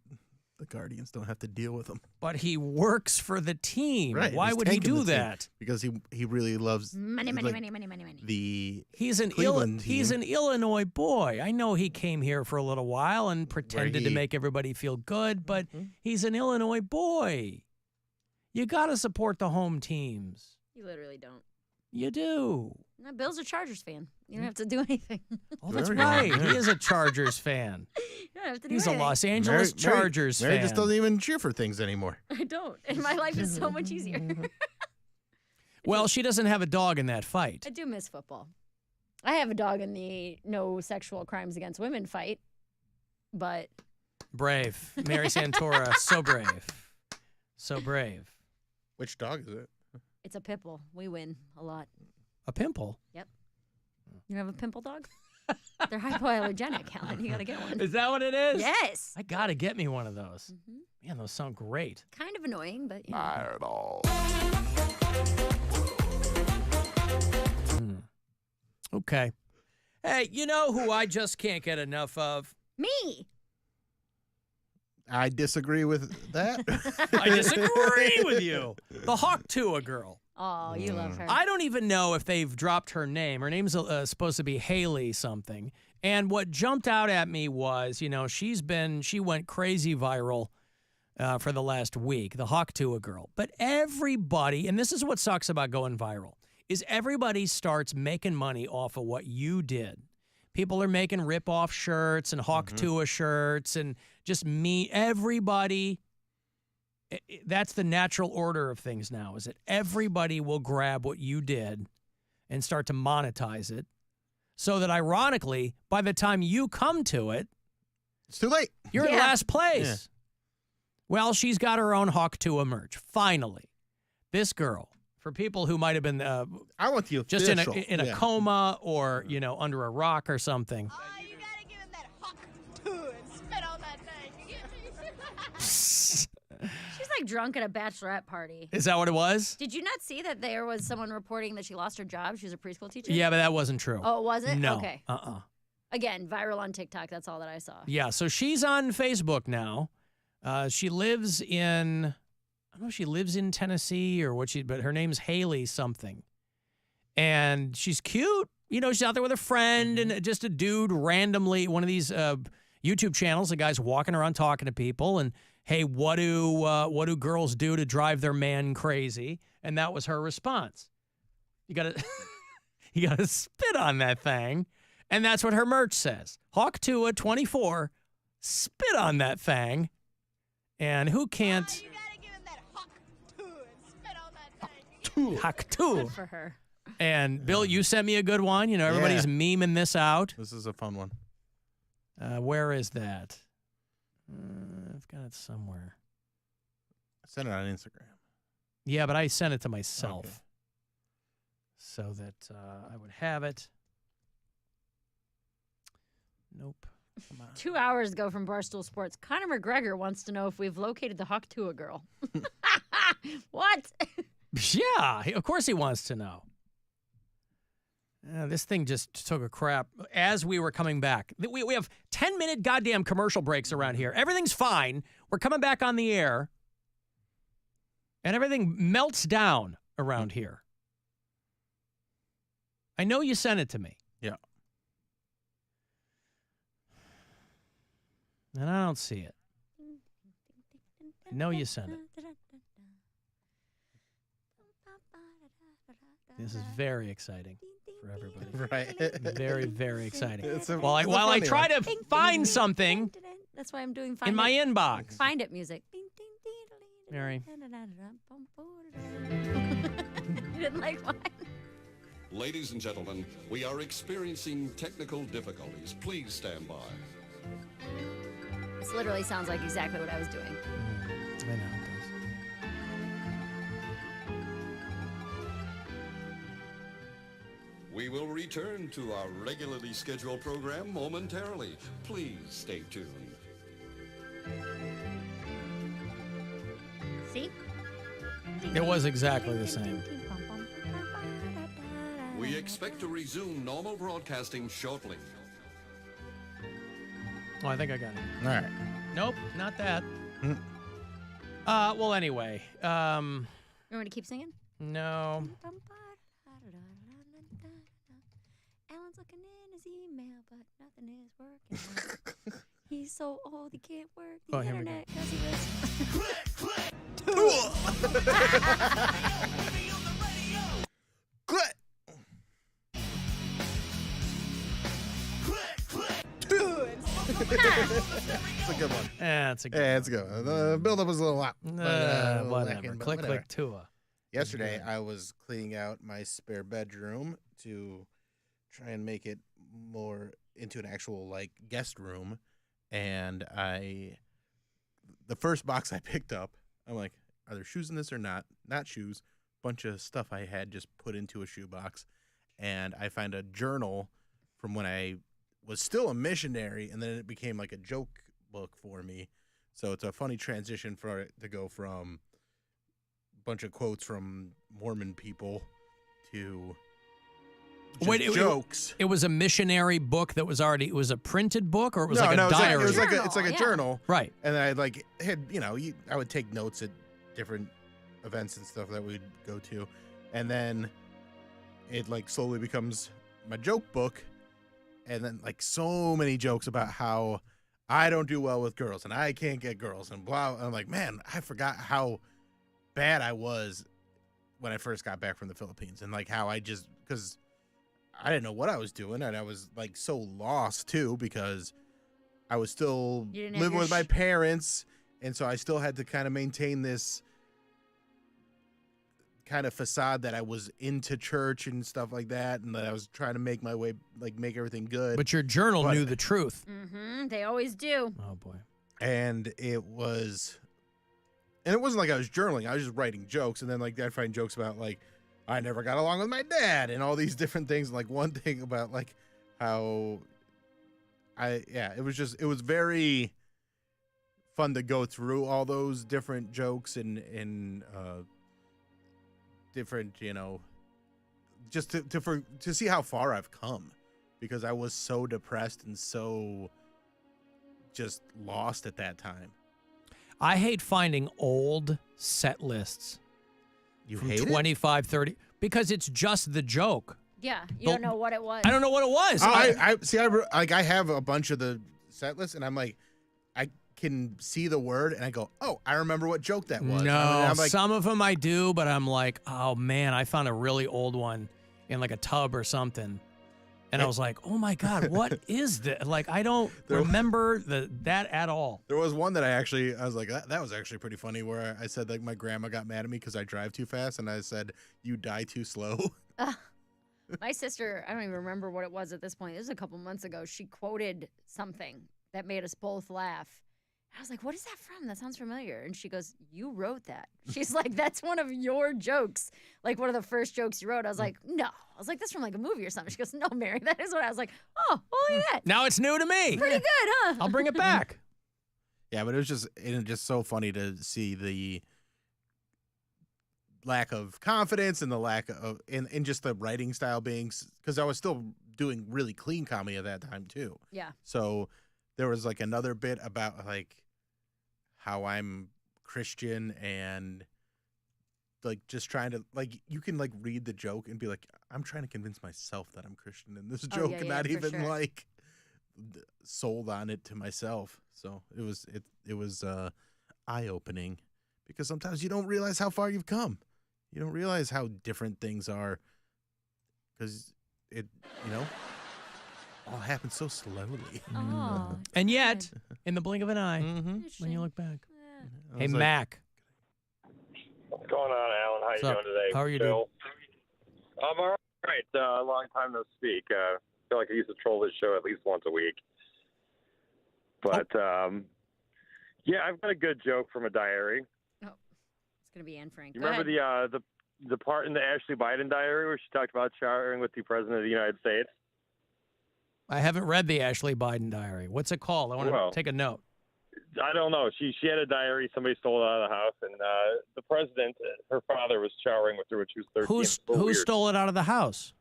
Speaker 9: the Guardians don't have to deal with him.
Speaker 8: But he works for the team.
Speaker 9: Right.
Speaker 8: Why
Speaker 9: he's
Speaker 8: would he
Speaker 9: tanking
Speaker 8: do
Speaker 9: the team
Speaker 8: that?
Speaker 9: Because he really loves
Speaker 10: Money.
Speaker 9: the
Speaker 8: He's an
Speaker 9: Cleveland
Speaker 8: he's
Speaker 9: team.
Speaker 8: an Illinois boy. I know he came here for a little while and pretended to make everybody feel good, but he's an Illinois boy. You got to support the home teams.
Speaker 10: You literally don't.
Speaker 8: You do.
Speaker 10: No, Bill's a Chargers fan. You don't have to do anything.
Speaker 8: Oh, that's right. He is a Chargers fan.
Speaker 10: You don't have to do
Speaker 8: He's a
Speaker 10: anything.
Speaker 8: Los Angeles Chargers
Speaker 9: Mary
Speaker 8: fan.
Speaker 9: just doesn't even cheer for things anymore.
Speaker 10: I don't. And my life is so much easier.
Speaker 8: Well, she doesn't have a dog in that fight.
Speaker 10: I do miss football. I have a dog in the no sexual crimes against women fight, but
Speaker 8: Brave. Mary Santora, so brave. So brave.
Speaker 9: Which dog is it?
Speaker 10: it's a pimple. We win a lot.
Speaker 8: A pimple?
Speaker 10: Yep. You have a pimple dog? They're hypoallergenic, Alan. You got to get one.
Speaker 8: Is that what it is?
Speaker 10: Yes.
Speaker 8: I got to get me one of those. Man, those sound great.
Speaker 10: Kind of annoying, but you know.
Speaker 2: Not at all.
Speaker 8: Okay. Hey, you know who I just can't get enough of?
Speaker 10: Me.
Speaker 9: I disagree with that.
Speaker 8: I disagree with you. The Hawk Tuah girl.
Speaker 10: Oh, you love her.
Speaker 8: I don't even know if they've dropped her name. Her name's supposed to be Haley something. And what jumped out at me was, you know, she went crazy viral for the last week, the Hawk Tuah girl. But everybody, and this is what sucks about going viral, is everybody starts making money off of what you did. People are making rip-off shirts and Hawk Tuah shirts and just everybody. That's the natural order of things now, is that everybody will grab what you did and start to monetize it so that, ironically, by the time you come to it,
Speaker 9: it's too late.
Speaker 8: You're in last place. Yeah. Well, she's got her own Hawk Tuah merch. Finally, this girl, for people who might have been
Speaker 9: I want the
Speaker 8: just
Speaker 9: official.
Speaker 8: in a coma or, you know, under a rock or something.
Speaker 21: Oh, you gotta give him that Hawk Tuah and spit on that thing. You get me?
Speaker 10: She's like drunk at a bachelorette party.
Speaker 8: Is that what it was?
Speaker 10: Did you not see that there was someone reporting that she lost her job? She was a preschool teacher?
Speaker 8: Yeah, but that wasn't true.
Speaker 10: Oh, it wasn't?
Speaker 8: No.
Speaker 10: Okay. Again, viral on TikTok. That's all that I saw.
Speaker 8: Yeah, so she's on Facebook now. She lives in, I don't know if she lives in Tennessee or what but her name's Haley something. And she's cute. You know, she's out there with a friend and just a dude randomly, one of these YouTube channels, the guy's walking around talking to people and, hey, what do girls do to drive their man crazy? And that was her response. You gotta spit on that thing. And that's what her merch says. Hawk Tuah 24, spit on that thing. And who can't?
Speaker 21: Oh, you gotta give him that Hawk Tuah and spit on that thing.
Speaker 8: Hawk Tuah.
Speaker 10: Good for her.
Speaker 8: And Bill, you sent me a good one. You know, everybody's memeing this out.
Speaker 9: This is a fun one.
Speaker 8: Where is that? I've got it somewhere.
Speaker 9: I sent it on Instagram.
Speaker 8: Yeah, but I sent it to myself so that I would have it. Nope. Come on.
Speaker 10: 2 hours ago from Barstool Sports, Conor McGregor wants to know if we've located the Hawk Tuah girl. What?
Speaker 8: Yeah, of course he wants to know. This thing just took a crap as we were coming back. We have 10-minute goddamn commercial breaks around here. Everything's fine. We're coming back on the air. And everything melts down around here. I know you sent it to me.
Speaker 9: Yeah.
Speaker 8: And I don't see it. I know you sent it. This is very exciting for everybody.
Speaker 9: Right.
Speaker 8: Very, very exciting.
Speaker 9: While
Speaker 8: I try to find something
Speaker 10: That's why I'm doing Find
Speaker 8: in my inbox.
Speaker 10: Find It music.
Speaker 8: Mary.
Speaker 10: You didn't like mine?
Speaker 1: Ladies and gentlemen, we are experiencing technical difficulties. Please stand by.
Speaker 10: This literally sounds like exactly what I was doing.
Speaker 8: I know it does.
Speaker 1: We will return to our regularly scheduled program momentarily. Please stay tuned.
Speaker 10: See?
Speaker 8: It was exactly the same.
Speaker 1: We expect to resume normal broadcasting shortly.
Speaker 8: Oh, I think I got it.
Speaker 9: All right.
Speaker 8: Nope, not that.
Speaker 9: Mm.
Speaker 8: Well, anyway.
Speaker 10: You want me to keep singing?
Speaker 8: No.
Speaker 10: Alan's looking in his email, but nothing is working. He's so old he can't work the internet because he lives.
Speaker 9: It's a good one.
Speaker 8: Yeah, it's a good
Speaker 9: one. It's a good one. The build-up was a little lot.
Speaker 8: Whatever.
Speaker 9: lacking, but
Speaker 8: Click,
Speaker 9: whatever.
Speaker 8: Tuah.
Speaker 9: Yesterday, I was cleaning out my spare bedroom to try and make it more into an actual, like, guest room. And the first box I picked up, I'm like, are there shoes in this or not? Not shoes. Bunch of stuff I had just put into a shoebox. And I find a journal from when I was still a missionary, and then it became like a joke book for me. So it's a funny transition for it to go from a bunch of quotes from Mormon people to just jokes.
Speaker 8: It was a missionary book that was already, it was a printed book, or it was like a diary?
Speaker 9: It's like a journal.
Speaker 8: Right.
Speaker 9: And I had, I would take notes at different events and stuff that we'd go to. And then it like slowly becomes my joke book. And then like so many jokes about how I don't do well with girls and I can't get girls and blah. I'm like, man, I forgot how bad I was when I first got back from the Philippines, and like how because I didn't know what I was doing, and I was like so lost too because I was still living with my parents, and so I still had to kind of maintain this kind of facade that I was into church and stuff like that, and that I was trying to make my way, like make everything good.
Speaker 8: But your journal knew the truth.
Speaker 10: Mm-hmm. They always do.
Speaker 8: Oh boy.
Speaker 9: And it wasn't like I was journaling. I was just writing jokes, and then like I'd find jokes about like I never got along with my dad and all these different things. And, like one thing about like how it was very fun to go through all those different jokes and different, just to see how far I've come, because I was so depressed and so just lost at that time.
Speaker 8: I hate finding old set lists.
Speaker 9: You
Speaker 8: from
Speaker 9: hate
Speaker 8: 25, 30, because it's just the joke.
Speaker 10: Yeah, you don't know what it was.
Speaker 8: I don't know what it was.
Speaker 9: I have a bunch of the set lists, and I'm like, I can see the word, and I go, oh, I remember what joke that was.
Speaker 8: No,
Speaker 9: I'm like,
Speaker 8: some of them I do, but I'm like, oh man, I found a really old one in like a tub or something. And I was like, oh my God, what is this? Like, I don't remember that at all.
Speaker 9: There was one that I was like, that was actually pretty funny, where I said like my grandma got mad at me because I drive too fast, and I said, you die too slow.
Speaker 10: My sister, I don't even remember what it was at this point. It was a couple months ago. She quoted something that made us both laugh. I was like, what is that from? That sounds familiar. And she goes, you wrote that. She's like, that's one of your jokes. Like one of the first jokes you wrote. I was like, no. I was like, that's from like a movie or something. She goes, no, Mary, that is what I was like, oh, look at that.
Speaker 8: Now it's new to me.
Speaker 10: Pretty good, huh?
Speaker 8: I'll bring it back.
Speaker 9: Yeah, but it was just so funny to see the lack of confidence and the lack of, in just the writing style being, because I was still doing really clean comedy at that time too.
Speaker 10: Yeah.
Speaker 9: So there was like another bit about like how I'm Christian and like just trying to, like, you can like read the joke and be like, I'm trying to convince myself that I'm Christian in this joke, and not even like sold on it to myself. So it was eye-opening, because sometimes you don't realize how far you've come. You don't realize how different things are, because it all happens so slowly.
Speaker 10: Oh.
Speaker 8: And yet, in the blink of an eye, when you look back. Hey,
Speaker 9: was like,
Speaker 8: Mac.
Speaker 4: What's going on, Alan? How you doing today?
Speaker 8: How are you
Speaker 4: doing? I'm all right. Long time no speak. I feel like I used to troll this show at least once a week. But, yeah, I've got a good joke from a diary.
Speaker 10: Oh, it's going to be Anne Frank.
Speaker 4: You remember the part in the Ashley Biden diary where she talked about showering with the President of the United States?
Speaker 8: I haven't read the Ashley Biden diary. What's it called? I want to take a note.
Speaker 4: I don't know. She had a diary. Somebody stole it out of the house, and the president, her father, was showering with her when she was 13.
Speaker 8: Who stole it out of the house?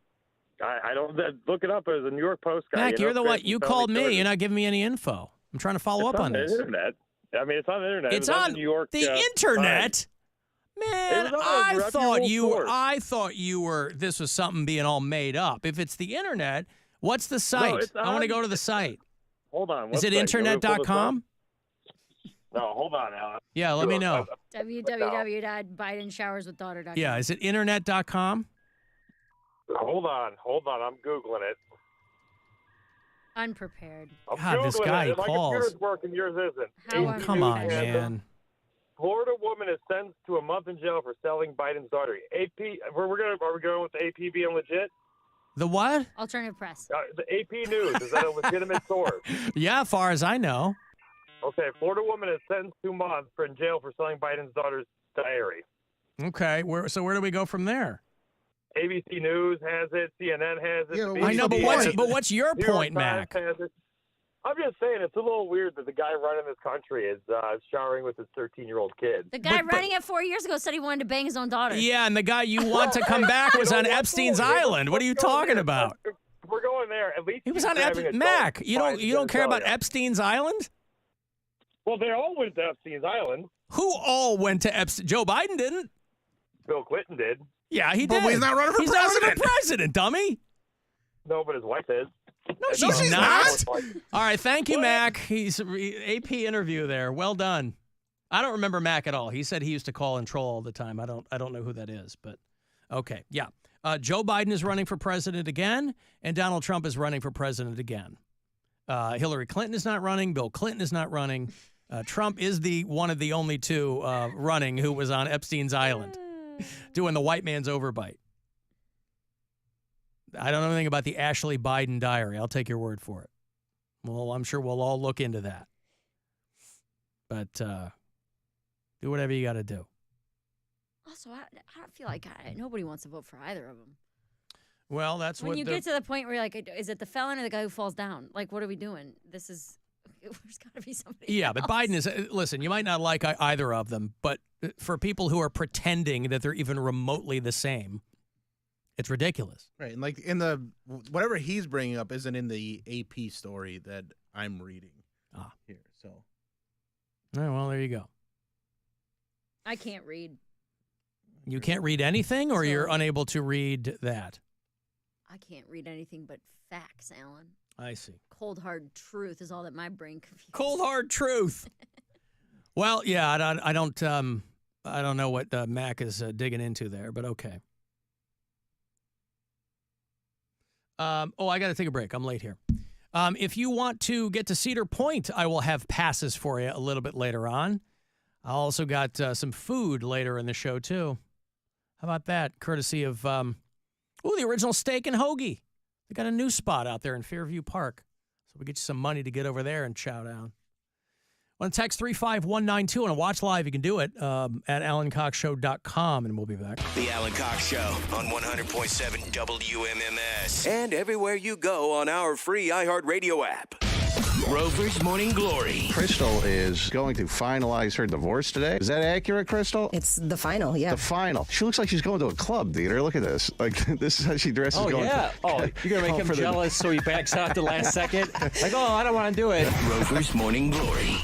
Speaker 4: I don't look it up. As a New York Post guy.
Speaker 8: Mac, you're the one. You called me. You're not giving me any info. I'm trying to follow up on this.
Speaker 4: The internet. I mean, it's on the internet.
Speaker 8: It's
Speaker 4: it was
Speaker 8: on
Speaker 4: the New York
Speaker 8: the internet. Man, I thought you were. This was something being all made up. If it's the internet, what's the site? I want to go to the site.
Speaker 4: Hold on.
Speaker 8: Is it internet.com?
Speaker 4: No, hold on, Alan.
Speaker 8: Yeah, let me know.
Speaker 10: www.bidenshowerswithdaughter.com.
Speaker 8: Yeah, is it internet.com?
Speaker 4: Hold on. I'm Googling it.
Speaker 10: Unprepared.
Speaker 8: God, this guy
Speaker 4: My
Speaker 8: calls.
Speaker 4: computer's working, yours isn't.
Speaker 8: Oh, come on, man.
Speaker 4: Florida woman is sentenced to a month in jail for selling Biden's daughter. AP, are we going with the AP being legit?
Speaker 8: The what?
Speaker 10: Alternative press.
Speaker 4: The AP News, is that a legitimate source?
Speaker 8: Yeah, as far as I know.
Speaker 4: Okay, Florida woman is sentenced to 2 months in jail for selling Biden's daughter's diary.
Speaker 8: Okay, so where do we go from there?
Speaker 4: ABC News has it, CNN has it.
Speaker 8: Yeah, I know, but what's your point, Mac?
Speaker 4: I'm just saying it's a little weird that the guy running this country is showering with his 13-year-old kid.
Speaker 10: The guy running it 4 years ago said he wanted to bang his own daughter.
Speaker 8: Yeah, and the guy you want to come back was on Epstein's Island. What are you talking about?
Speaker 4: We're going there. At least
Speaker 8: he was on Mac. You don't care about Epstein's Island?
Speaker 4: Well, they all went to Epstein's Island.
Speaker 8: Who all went to Epstein? Joe Biden didn't.
Speaker 4: Bill Clinton did.
Speaker 8: Yeah, he
Speaker 9: But
Speaker 8: did.
Speaker 9: he's not running for
Speaker 8: He's
Speaker 9: president.
Speaker 8: not running for president, dummy.
Speaker 4: No, but his wife is.
Speaker 8: No, she's not. All right, thank you, Mac. He's AP interview there. Well done. I don't remember Mac at all. He said he used to call and troll all the time. I don't know who that is, but okay, yeah. Joe Biden is running for president again, and Donald Trump is running for president again. Hillary Clinton is not running. Bill Clinton is not running. Trump is the one of the only two running who was on Epstein's Island doing the white man's overbite. I don't know anything about the Ashley Biden diary. I'll take your word for it. Well, I'm sure we'll all look into that. But do whatever you got to do.
Speaker 10: Also, I feel like nobody wants to vote for either of them.
Speaker 8: Well, that's
Speaker 10: when you get to the point where you're like, is it the felon or the guy who falls down? Like, what are we doing? There's got to be somebody
Speaker 8: Yeah,
Speaker 10: else.
Speaker 8: but Biden is, listen, you might not like either of them, but for people who are pretending that they're even remotely the same, it's ridiculous.
Speaker 9: Right, and like in the whatever he's bringing up isn't in the AP story that I'm reading here. So,
Speaker 8: all right, well, there you go.
Speaker 10: I can't read.
Speaker 8: You can't read anything, or you're unable to read that?
Speaker 10: I can't read anything but facts, Alan.
Speaker 8: I see.
Speaker 10: Cold hard truth is all that my brain confuses.
Speaker 8: Cold hard truth. Well, yeah, I don't know what Mac is digging into there, but okay. I got to take a break. I'm late here. If you want to get to Cedar Point, I will have passes for you a little bit later on. I also got some food later in the show, too. How about that? Courtesy of, the original Steak and Hoagie. They got a new spot out there in Fairview Park. So we get you some money to get over there and chow down. Want to text 35192 and watch live? You can do it at AlanCoxShow.com, and we'll be back.
Speaker 7: The Alan Cox Show on 100.7 WMMS. And everywhere you go on our free iHeartRadio app. Rover's Morning Glory.
Speaker 6: Crystal is going to finalize her divorce today. Is that accurate, Crystal?
Speaker 11: It's the final, yeah.
Speaker 6: The final. She looks like she's going to a club, Dieter. Look at this. Like, this is how she dresses.
Speaker 12: Oh, yeah. Oh, you're going to make him jealous so he backs out the last second? Like, oh, I don't want to do it.
Speaker 7: Rover's Morning Glory.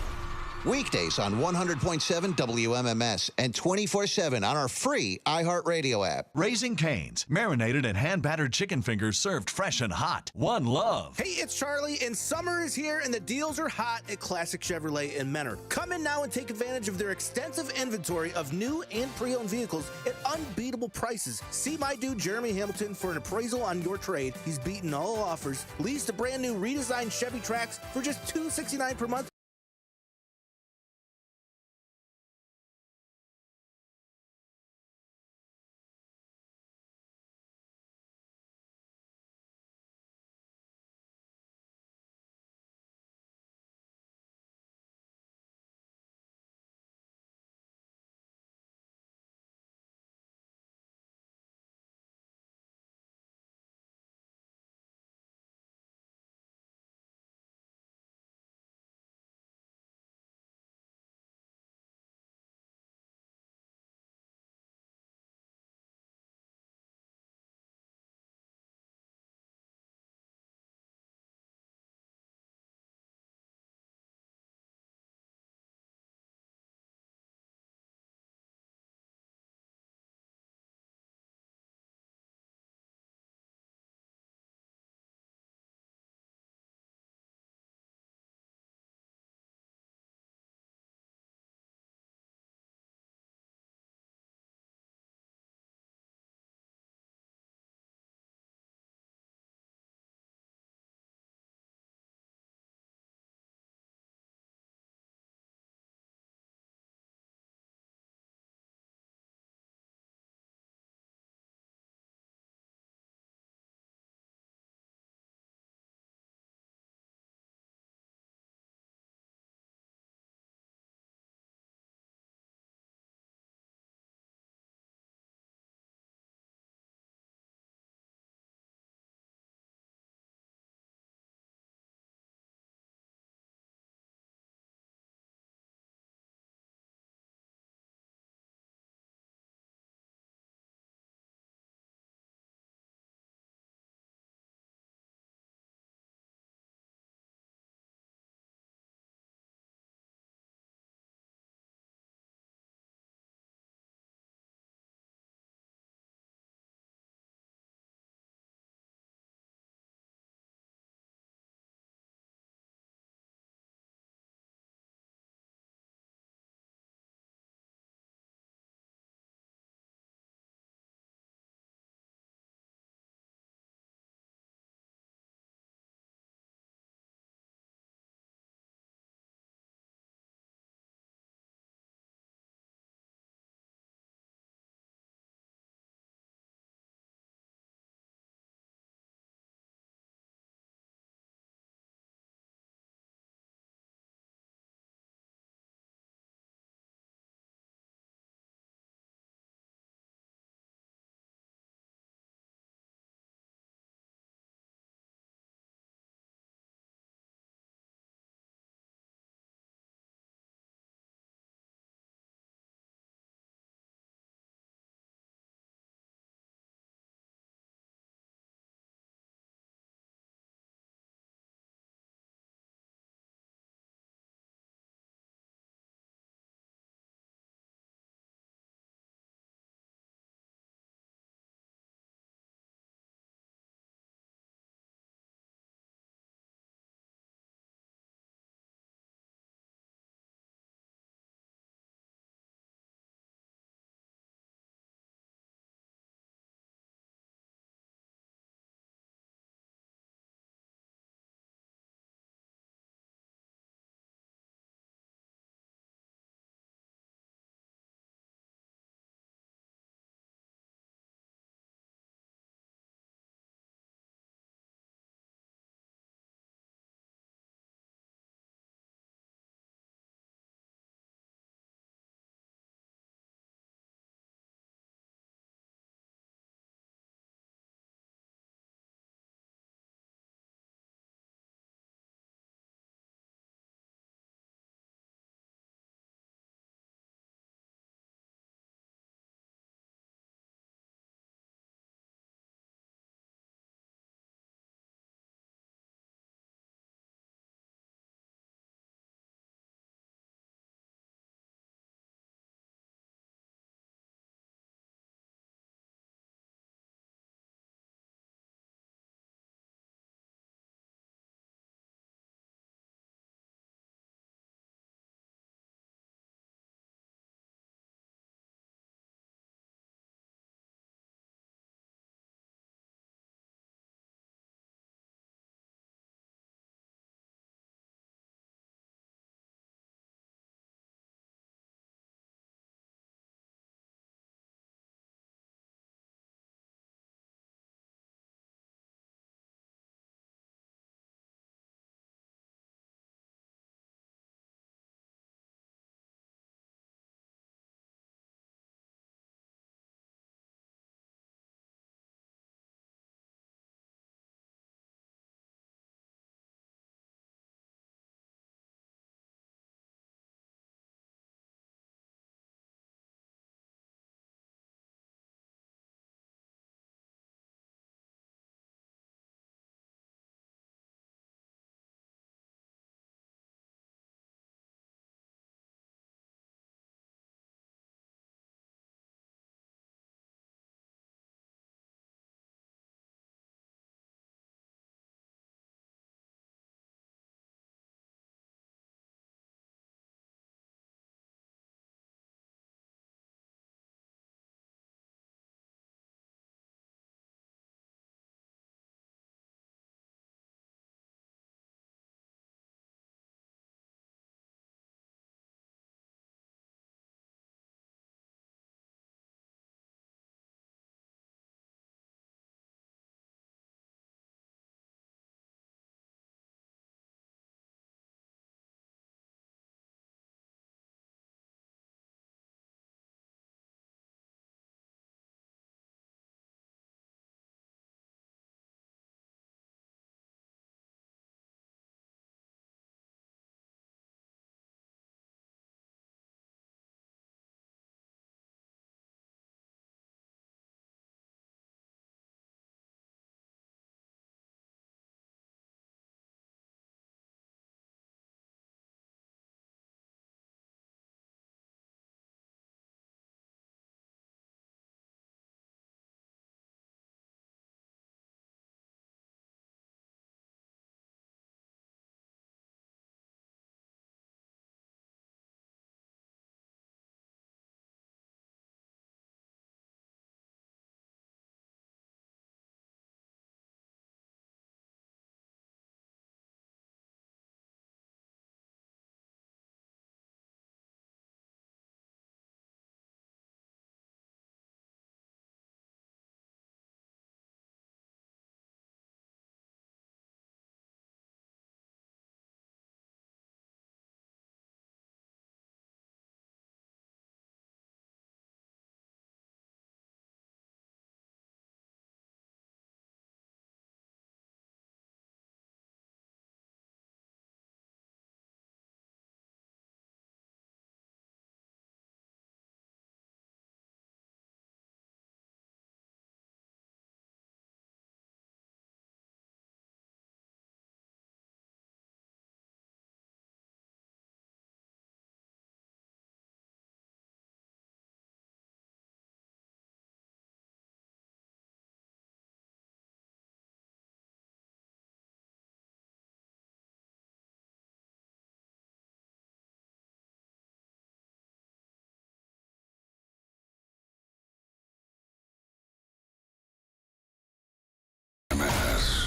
Speaker 13: Weekdays on 100.7 WMMS and 24/7 on our free iHeartRadio app.
Speaker 24: Raising Cane's, marinated and hand-battered chicken fingers served fresh and hot. One love.
Speaker 25: Hey, it's Charlie, and summer is here, and the deals are hot at Classic Chevrolet in Menor. Come in now and take advantage of their extensive inventory of new and pre-owned vehicles at unbeatable prices. See my dude Jeremy Hamilton for an appraisal on your trade. He's beaten all offers. Lease the brand new redesigned Chevy Trax for just $269 per month.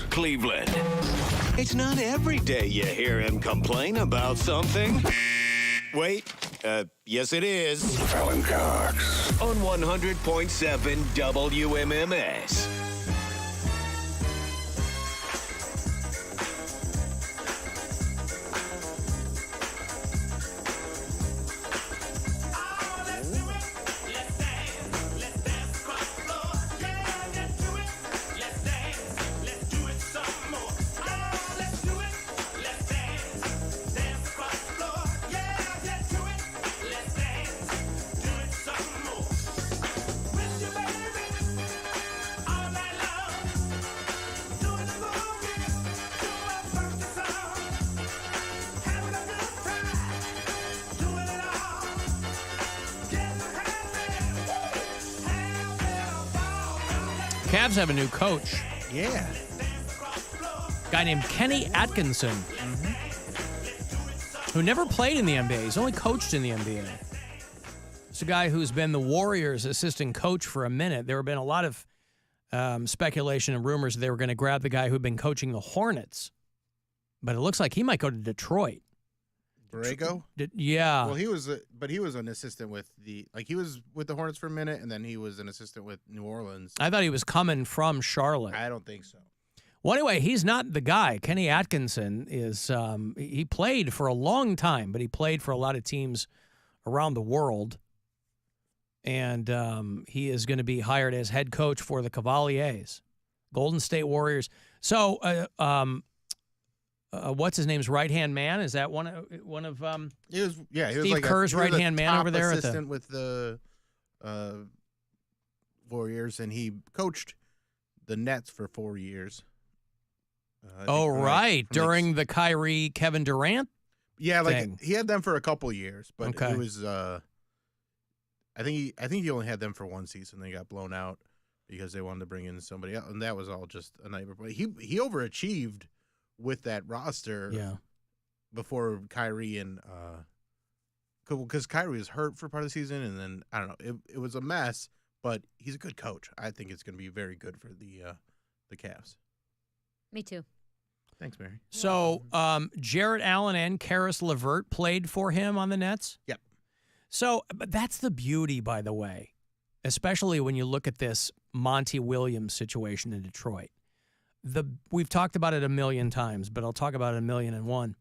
Speaker 7: Cleveland. It's not every day you hear him complain about something. Wait, yes it is. Alan Cox. On 100.7 WMMS.
Speaker 8: Cavs have a new coach.
Speaker 9: Yeah.
Speaker 8: Guy named Kenny Atkinson, who never played in the NBA. He's only coached in the NBA. It's a guy who's been the Warriors' assistant coach for a minute. There have been a lot of speculation and rumors that they were going to grab the guy who'd been coaching the Hornets. But it looks like he might go to Detroit.
Speaker 9: Borrego?
Speaker 8: Yeah.
Speaker 9: Well, he was an assistant with he was with the Hornets for a minute, and then he was an assistant with New Orleans.
Speaker 8: I thought he was coming from Charlotte.
Speaker 9: I don't think so.
Speaker 8: Well, anyway, he's not the guy. Kenny Atkinson is, he played for a long time, but he played for a lot of teams around the world. And he is going to be hired as head coach for the Cavaliers, Golden State Warriors. So, what's his name's right-hand man? Is that one of
Speaker 9: He was
Speaker 8: Steve
Speaker 9: like
Speaker 8: Kerr's right-hand man over there?
Speaker 9: Assistant with the Warriors, and he coached the Nets for 4 years.
Speaker 8: During the Kyrie Kevin Durant.
Speaker 9: Yeah,
Speaker 8: thing.
Speaker 9: He had them for a couple years, but
Speaker 8: Okay.
Speaker 9: it was. I think he only had them for one season. They got blown out because they wanted to bring in somebody else, and that was all just a nightmare. But he overachieved with that roster.
Speaker 8: Yeah.
Speaker 9: Before Kyrie and because Kyrie was hurt for part of the season, and then I don't know, it was a mess. But he's a good coach. I think it's going to be very good for the Cavs.
Speaker 10: Me too.
Speaker 9: Thanks, Mary.
Speaker 8: So, Jarrett Allen and Karis LeVert played for him on the Nets?
Speaker 9: Yep.
Speaker 8: So, but that's the beauty, by the way, especially when you look at this Monty Williams situation in Detroit. We've talked about it a million times, but I'll talk about it 1,000,001.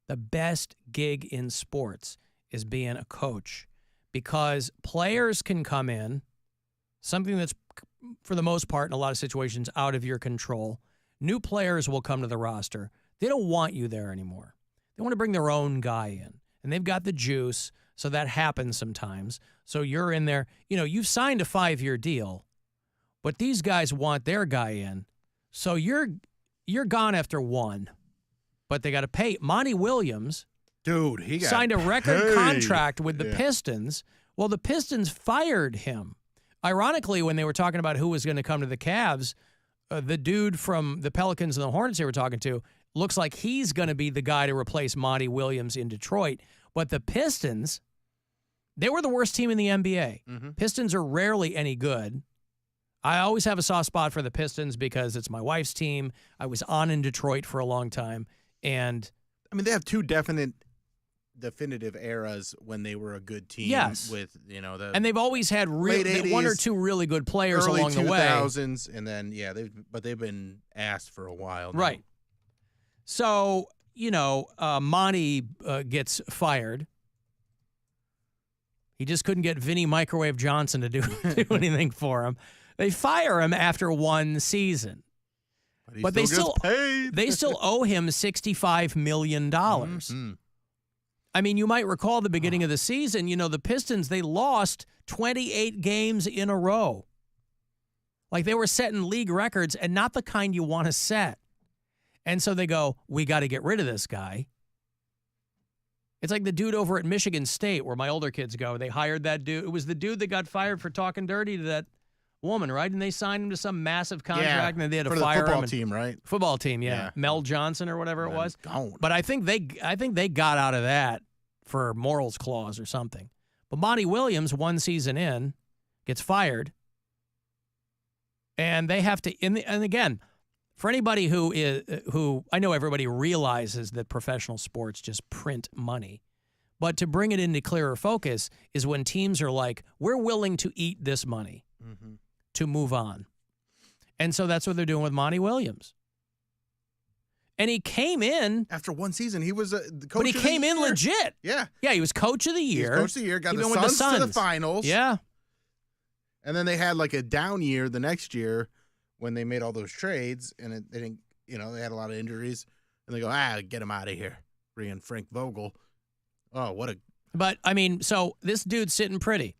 Speaker 8: The best gig in sports is being a coach because players can come in, something that's, for the most part, in a lot of situations, out of your control. New players will come to the roster. They don't want you there anymore. They want to bring their own guy in, and they've got the juice, so that happens sometimes. So you're in there. You know, you've signed a 5-year deal, but these guys want their guy in, so you're gone after 1, but they got to pay. Monty Williams,
Speaker 9: dude, he got
Speaker 8: signed a record
Speaker 9: paid.
Speaker 8: contract with the Pistons. Well, the Pistons fired him. Ironically, when they were talking about who was going to come to the Cavs, the dude from the Pelicans and the Hornets they were talking to looks like he's going to be the guy to replace Monty Williams in Detroit. But the Pistons, they were the worst team in the NBA.
Speaker 9: Mm-hmm.
Speaker 8: Pistons are rarely any good. I always have a soft spot for the Pistons because it's my wife's team. I was on in Detroit for a long time. And
Speaker 9: I mean, they have two definitive eras when they were a good team.
Speaker 8: Yes.
Speaker 9: With,
Speaker 8: and they've always had one or two really good players
Speaker 9: early
Speaker 8: along the way.
Speaker 9: 2000s, and then, they've been asked for a while now.
Speaker 8: Right. So, Monty gets fired. He just couldn't get Vinny Microwave Johnson to do anything for him. They fire him after 1 season. But they still owe him $65 million.
Speaker 9: Mm-hmm.
Speaker 8: I mean, you might recall the beginning of the season, the Pistons, they lost 28 games in a row. Like they were setting league records and not the kind you want to set. And so they go, we got to get rid of this guy. It's like the dude over at Michigan State where my older kids go. They hired that dude. It was the dude that got fired for talking dirty to that woman, right? And they signed him to some massive contract, and then they had to fire him.
Speaker 9: For the football team, right?
Speaker 8: Football team, yeah. Mel Johnson or whatever it was.
Speaker 9: Gone.
Speaker 8: But I think they got out of that for morals clause or something. But Monty Williams, 1 season in, gets fired, and they have to. And again, For anybody who I know everybody realizes that professional sports just print money, but to bring it into clearer focus is when teams are like, we're willing to eat this money to move on. And so that's what they're doing with Monty Williams. And he came in
Speaker 9: after one season. He was the coach.
Speaker 8: But he came in legit.
Speaker 9: Yeah,
Speaker 8: he was coach of the year.
Speaker 9: He was coach of the year. Got
Speaker 8: Even
Speaker 9: the
Speaker 8: with
Speaker 9: Suns to the finals.
Speaker 8: Yeah,
Speaker 9: and then they had like a down year the next year when they made all those trades, and they didn't. They had a lot of injuries, and they go, get him out of here. Bring in Frank Vogel. Oh, what a!
Speaker 8: But I mean, so this dude's sitting pretty.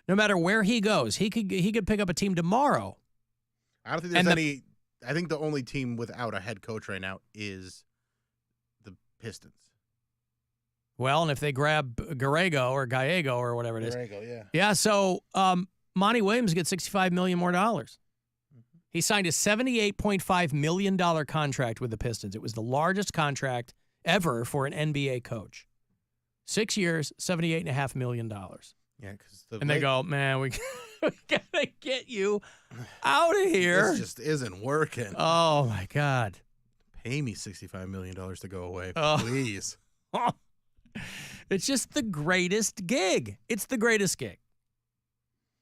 Speaker 8: No matter where he goes, he could pick up a team tomorrow.
Speaker 9: I don't think there's any. I think the only team without a head coach right now is the Pistons.
Speaker 8: Well, and if they grab Gallego or whatever it is.
Speaker 9: Gallego, yeah.
Speaker 8: Yeah, so Monty Williams gets $65 million more. He signed a $78.5 million contract with the Pistons. It was the largest contract ever for an NBA coach. 6 years, $78.5 million.
Speaker 9: Yeah, because
Speaker 8: they go, man, we gotta get you out of here.
Speaker 9: This just isn't working.
Speaker 8: Oh my God!
Speaker 9: Pay me $65 million to go away,
Speaker 8: Oh.
Speaker 9: please.
Speaker 8: It's just the greatest gig. It's the greatest gig.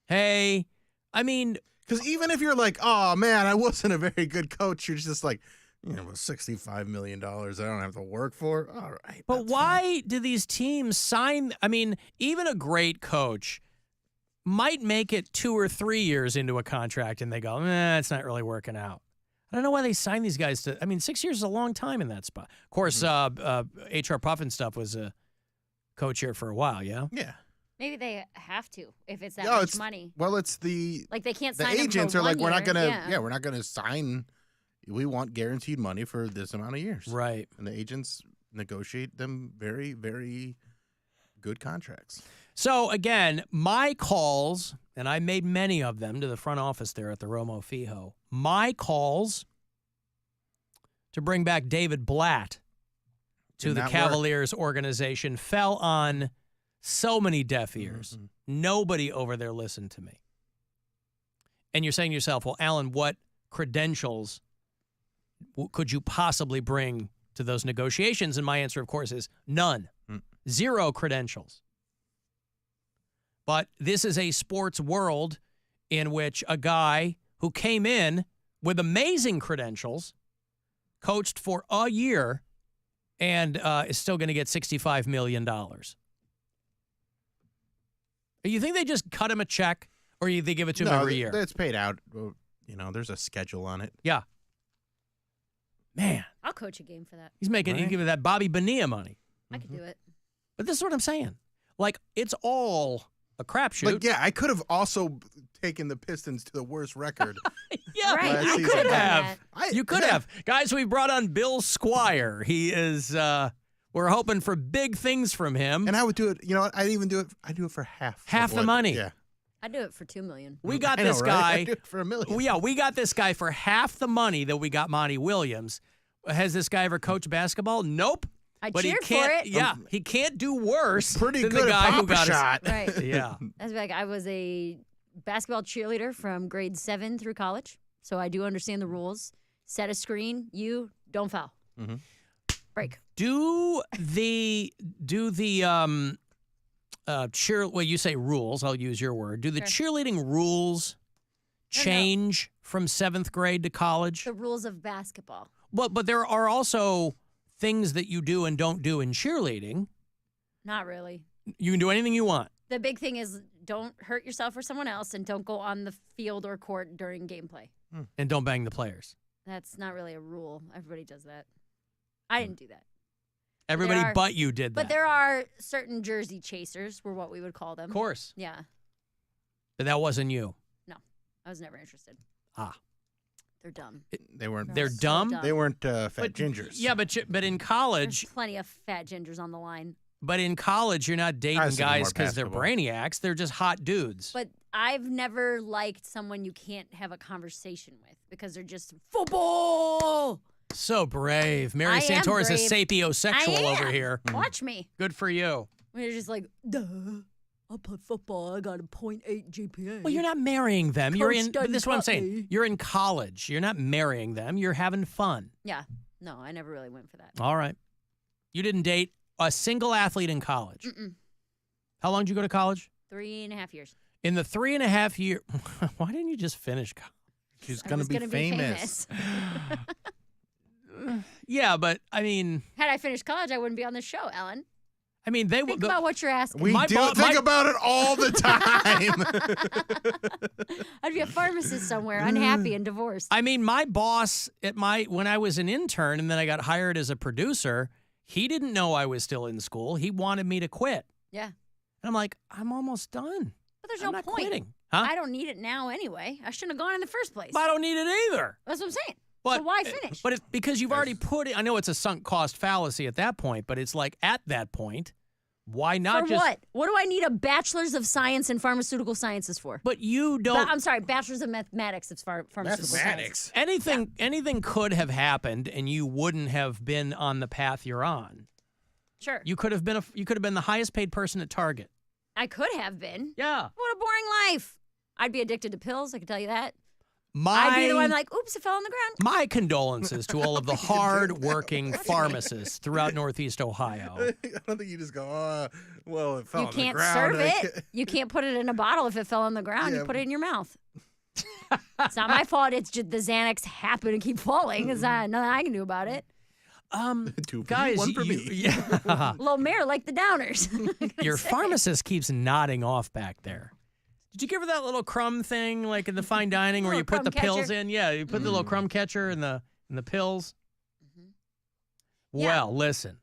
Speaker 8: Hey, I mean,
Speaker 9: because even if you're like, oh man, I wasn't a very good coach, you're just like, $65 million I don't have to work for. All right.
Speaker 8: But why do these teams sign? I mean, even a great coach might make it 2 or 3 years into a contract and they go, it's not really working out. I don't know why they sign these guys to. I mean, 6 years is a long time in that spot. Of course, HR Puffin stuff was a coach here for a while, yeah?
Speaker 9: Yeah.
Speaker 10: Maybe they have to if it's that much money.
Speaker 9: Well, it's the
Speaker 10: Like they can't
Speaker 9: the
Speaker 10: sign
Speaker 9: agents
Speaker 10: them
Speaker 9: are
Speaker 10: for
Speaker 9: like,
Speaker 10: one
Speaker 9: we're not
Speaker 10: year.
Speaker 9: gonna we're not gonna sign. We want guaranteed money for this amount of years.
Speaker 8: Right.
Speaker 9: And the agents negotiate them very, very good contracts.
Speaker 8: So, again, my calls, and I made many of them to the front office there at the Romo Fijo, my calls to bring back David Blatt to the Cavaliers organization fell on so many deaf ears. Nobody over there listened to me. And you're saying to yourself, well, Alan, what credentials could you possibly bring to those negotiations? And my answer, of course, is none. 0 credentials. But this is a sports world in which a guy who came in with amazing credentials, coached for a year, and is still going to get $65 million. You think they just cut him a check, or they give it to him every year?
Speaker 9: It's paid out. There's a schedule on it.
Speaker 8: Yeah. Man.
Speaker 10: I'll coach a game for that.
Speaker 8: He's making, you give it that Bobby Bonilla money.
Speaker 10: I could do it.
Speaker 8: But this is what I'm saying. Like, it's all a crapshoot.
Speaker 9: But yeah, I could have also taken the Pistons to the worst record.
Speaker 8: Yeah,
Speaker 10: Right,
Speaker 8: you
Speaker 10: I
Speaker 8: could
Speaker 10: could've done
Speaker 8: have.
Speaker 10: that.
Speaker 8: You could have. Guys, we brought on Bill Squire. He is, we're hoping for big things from him.
Speaker 9: And I would do it, I'd even do it. I'd do it for half.
Speaker 8: Half
Speaker 9: of
Speaker 8: the
Speaker 9: what-
Speaker 8: money.
Speaker 9: Yeah.
Speaker 10: I'd do it for $2 million.
Speaker 8: We got
Speaker 9: I know,
Speaker 8: this
Speaker 9: right?
Speaker 8: guy.
Speaker 9: I'd do it for $1 million.
Speaker 8: Yeah, we got this guy for half the money that we got Monty Williams. Has this guy ever coached basketball? Nope.
Speaker 10: I
Speaker 8: But he
Speaker 10: cheered
Speaker 8: can't,
Speaker 10: for it.
Speaker 8: Yeah, he can't do worse
Speaker 9: Pretty
Speaker 8: than
Speaker 9: good
Speaker 8: the guy
Speaker 9: at
Speaker 8: who got
Speaker 9: Pop-A-Shot.
Speaker 8: his.
Speaker 10: Right.
Speaker 8: Yeah.
Speaker 10: That's like I was a basketball cheerleader from grade 7 through college, so I do understand the rules. Set a screen, you don't foul. Break.
Speaker 8: Do the well, you say rules, I'll use your word. Do the cheerleading rules change from 7th grade to college?
Speaker 10: The rules of basketball.
Speaker 8: But there are also things that you do and don't do in cheerleading.
Speaker 10: Not really.
Speaker 8: You can do anything you want.
Speaker 10: The big thing is don't hurt yourself or someone else, and don't go on the field or court during gameplay.
Speaker 8: And don't bang the players.
Speaker 10: That's not really a rule. Everybody does that. I didn't do that.
Speaker 8: Everybody
Speaker 10: There are-
Speaker 8: but you did that.
Speaker 10: But there are certain jersey chasers, were what we would call them.
Speaker 8: Of course.
Speaker 10: Yeah.
Speaker 8: But that wasn't you.
Speaker 10: No, I was never interested.
Speaker 8: Ah.
Speaker 10: They're dumb.
Speaker 9: They weren't.
Speaker 8: They're
Speaker 10: so
Speaker 8: dumb?
Speaker 10: dumb.
Speaker 9: They weren't fat gingers.
Speaker 8: Yeah, but in college,
Speaker 10: There's plenty of fat gingers on the line.
Speaker 8: but in college, you're not
Speaker 9: I
Speaker 8: dating
Speaker 9: was thinking
Speaker 8: guys
Speaker 9: more
Speaker 8: because they're
Speaker 9: basketball.
Speaker 8: brainiacs. They're just hot dudes.
Speaker 10: But I've never liked someone you can't have a conversation with because they're just football.
Speaker 8: So brave. Mary
Speaker 10: I am
Speaker 8: Santora is a
Speaker 10: brave.
Speaker 8: sapiosexual
Speaker 10: I am.
Speaker 8: over here.
Speaker 10: Watch me.
Speaker 8: Good for you.
Speaker 10: We're just like, duh.
Speaker 11: I play football. I got a .8 GPA.
Speaker 8: Well, you're not marrying them.
Speaker 11: Coach
Speaker 8: You're in.
Speaker 11: doesn't
Speaker 8: This is what I'm
Speaker 11: cut
Speaker 8: saying.
Speaker 11: me.
Speaker 8: You're in college. You're not marrying them. You're having fun.
Speaker 10: Yeah. No, I never really went for that.
Speaker 8: All right. You didn't date a single athlete in college.
Speaker 10: Mm-mm.
Speaker 8: How long did you go to college?
Speaker 10: 3.5 years.
Speaker 8: In the 3.5 years, why didn't you just finish college?
Speaker 9: She's
Speaker 10: I was gonna be famous.
Speaker 8: Yeah, but I mean,
Speaker 10: Had I finished college, I wouldn't be on this show, Ellen.
Speaker 8: I mean, they
Speaker 10: Think about what you're asking.
Speaker 9: We do think about it all the time.
Speaker 10: I'd be a pharmacist somewhere, unhappy and divorced.
Speaker 8: I mean, my boss when I was an intern and then I got hired as a producer, he didn't know I was still in school. He wanted me to quit.
Speaker 10: Yeah.
Speaker 8: And I'm like, I'm almost done.
Speaker 10: But there's
Speaker 8: I'm
Speaker 10: no
Speaker 8: not
Speaker 10: point.
Speaker 8: quitting. Huh?
Speaker 10: I don't need it now anyway. I shouldn't have gone in the first place.
Speaker 8: I don't need it either.
Speaker 10: That's what I'm saying.
Speaker 8: But,
Speaker 10: so why finish?
Speaker 8: But because you've already put it, I know it's a sunk cost fallacy at that point, but it's like at that point, why not
Speaker 10: for
Speaker 8: just.
Speaker 10: what? What do I need a bachelor's of science in pharmaceutical sciences for?
Speaker 8: But you don't.
Speaker 10: I'm sorry, bachelor's of mathematics of pharmaceutical science.
Speaker 8: Anything could have happened and you wouldn't have been on the path you're on.
Speaker 10: Sure.
Speaker 8: You could have been the highest paid person at Target.
Speaker 10: I could have been.
Speaker 8: Yeah.
Speaker 10: What a boring life. I'd be addicted to pills, I can tell you that. I'd
Speaker 8: My
Speaker 10: be the one like, oops, it fell on the ground.
Speaker 8: my condolences to all of the hard-working pharmacists throughout Northeast Ohio.
Speaker 9: I don't think you just go, well, it fell
Speaker 10: You
Speaker 9: on
Speaker 10: can't
Speaker 9: the ground.
Speaker 10: serve it. You can't put it in a bottle if it fell on the ground.
Speaker 9: Yeah.
Speaker 10: You put it in your mouth. It's not my fault. It's just the Xanax happen to keep falling. There's nothing I can do about it.
Speaker 9: Two for
Speaker 8: Guys,
Speaker 9: you, one for me.
Speaker 8: yeah.
Speaker 10: Low mayor like the downers.
Speaker 8: Your pharmacist keeps nodding off back there. Did you give her that little crumb thing, like in the fine dining, where you put the
Speaker 10: crumb
Speaker 8: pills
Speaker 10: catcher.
Speaker 8: in? Yeah, you put the little crumb catcher in the pills.
Speaker 10: Yeah.
Speaker 8: Well, listen.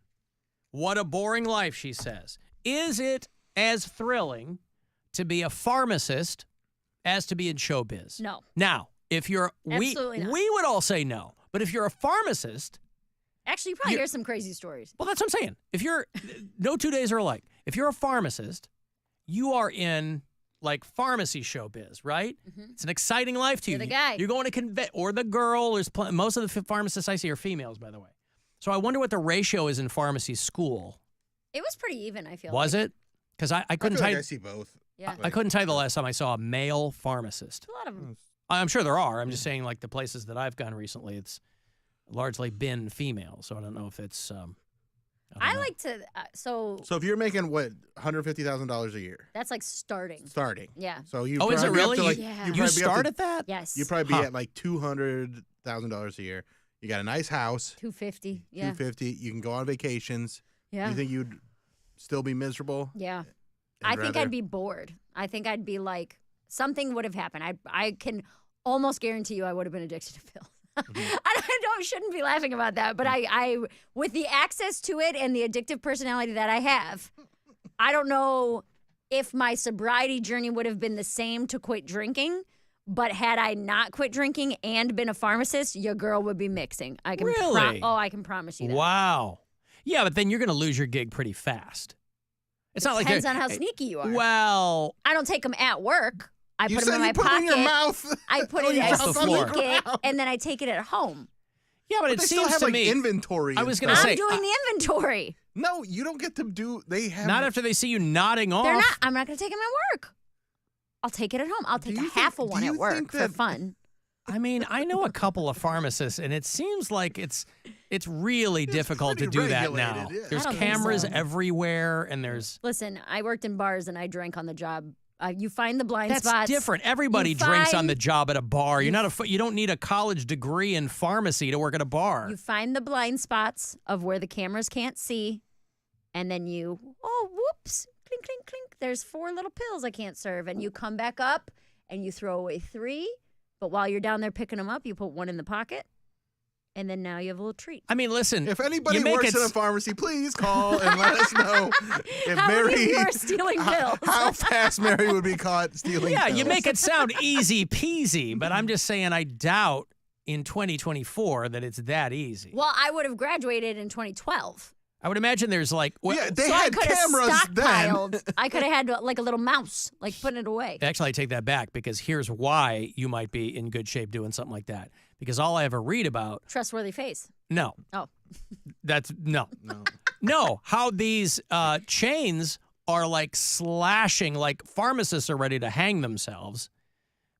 Speaker 8: What a boring life, she says. Is it as thrilling to be a pharmacist as to be in showbiz?
Speaker 10: No.
Speaker 8: Now, if you're
Speaker 10: Absolutely not.
Speaker 8: we would all say no. But if you're a pharmacist,
Speaker 10: Actually, you probably hear some crazy stories.
Speaker 8: well, that's what I'm saying. If you're no 2 days are alike. If you're a pharmacist, you are in like pharmacy showbiz, right? It's an exciting life to you.
Speaker 10: You're the guy.
Speaker 8: You're going to or the girl. There's most of the pharmacists I see are females, by the way. So I wonder what the ratio is in pharmacy school.
Speaker 10: It was pretty even, I feel
Speaker 8: Was
Speaker 10: like.
Speaker 8: it? Because I couldn't
Speaker 9: feel
Speaker 8: tell
Speaker 9: like
Speaker 8: you.
Speaker 9: I see both.
Speaker 10: Yeah.
Speaker 8: I couldn't tell you the last time I saw a male pharmacist.
Speaker 10: A lot of them.
Speaker 8: I'm sure there are. I'm just saying, like the places that I've gone recently, it's largely been female. So I don't know if it's.
Speaker 10: I like to, so
Speaker 9: So if you're making what $150,000 a year
Speaker 10: that's like starting.
Speaker 9: starting,
Speaker 10: Yeah.
Speaker 9: so you
Speaker 8: Oh, is it
Speaker 9: probably be up
Speaker 8: really?
Speaker 9: to, like,
Speaker 10: Yeah.
Speaker 9: you'd
Speaker 10: You
Speaker 9: probably be up
Speaker 8: start
Speaker 9: to-
Speaker 8: at that?
Speaker 10: Yes.
Speaker 9: You'd probably be at like $200,000 a year. You got a nice house,
Speaker 10: 250. Yeah.
Speaker 9: $250. You can go on vacations.
Speaker 10: Yeah.
Speaker 9: You think you'd still be miserable?
Speaker 10: Yeah.
Speaker 9: And
Speaker 10: I think
Speaker 9: rather-
Speaker 10: I'd be bored. I think I'd be like, something would have happened. I can almost guarantee you I would have been addicted to pills. I shouldn't be laughing about that, but I with the access to it and the addictive personality that I have, I don't know if my sobriety journey would have been the same to quit drinking. But had I not quit drinking and been a pharmacist, your girl would be mixing. I can
Speaker 8: Really?
Speaker 10: I can promise you that.
Speaker 8: Wow. Yeah, but then you're going to lose your gig pretty fast. It's not like
Speaker 10: Depends
Speaker 8: they're-
Speaker 10: on how sneaky you are.
Speaker 8: Well,
Speaker 10: I don't take them at work. I
Speaker 9: You
Speaker 10: put them in
Speaker 9: said
Speaker 10: my
Speaker 9: you put
Speaker 10: pocket.
Speaker 9: it in your mouth.
Speaker 10: I put
Speaker 9: Oh,
Speaker 10: it.
Speaker 9: you
Speaker 10: I
Speaker 9: dropped it on the
Speaker 10: sneak it,
Speaker 9: ground.
Speaker 10: and then I take it at home.
Speaker 8: yeah, but
Speaker 9: But
Speaker 8: it
Speaker 9: they
Speaker 8: seems
Speaker 9: still have
Speaker 8: to
Speaker 9: like
Speaker 8: me.
Speaker 9: inventory.
Speaker 8: I
Speaker 9: and
Speaker 8: was gonna
Speaker 9: stuff.
Speaker 8: say,
Speaker 10: I'm doing the inventory.
Speaker 9: No, you don't get to do. They have
Speaker 8: Not after they see you nodding off.
Speaker 10: They're not. I'm not going to take them at work. I'll take it at home. I'll take
Speaker 9: you
Speaker 10: half
Speaker 9: think-
Speaker 10: of one
Speaker 9: do
Speaker 10: at
Speaker 9: you
Speaker 10: work
Speaker 9: think
Speaker 10: for
Speaker 9: that-
Speaker 10: fun.
Speaker 8: I mean, I know a couple of pharmacists, and it seems like it's really difficult to
Speaker 9: pretty
Speaker 8: do that
Speaker 9: regulated,
Speaker 8: now.
Speaker 9: yeah.
Speaker 8: There's
Speaker 10: I don't think
Speaker 8: cameras
Speaker 10: so.
Speaker 8: everywhere, and there's.
Speaker 10: Listen, I worked in bars and I drank on the job. You find the blind
Speaker 8: That's
Speaker 10: spots.
Speaker 8: different. Everybody
Speaker 10: You
Speaker 8: drinks on
Speaker 10: find-
Speaker 8: the job at a bar. You're not you don't need a college degree in pharmacy to work at a bar.
Speaker 10: You find the blind spots of where the cameras can't see, and then whoops, clink, clink, clink. There's 4 little pills I can't serve, and you come back up and you throw away 3. But while you're down there picking them up, you put 1 in the pocket, and then now you have a little treat.
Speaker 8: I mean, listen.
Speaker 9: If anybody
Speaker 8: you make
Speaker 9: works
Speaker 8: it
Speaker 9: in a pharmacy, please call and let us know if
Speaker 10: How
Speaker 9: Mary
Speaker 10: many of you are stealing pills?
Speaker 9: how fast Mary would be caught stealing.
Speaker 8: Yeah,
Speaker 9: pills.
Speaker 8: you make it sound easy peasy, but I'm just saying I doubt in 2024 that it's that easy.
Speaker 10: Well, I would have graduated in 2012.
Speaker 8: I would imagine there's like. Well,
Speaker 9: Yeah, they
Speaker 10: So
Speaker 9: had
Speaker 10: I could have
Speaker 9: cameras then.
Speaker 10: stockpiled. I could have had like a little mouse, like putting it away.
Speaker 8: Actually, I take that back because here's why you might be in good shape doing something like that. Because all I ever read about,
Speaker 10: Trustworthy face.
Speaker 8: no,
Speaker 10: Oh.
Speaker 8: that's no. How these chains are like slashing, like pharmacists are ready to hang themselves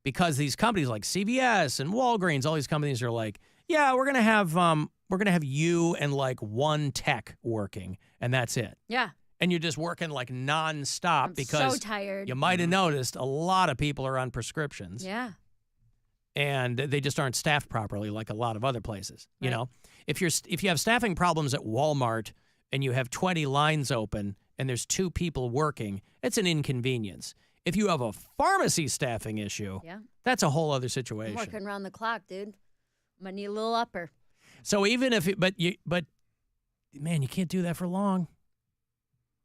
Speaker 8: because these companies like CVS and Walgreens, all these companies are like, yeah, we're gonna have you and like one tech working, and that's it.
Speaker 10: Yeah.
Speaker 8: And you're just working like nonstop because
Speaker 10: so tired.
Speaker 8: You might have noticed a lot of people are on prescriptions.
Speaker 10: Yeah.
Speaker 8: And they just aren't staffed properly like a lot of other places.
Speaker 10: Right.
Speaker 8: You know, if you have staffing problems at Walmart and you have 20 lines open and there's 2 people working, it's an inconvenience. If you have a pharmacy staffing issue, that's a whole other situation.
Speaker 10: I'm working around the clock, dude. I need a little upper.
Speaker 8: So even if but man, you can't do that for long.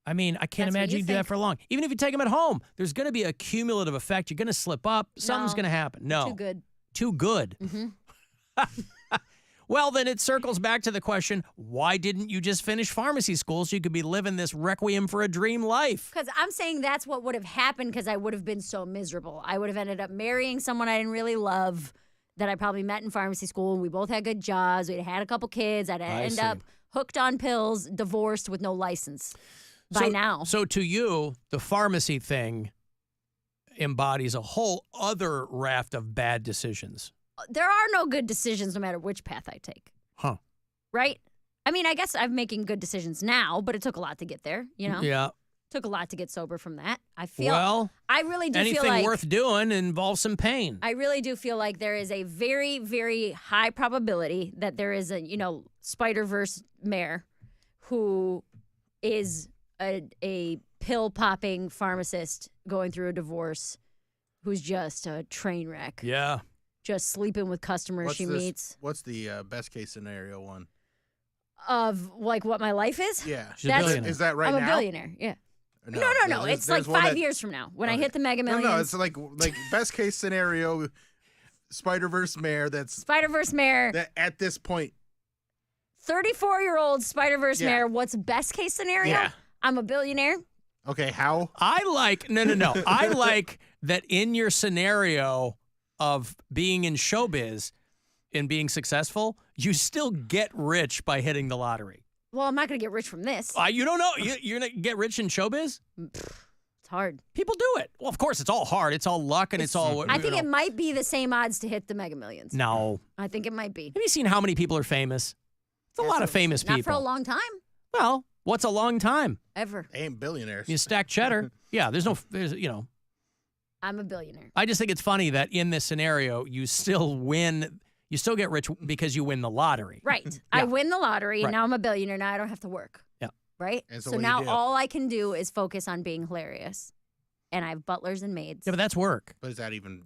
Speaker 8: I mean, I can't imagine you do that for long. Even if you take them at home, there's going to be a cumulative effect. You're going to slip up. Something's going to happen. No.
Speaker 10: Too good.
Speaker 8: Too good.
Speaker 10: Mm-hmm.
Speaker 8: Well, then it circles back to the question, why didn't you just finish pharmacy school so you could be living this requiem for a dream life?
Speaker 10: Because I'm saying that's what would have happened because I would have been so miserable. I would have ended up marrying someone I didn't really love that I probably met in pharmacy school. And we both had good jobs. We'd had a couple kids. I'd end up hooked on pills, divorced with no license by now.
Speaker 8: So to you, the pharmacy thing embodies a whole other raft of bad decisions.
Speaker 10: There are no good decisions no matter which path I take.
Speaker 8: Huh.
Speaker 10: Right? I mean, I guess I'm making good decisions now, but it took a lot to get there, you know?
Speaker 8: Yeah.
Speaker 10: Took a lot to get sober from that. I feel I really do
Speaker 8: anything
Speaker 10: feel like
Speaker 8: worth doing involves some pain.
Speaker 10: I really do feel like there is a very, very high probability that there is a, Spider-Verse mayor who is a pill-popping pharmacist going through a divorce who's just a train wreck.
Speaker 8: Yeah.
Speaker 10: Just sleeping with customers meets.
Speaker 9: What's the best case scenario one?
Speaker 10: Of like what my life is?
Speaker 9: Yeah.
Speaker 10: Is
Speaker 9: that right now?
Speaker 10: I'm a billionaire, yeah. No. It's like 5 years from now when I hit the Mega Millions.
Speaker 9: No, it's like best case scenario, Spider-Verse mayor
Speaker 10: Spider-Verse mayor.
Speaker 9: That at this point.
Speaker 10: 34-year-old Spider-Verse mayor, what's best case scenario?
Speaker 9: Yeah.
Speaker 10: I'm a billionaire.
Speaker 9: Okay, how?
Speaker 8: I like, no. I like that in your scenario of being in showbiz and being successful, you still get rich by hitting the lottery.
Speaker 10: Well, I'm not going to get rich from this.
Speaker 8: You don't know. You're going to get rich in showbiz?
Speaker 10: It's hard.
Speaker 8: People do it. Well, of course, it's all hard. It's all luck and it's all...
Speaker 10: I think it might be the same odds to hit the Mega Millions.
Speaker 8: No.
Speaker 10: I think it might be.
Speaker 8: Have you seen how many people are famous? It's a lot of famous people.
Speaker 10: Not for a long time.
Speaker 8: Well, what's a long time?
Speaker 10: Ever.
Speaker 9: They ain't billionaires.
Speaker 8: You stack cheddar. Yeah, there's
Speaker 10: I'm a billionaire.
Speaker 8: I just think it's funny that in this scenario, you still win. You still get rich because you win the lottery.
Speaker 10: Right. Yeah. I win the lottery, and now I'm a billionaire. Now I don't have to work.
Speaker 8: Yeah.
Speaker 10: Right?
Speaker 9: And
Speaker 10: so now all I can do is focus on being hilarious. And I have butlers and maids.
Speaker 8: Yeah, but that's work.
Speaker 9: But is that even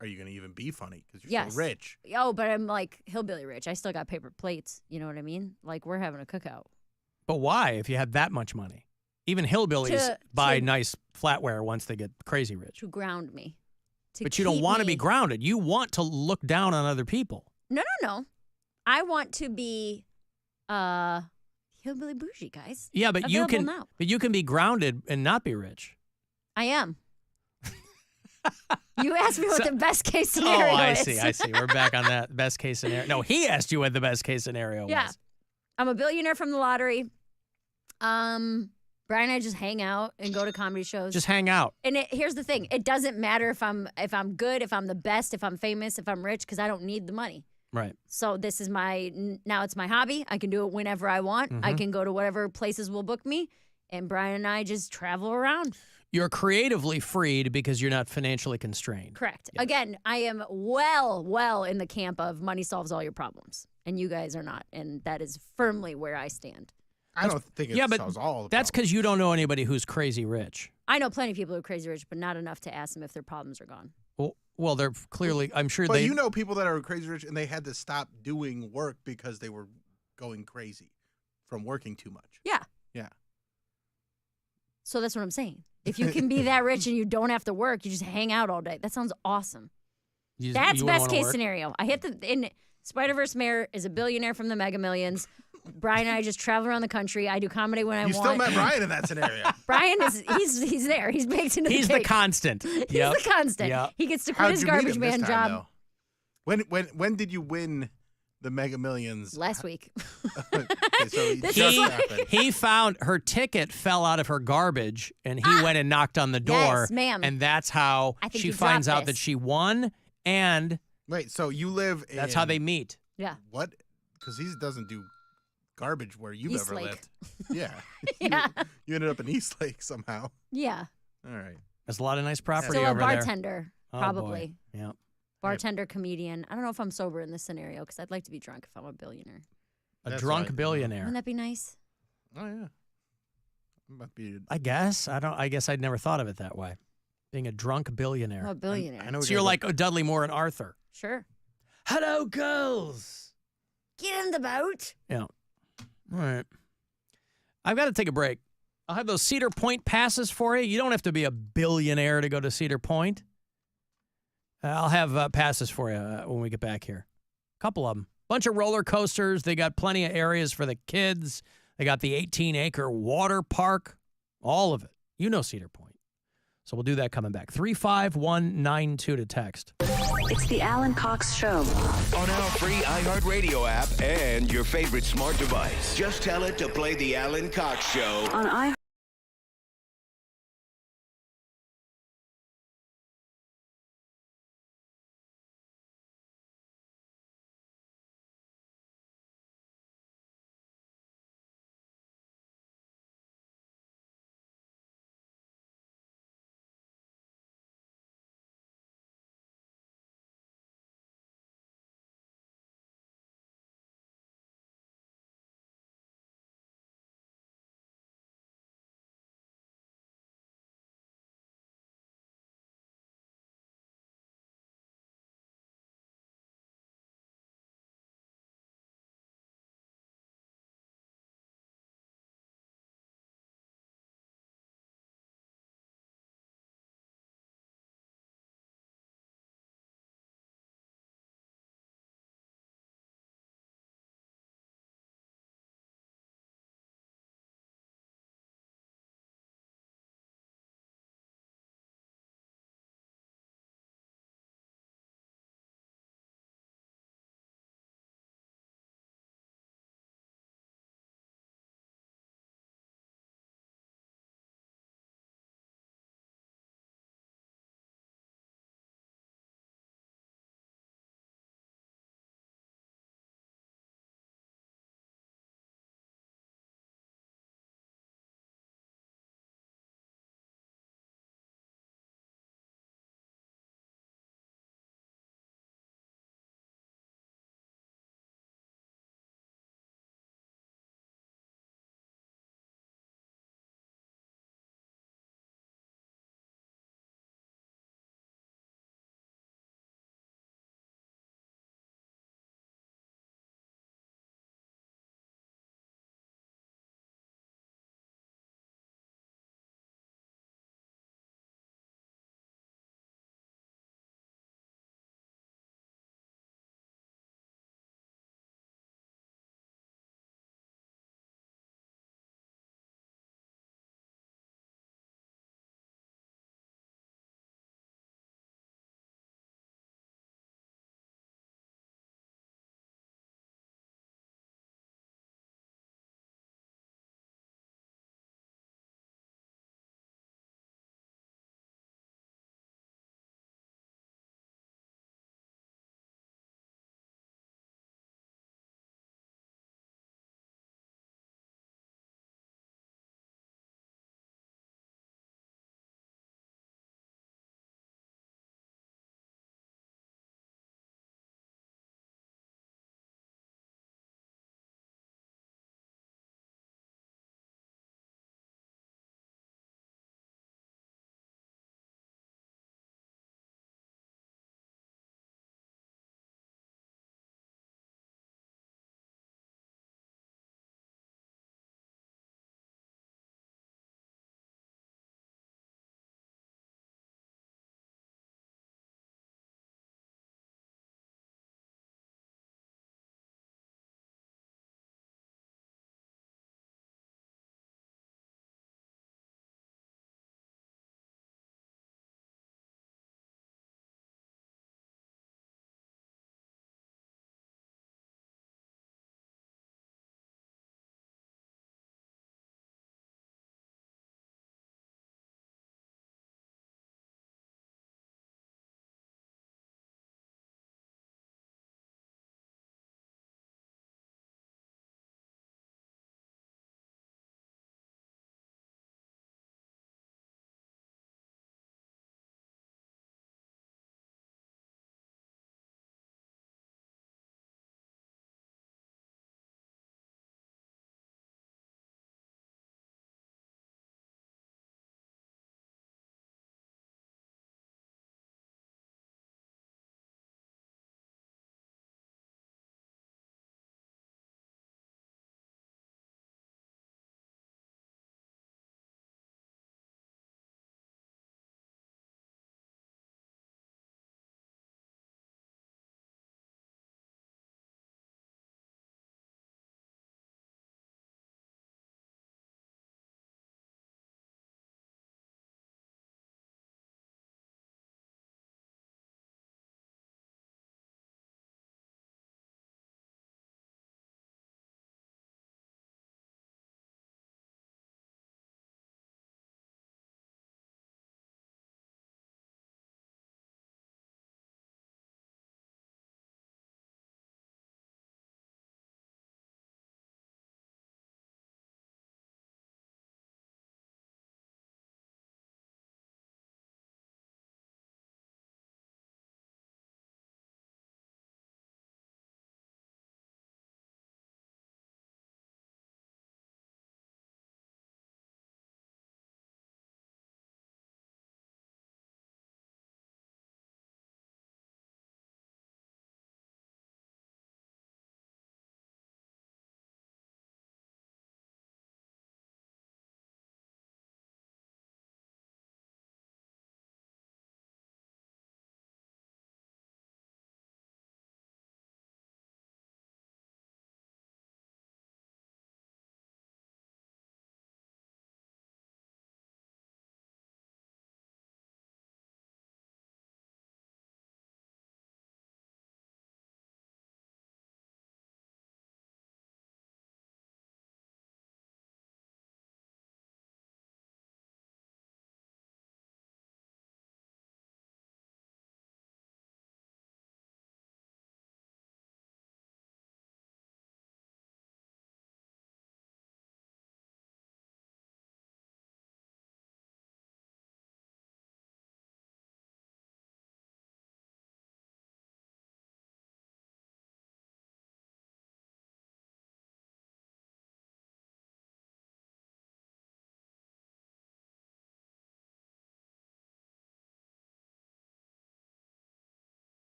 Speaker 9: are you going to even be funny? Because you're so rich.
Speaker 10: Oh, but I'm like hillbilly rich. I still got paper plates. You know what I mean? Like we're having a cookout.
Speaker 8: But why if you had that much money? Even hillbillies buy nice flatware once they get crazy rich.
Speaker 10: To ground me.
Speaker 8: But you don't want to be grounded. You want to look down on other people.
Speaker 10: No. I want to be hillbilly bougie, guys.
Speaker 8: Yeah, but you can
Speaker 10: now.
Speaker 8: But you can be grounded and not be rich.
Speaker 10: I am. You asked me what the best case scenario is.
Speaker 8: I see. We're back on that best case scenario. No, he asked you what the best case scenario was.
Speaker 10: Yeah. I'm a billionaire from the lottery. Brian and I just hang out and go to comedy shows.
Speaker 8: Just hang out.
Speaker 10: And here's the thing. It doesn't matter if I'm good, if I'm the best, if I'm famous, if I'm rich, because I don't need the money.
Speaker 8: Right.
Speaker 10: So this is now it's my hobby. I can do it whenever I want. I can go to whatever places will book me. And Brian and I just travel around.
Speaker 8: You're creatively freed because you're not financially constrained.
Speaker 10: Correct. Yes. Again, I am well in the camp of money solves all your problems. And you guys are not. And that is firmly where I stand.
Speaker 9: I don't think it solves all the
Speaker 8: that's because you don't know anybody who's crazy rich.
Speaker 10: I know plenty of people who are crazy rich, but not enough to ask them if their problems are gone.
Speaker 8: Well, they're clearly, I'm sure
Speaker 9: but you know people that are crazy rich and they had to stop doing work because they were going crazy from working too much.
Speaker 10: Yeah.
Speaker 9: Yeah.
Speaker 10: So that's what I'm saying. If you can be that rich and you don't have to work, you just hang out all day. That sounds awesome. That's best case scenario. I hit Spider-Verse mayor is a billionaire from the Mega Millions. Brian and I just travel around the country. I do comedy when I want.
Speaker 9: You still met Brian in that scenario.
Speaker 10: Brian he's there. He's baked into the cake.
Speaker 8: He's the constant.
Speaker 10: He's the constant. Yep. He gets to quit his garbage man job.
Speaker 9: When did you win the Mega Millions.
Speaker 10: Last week.
Speaker 9: Okay, so
Speaker 10: This
Speaker 9: just
Speaker 10: is like-
Speaker 9: happened.
Speaker 8: He found her ticket fell out of her garbage, and he went and knocked on the door.
Speaker 10: Yes, ma'am.
Speaker 8: And that's how
Speaker 10: I think
Speaker 8: she
Speaker 10: you
Speaker 8: finds
Speaker 10: dropped
Speaker 8: out that
Speaker 10: this.
Speaker 8: she won, and
Speaker 9: Wait, so you live in...
Speaker 8: that's how they meet.
Speaker 10: Yeah.
Speaker 9: What? Because he doesn't do garbage where you've ever
Speaker 10: Eastlake.
Speaker 9: lived. Yeah.
Speaker 10: Yeah.
Speaker 9: You ended up in Eastlake somehow.
Speaker 10: Yeah.
Speaker 9: All right.
Speaker 8: There's a lot of nice property
Speaker 10: Still a
Speaker 8: over there.
Speaker 10: bartender,
Speaker 8: Oh,
Speaker 10: probably.
Speaker 8: boy. Yeah.
Speaker 10: Bartender, comedian. I don't know if I'm sober in this scenario because I'd like to be drunk if I'm a billionaire.
Speaker 8: A
Speaker 9: That's
Speaker 8: drunk
Speaker 9: right.
Speaker 8: billionaire.
Speaker 10: Wouldn't that be nice?
Speaker 9: Oh, yeah. Must be...
Speaker 8: I guess. I guess I'd never thought of it that way. Being a drunk billionaire.
Speaker 10: Oh, a billionaire.
Speaker 9: I know we
Speaker 8: So you're
Speaker 9: gotta
Speaker 8: like Dudley Moore and Arthur.
Speaker 10: Sure.
Speaker 8: Hello, girls.
Speaker 10: Get in the boat.
Speaker 8: Yeah. All right. I've got to take a break. I'll have those Cedar Point passes for you. You don't have to be a billionaire to go to Cedar Point. I'll have passes for you when we get back here. A couple of them. Bunch of roller coasters. They got plenty of areas for the kids. They got the 18-acre water park. All of it. You know Cedar Point. So we'll do that coming back. 35192 to text.
Speaker 15: It's the Alan Cox Show.
Speaker 7: On our free iHeartRadio app and your favorite smart device. Just tell it to play the Alan Cox Show.
Speaker 15: On iHeart.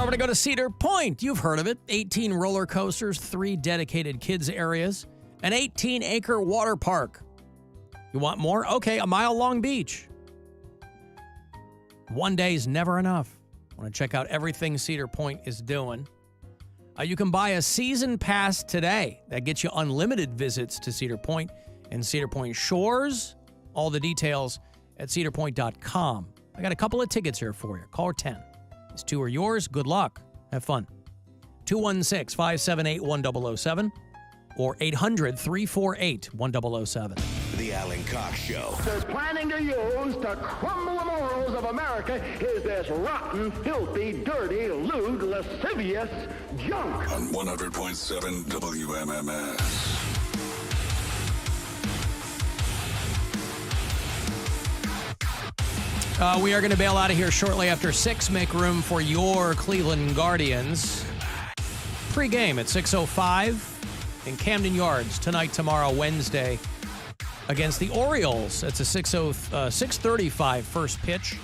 Speaker 8: we're going to go to Cedar Point. You've heard of it. 18 roller coasters, 3 dedicated kids areas, an 18-acre water park. You want more? Okay, a mile-long beach. One day is never enough. Want to check out everything Cedar Point is doing? You can buy a season pass today. That gets you unlimited visits to Cedar Point and Cedar Point Shores. All the details at cedarpoint.com. I got a couple of tickets here for you. Caller 10. These 2 are yours. Good luck. Have fun. 216-578-1007 or 800-348-1007.
Speaker 7: The Alan Cox Show.
Speaker 2: Is planning to use to crumble the morals of America is this rotten, filthy, dirty, lewd, lascivious junk.
Speaker 14: On 100.7 WMMS.
Speaker 8: We are going to bail out of here shortly after 6. Make room for your Cleveland Guardians. Pre-game at 6:05 in Camden Yards tonight, tomorrow, Wednesday, against the Orioles. It's a 6:35 first pitch.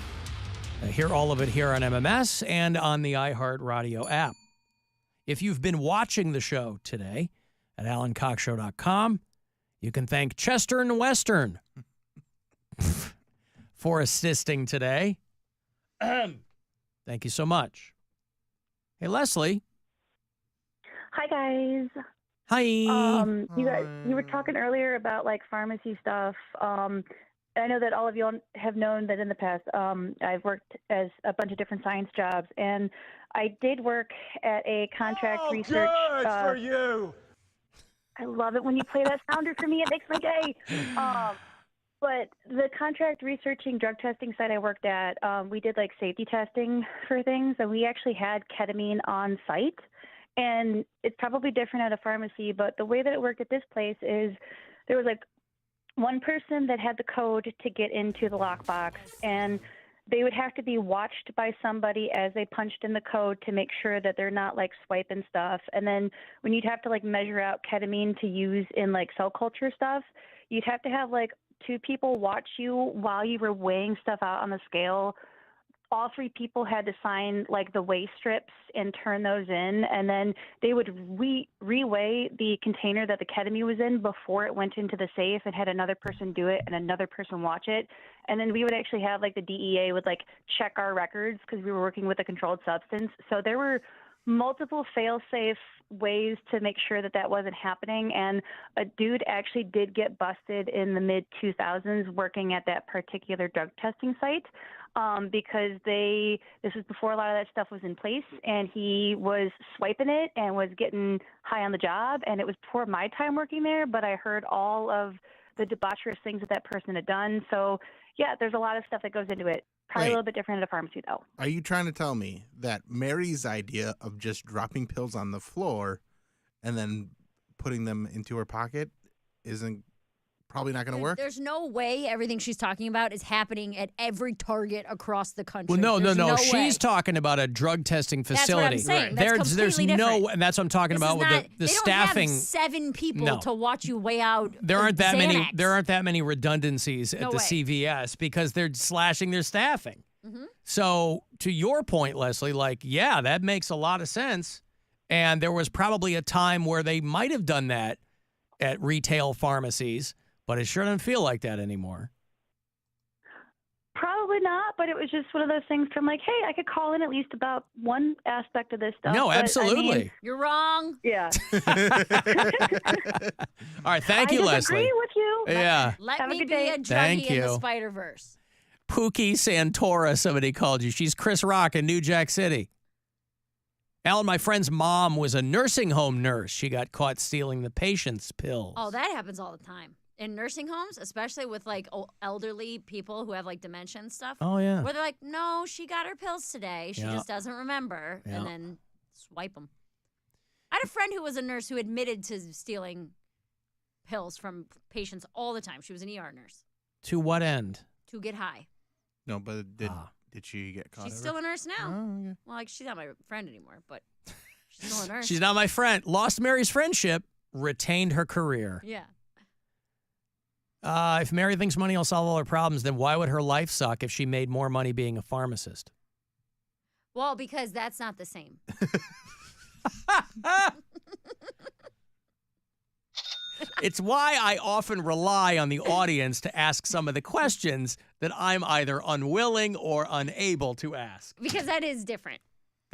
Speaker 8: Hear all of it here on MMS and on the iHeart Radio app. If you've been watching the show today at AlanCoxShow.com, you can thank Chester and Western for assisting today. Thank you so much. Hey, Leslie.
Speaker 16: Hi, guys.
Speaker 8: Hi.
Speaker 16: You were talking earlier about like pharmacy stuff. I know that all of you have known that in the past I've worked as a bunch of different science jobs, and I did work at a contract research.
Speaker 2: Good for you.
Speaker 16: I love it when you play that sounder for me. It makes my day. But the contract researching drug testing site I worked at, we did like safety testing for things, and we actually had ketamine on site. And it's probably different at a pharmacy, but the way that it worked at this place is there was like one person that had the code to get into the lockbox, and they would have to be watched by somebody as they punched in the code to make sure that they're not like swiping stuff. And then when you'd have to like measure out ketamine to use in like cell culture stuff, you'd have to have like 2 people watch you while you were weighing stuff out on the scale. All 3 people had to sign like the weigh strips and turn those in, and then they would reweigh the container that the ketamine was in before it went into the safe, and had another person do it and another person watch it. And then we would actually have like the DEA would like check our records because we were working with a controlled substance. So there were multiple fail-safe ways to make sure that that wasn't happening. And a dude actually did get busted in the mid-2000s working at that particular drug testing site because this was before a lot of that stuff was in place, and he was swiping it and was getting high on the job. And it was before my time working there, but I heard all of the debaucherous things that person had done. So, yeah, there's a lot of stuff that goes into it. Probably a little bit different at a pharmacy, though.
Speaker 9: Are you trying to tell me that Mary's idea of just dropping pills on the floor and then putting them into her pocket isn't probably not going to work?
Speaker 10: There's no way everything she's talking about is happening at every Target across the country.
Speaker 8: Well, no.
Speaker 10: There's
Speaker 8: She's talking about a drug testing facility.
Speaker 10: That's what I'm saying. That's
Speaker 8: There's
Speaker 10: completely
Speaker 8: no,
Speaker 10: different.
Speaker 8: and that's what I'm talking about with the staffing.
Speaker 10: They don't have 7 people
Speaker 8: No.
Speaker 10: to watch you weigh out.
Speaker 8: There aren't that many.
Speaker 10: Xanax.
Speaker 8: There aren't that many redundancies at
Speaker 10: No
Speaker 8: the
Speaker 10: way.
Speaker 8: CVS because they're slashing their staffing.
Speaker 10: Mm-hmm.
Speaker 8: So to your point, Leslie, like, yeah, that makes a lot of sense. And there was probably a time where they might have done that at retail pharmacies, but it sure doesn't feel like that anymore.
Speaker 16: Probably not, but it was just one of those things from like, hey, I could call in at least about one aspect of this stuff.
Speaker 8: No,
Speaker 16: but,
Speaker 8: absolutely.
Speaker 16: I mean,
Speaker 10: You're wrong.
Speaker 16: Yeah.
Speaker 8: All right, thank you,
Speaker 16: I
Speaker 8: Leslie.
Speaker 16: disagree with you.
Speaker 8: Yeah.
Speaker 10: Let
Speaker 16: Have a
Speaker 10: me
Speaker 16: good
Speaker 10: be
Speaker 16: day.
Speaker 10: a druggie
Speaker 8: Thank
Speaker 10: in the
Speaker 8: you.
Speaker 10: Spider-Verse.
Speaker 8: Pookie Santora, somebody called you. She's Chris Rock in New Jack City. Alan, my friend's mom was a nursing home nurse. She got caught stealing the patient's pills.
Speaker 10: Oh, that happens all the time. In nursing homes, especially with like elderly people who have like dementia and stuff.
Speaker 8: Oh, yeah.
Speaker 10: Where they're like, no, she got her pills today. She
Speaker 8: Yeah.
Speaker 10: just doesn't remember.
Speaker 8: Yeah.
Speaker 10: And then swipe them. I had a friend who was a nurse who admitted to stealing pills from patients all the time. She was an ER nurse
Speaker 8: To what end?
Speaker 10: to get high.
Speaker 9: No, but did she get caught?
Speaker 10: She's
Speaker 9: ever?
Speaker 10: still a nurse now.
Speaker 9: Oh, okay.
Speaker 10: Well, like she's not my friend anymore, but she's still a nurse.
Speaker 8: She's not my friend. Lost Mary's friendship, retained her career.
Speaker 10: Yeah.
Speaker 8: If Mary thinks money will solve all her problems, then why would her life suck if she made more money being a pharmacist?
Speaker 10: Well, because that's not the same.
Speaker 8: It's why I often rely on the audience to ask some of the questions that I'm either unwilling or unable to ask.
Speaker 10: Because that is different.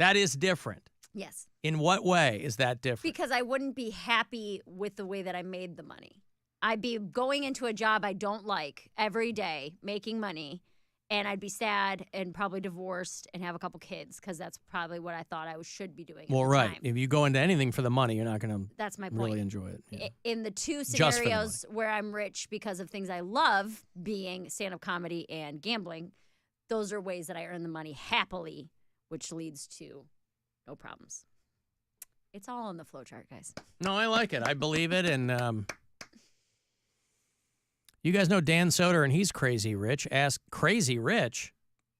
Speaker 8: That is different.
Speaker 10: Yes.
Speaker 8: In what way is that different?
Speaker 10: Because I wouldn't be happy with the way that I made the money. I'd be going into a job I don't like every day, making money, and I'd be sad and probably divorced and have a couple kids because that's probably what I thought I should be doing.
Speaker 8: Well,
Speaker 10: at the
Speaker 8: right.
Speaker 10: time.
Speaker 8: If you go into anything for the money, you're not going to
Speaker 10: That's my
Speaker 8: really
Speaker 10: point.
Speaker 8: enjoy it. Yeah.
Speaker 10: In the two
Speaker 8: Just for the
Speaker 10: scenarios where I'm rich because of things I love, being stand-up comedy and gambling, those are ways that I earn the money happily, which leads to no problems. It's all on the flow chart, guys.
Speaker 8: No, I like it. I believe it. And you guys know Dan Soder, and he's crazy rich. Ask Crazy Rich.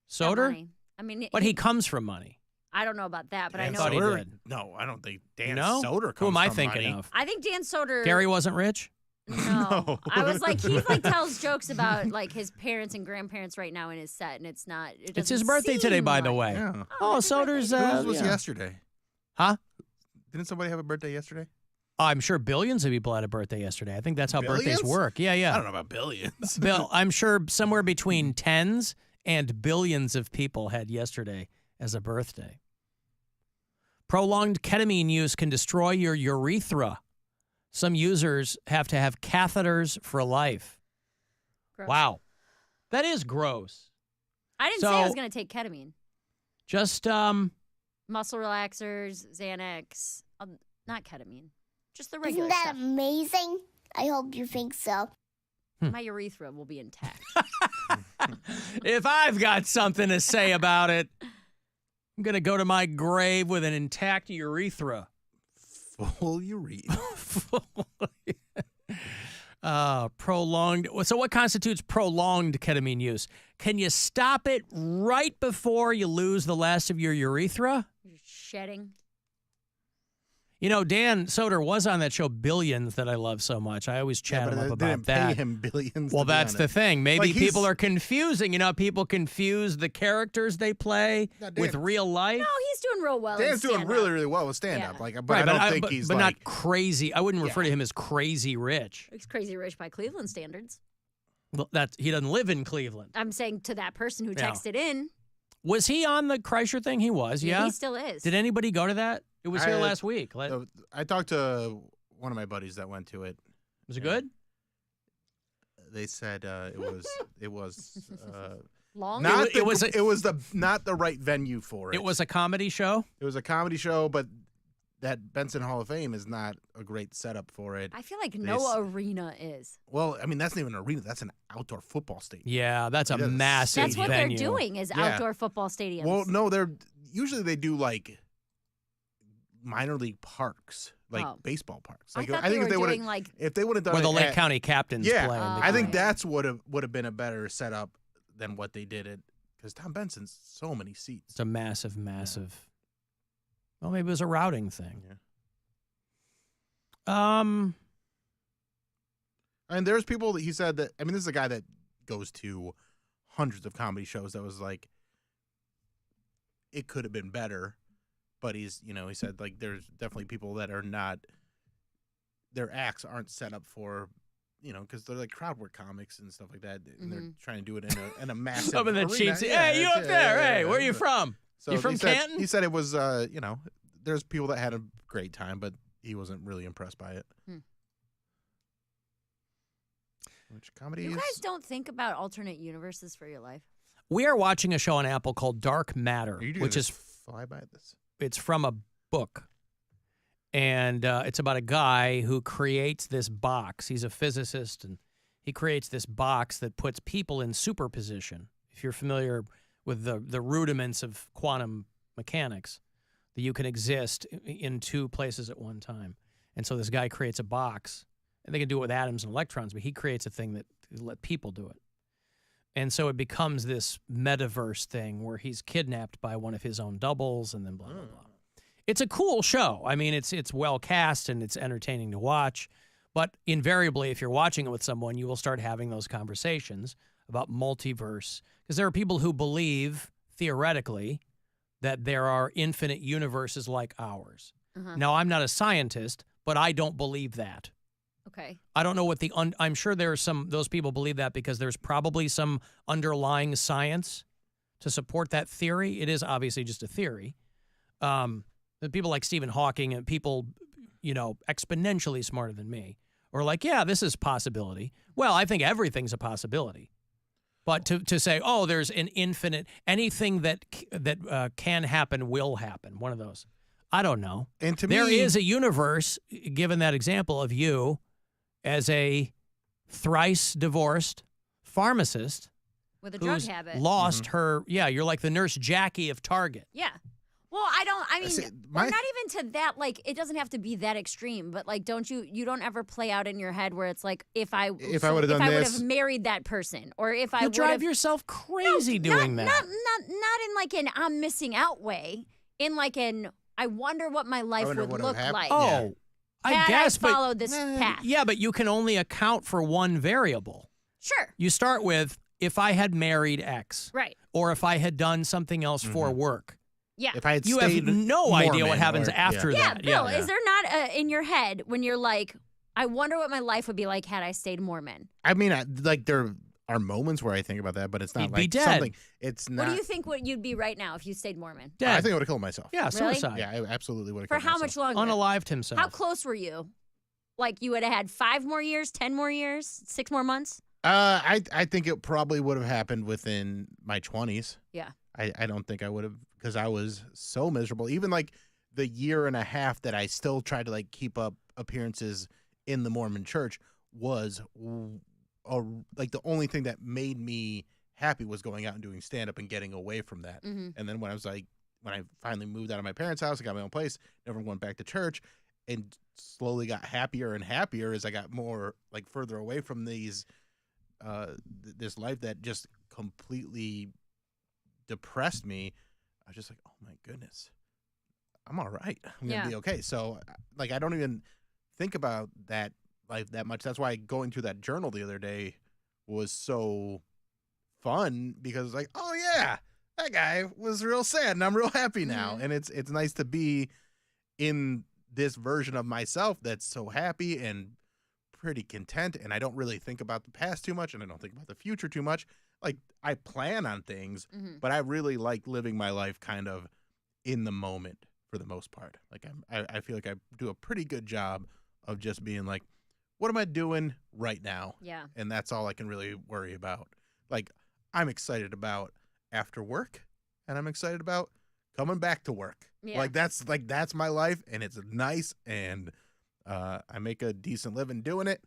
Speaker 8: Soder?
Speaker 10: Money. I mean,
Speaker 8: But he comes from money.
Speaker 10: I don't know about that, but I know.
Speaker 8: thought he
Speaker 9: Soder?
Speaker 8: did.
Speaker 9: No, I don't think Dan
Speaker 8: No?
Speaker 9: Soder comes
Speaker 8: Who am I
Speaker 9: from
Speaker 8: thinking
Speaker 9: money.
Speaker 8: of?
Speaker 10: I think Dan Soder.
Speaker 8: Gary wasn't rich?
Speaker 10: No. I was like, he like tells jokes about like his parents and grandparents right now in his set, and it's not.
Speaker 8: It's his birthday today, by the way.
Speaker 9: Yeah.
Speaker 8: Oh, Soder's.
Speaker 9: Whose was
Speaker 8: yeah.
Speaker 9: yesterday?
Speaker 8: Huh?
Speaker 9: Didn't somebody have a birthday yesterday?
Speaker 8: I'm sure billions of people had a birthday yesterday. I think that's how birthdays
Speaker 9: Billions?
Speaker 8: work. Yeah, yeah.
Speaker 9: I don't know about billions.
Speaker 8: Bill, I'm sure somewhere between tens and billions of people had yesterday as a birthday. Prolonged ketamine use can destroy your urethra. Some users have to have catheters for life.
Speaker 10: Gross.
Speaker 8: Wow. That is gross.
Speaker 10: I didn't say I was going to take ketamine.
Speaker 8: Just
Speaker 10: Muscle relaxers, Xanax, not ketamine. Just the regular
Speaker 21: Isn't that
Speaker 10: stuff.
Speaker 21: amazing? I hope you think so.
Speaker 10: My urethra will be intact.
Speaker 8: if I've got something to say about it, I'm going to go to my grave with an intact urethra.
Speaker 9: Full urethra.
Speaker 8: Prolonged. So what constitutes prolonged ketamine use? Can you stop it right before you lose the last of your urethra?
Speaker 10: You're shedding.
Speaker 8: You know, Dan Soder was on that show Billions that I love so much. I always chat him up about
Speaker 9: didn't
Speaker 8: that.
Speaker 9: pay him billions.
Speaker 8: Well,
Speaker 9: to be on
Speaker 8: that's the
Speaker 9: it.
Speaker 8: thing. Maybe
Speaker 9: Like, he's-
Speaker 8: people are confusing. You know, people confuse the characters they play with real life.
Speaker 10: No, he's doing real well. in
Speaker 9: Dan's doing
Speaker 10: stand-up.
Speaker 9: really, really well with stand-up.
Speaker 10: Yeah.
Speaker 9: Like, but
Speaker 8: Right,
Speaker 9: I don't think he's
Speaker 8: but
Speaker 9: like.
Speaker 8: not crazy. I wouldn't refer to him as crazy rich.
Speaker 10: He's crazy rich by Cleveland standards.
Speaker 8: Well, he doesn't live in Cleveland.
Speaker 10: I'm saying to that person who
Speaker 8: Yeah.
Speaker 10: texted in.
Speaker 8: Was he on the Kreischer thing? He was, yeah?
Speaker 10: He still is.
Speaker 8: Did anybody go to that? It was here last week.
Speaker 9: I talked to one of my buddies that went to it.
Speaker 8: Was it good?
Speaker 9: They said it was
Speaker 10: long.
Speaker 9: not
Speaker 8: It was
Speaker 9: not the right venue for it.
Speaker 8: It was a comedy show?
Speaker 9: It was a comedy show, but that Benson Hall of Fame is not a great setup for it.
Speaker 10: I feel like no arena is.
Speaker 9: Well, I mean, that's not even an arena. That's an outdoor football stadium.
Speaker 8: Yeah, that's a massive
Speaker 10: That's what
Speaker 8: venue.
Speaker 10: they're doing is
Speaker 9: Yeah.
Speaker 10: outdoor football stadiums.
Speaker 9: Well, no, usually they do like minor league parks, like baseball parks.
Speaker 10: I
Speaker 9: Like,
Speaker 10: thought
Speaker 9: I
Speaker 10: they
Speaker 9: think
Speaker 10: were
Speaker 9: if they would
Speaker 10: doing, like-
Speaker 9: if they would have done
Speaker 8: Where the
Speaker 9: it
Speaker 8: Lake
Speaker 9: at-
Speaker 8: County Captains
Speaker 9: yeah,
Speaker 8: play.
Speaker 9: I think that's would have been a better setup than what they did it because Tom Benson's so many seats.
Speaker 8: It's a massive. Well, maybe it was a routing thing.
Speaker 9: And there's people that he said that. I mean, this is a guy that goes to hundreds of comedy shows. That was like, it could have been better, but he said like there's definitely people that are not. Their acts aren't set up for, because they're like crowd work comics and stuff like that, and they're trying to do it in a massive.
Speaker 8: Some of the
Speaker 9: arena.
Speaker 8: cheats.
Speaker 9: Yeah,
Speaker 8: Hey, you up there? Hey, where are you
Speaker 9: So-
Speaker 8: from?
Speaker 9: So
Speaker 8: You from
Speaker 9: he said,
Speaker 8: Canton?
Speaker 9: He said it was, there's people that had a great time, but he wasn't really impressed by it. Which comedy
Speaker 10: You
Speaker 9: is?
Speaker 10: guys don't think about alternate universes for your life.
Speaker 8: We are watching a show on Apple called Dark Matter, which is
Speaker 9: fly by this.
Speaker 8: It's from a book, and it's about a guy who creates this box. He's a physicist, and he creates this box that puts people in superposition. If you're familiar with the rudiments of quantum mechanics, that you can exist in two places at one time. And so this guy creates a box, and they can do it with atoms and electrons, but he creates a thing that let people do it. And so it becomes this metaverse thing where he's kidnapped by one of his own doubles and then blah, blah, blah. It's a cool show. I mean, it's well cast and it's entertaining to watch. But invariably, if you're watching it with someone, you will start having those conversations about multiverse. Because there are people who believe, theoretically, that there are infinite universes like ours.
Speaker 10: Uh-huh.
Speaker 8: Now, I'm not a scientist, but I don't believe that.
Speaker 10: Okay.
Speaker 8: I don't know what I'm sure there are those people believe that because there's probably some underlying science to support that theory. It is obviously just a theory. The people like Stephen Hawking and people, exponentially smarter than me are like, yeah, this is a possibility. Well, I think everything's a possibility. But to say, oh, there's an infinite, anything that can happen will happen, one of those. I don't know.
Speaker 9: And to
Speaker 8: there
Speaker 9: me,
Speaker 8: is a universe, given that example of you as a thrice divorced pharmacist
Speaker 10: with a drug
Speaker 8: who's
Speaker 10: habit.
Speaker 8: lost her, you're like the Nurse Jackie of Target.
Speaker 10: Yeah. Well, we're not even to that, like, it doesn't have to be that extreme, but, like, you don't ever play out in your head where it's like, if I would have married that person, or if I
Speaker 8: you
Speaker 10: would
Speaker 8: drive yourself crazy doing that.
Speaker 10: Not in, like, an I'm missing out way, in, like, an I wonder what my life would look like.
Speaker 8: Oh, I guess,
Speaker 10: I followed this path.
Speaker 8: Yeah, but you can only account for one variable.
Speaker 10: Sure.
Speaker 8: You start with, if I had married X.
Speaker 10: Right.
Speaker 8: Or if I had done something else for work.
Speaker 10: Yeah.
Speaker 9: If I had
Speaker 8: you have no idea what happens after that.
Speaker 10: Yeah, Bill, is there not in your head when you're like, I wonder what my life would be like had I stayed Mormon?
Speaker 9: I mean, there are moments where I think about that, but it's not
Speaker 8: You'd
Speaker 9: like
Speaker 8: be dead.
Speaker 9: something. It's not.
Speaker 10: What do you think you'd be right now if you stayed Mormon?
Speaker 8: Dead.
Speaker 9: I think I would have killed myself.
Speaker 8: Yeah, suicide.
Speaker 9: Yeah, I absolutely would have
Speaker 10: For
Speaker 9: killed
Speaker 10: how
Speaker 9: myself.
Speaker 10: much longer?
Speaker 8: Unalived himself.
Speaker 10: How close were you? Like you would have had 5 more years, 10 more years, 6 more months?
Speaker 9: I think it probably would have happened within my 20s.
Speaker 10: Yeah.
Speaker 9: I don't think I would have, because I was so miserable. Even like the year and a half that I still tried to like keep up appearances in the Mormon church was like the only thing that made me happy was going out and doing stand up and getting away from that.
Speaker 10: Mm-hmm.
Speaker 9: And then when I finally moved out of my parents' house and got my own place, never went back to church, and slowly got happier and happier as I got more like further away from this life that just completely depressed me. I was just like, oh my goodness, I'm all right. I'm gonna be okay. So like, I don't even think about that life that much. That's why going through that journal the other day was so fun, because like, oh yeah, that guy was real sad and I'm real happy now.
Speaker 10: Mm-hmm.
Speaker 9: And it's nice to be in this version of myself that's so happy and pretty content, and I don't really think about the past too much, and I don't think about the future too much. Like, I plan on things, but I really like living my life kind of in the moment for the most part. Like, I feel like I do a pretty good job of just being like, what am I doing right now?
Speaker 10: Yeah.
Speaker 9: And that's all I can really worry about. Like, I'm excited about after work, and I'm excited about coming back to work.
Speaker 10: Yeah.
Speaker 9: Like, that's my life, and it's nice, and I make a decent living doing it,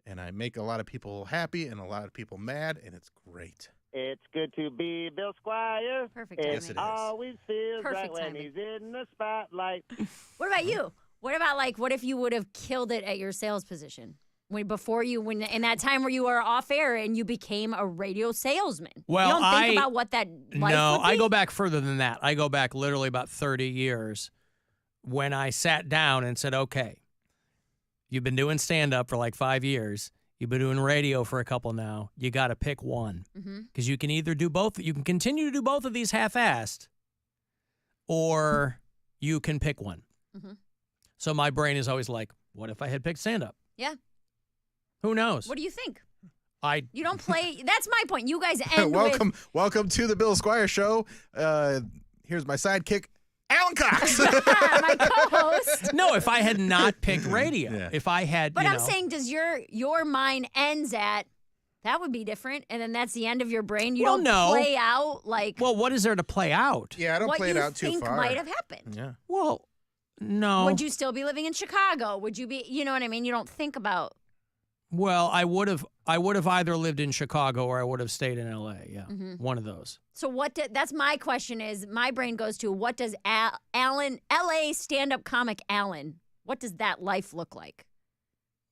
Speaker 9: and I make a lot of people happy and a lot of people mad, and it's great.
Speaker 3: It's good to be Bill Squire.
Speaker 10: Perfect timing.
Speaker 9: Yes, it is.
Speaker 3: Always feels
Speaker 10: Perfect
Speaker 3: right when
Speaker 10: timing.
Speaker 3: he's in the spotlight.
Speaker 10: What about you? What about what if you would have killed it at your sales position? In that time where you were off air and you became a radio salesman.
Speaker 8: Well,
Speaker 10: you don't think about what that life
Speaker 8: No,
Speaker 10: would be?
Speaker 8: I go back further than that. I go back literally about 30 years when I sat down and said, okay, you've been doing stand-up for like 5 years. You've been doing radio for a couple now. You got to pick one. Because you can either do both. You can continue to do both of these half-assed, or you can pick one. So my brain is always like, what if I had picked stand-up?
Speaker 10: Yeah.
Speaker 8: Who knows?
Speaker 10: What do you think?
Speaker 8: You
Speaker 10: don't play. That's my point. You guys end
Speaker 9: Welcome to the Bill Squire Show. Here's my sidekick, Alan Cox.
Speaker 10: my co-host.
Speaker 8: No, if I had not picked radio, if I had,
Speaker 10: But I'm saying, does your mind ends at, that would be different, and then that's the end of your brain? You don't play out like.
Speaker 8: Well, what is there to play out?
Speaker 9: Yeah, I don't play it out too
Speaker 10: think
Speaker 9: far.
Speaker 10: might have happened.
Speaker 9: Yeah.
Speaker 8: Well, no.
Speaker 10: Would you still be living in Chicago? Would you be? You know what I mean? You don't think about.
Speaker 8: Well, I would have either lived in Chicago or I would have stayed in L.A. Yeah, one of those.
Speaker 10: So that's my question is, my brain goes to, what does Alan, L.A. stand-up comic Alan, what does that life look like?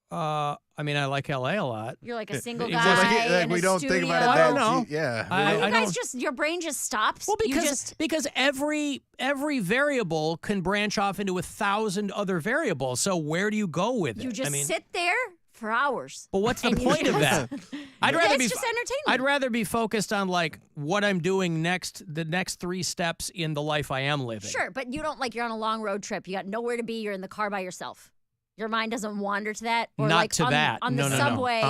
Speaker 8: I mean, I like L.A. a lot.
Speaker 10: You're like a single guy in
Speaker 9: we
Speaker 10: a
Speaker 9: don't
Speaker 10: studio.
Speaker 9: think about it.
Speaker 8: I don't know.
Speaker 9: Yeah.
Speaker 10: You guys your brain just stops?
Speaker 8: Well, because every variable can branch off into 1,000 other variables. So where do you go with it?
Speaker 10: You just sit there for hours.
Speaker 8: But what's the
Speaker 10: And you
Speaker 8: point of that?
Speaker 10: just-
Speaker 8: I'd rather
Speaker 10: it's
Speaker 8: be
Speaker 10: just entertainment.
Speaker 8: I'd rather be focused on like what I'm doing next, the next 3 steps in the life I am living.
Speaker 10: Sure, but you don't you're on a long road trip. You got nowhere to be. You're in the car by yourself. Your mind doesn't wander to that. Or
Speaker 8: Not
Speaker 10: like
Speaker 8: to
Speaker 10: on,
Speaker 8: that.
Speaker 10: on
Speaker 8: No,
Speaker 10: the
Speaker 8: no, no.
Speaker 10: subway.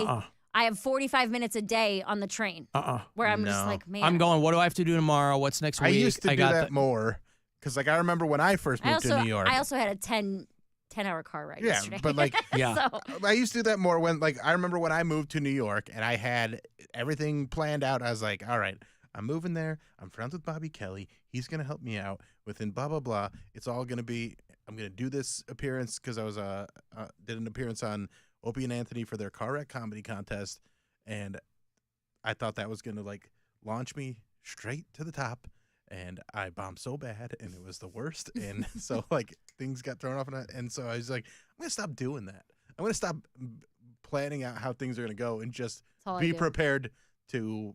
Speaker 10: I have 45 minutes a day on the train. Where I'm just like, man.
Speaker 8: I'm going, what do I have to do tomorrow? What's next week?
Speaker 9: I used to do
Speaker 8: got
Speaker 9: that more because, like, I remember when I first moved to New York.
Speaker 10: I also had a 10-hour car ride yesterday.
Speaker 9: But like,
Speaker 10: So,
Speaker 9: I used to do that more when, like, I remember when I moved to New York and I had everything planned out. I was like, all right, I'm moving there. I'm friends with Bobby Kelly. He's gonna help me out within blah blah blah. It's all gonna be. I'm gonna do this appearance because I was did an appearance on Opie and Anthony for their car wreck comedy contest, and I thought that was gonna like launch me straight to the top. And I bombed so bad, and it was the worst. And so, like, things got thrown off. And so I was like, I'm going to stop doing that. I'm going to stop planning out how things are going to go and just be prepared to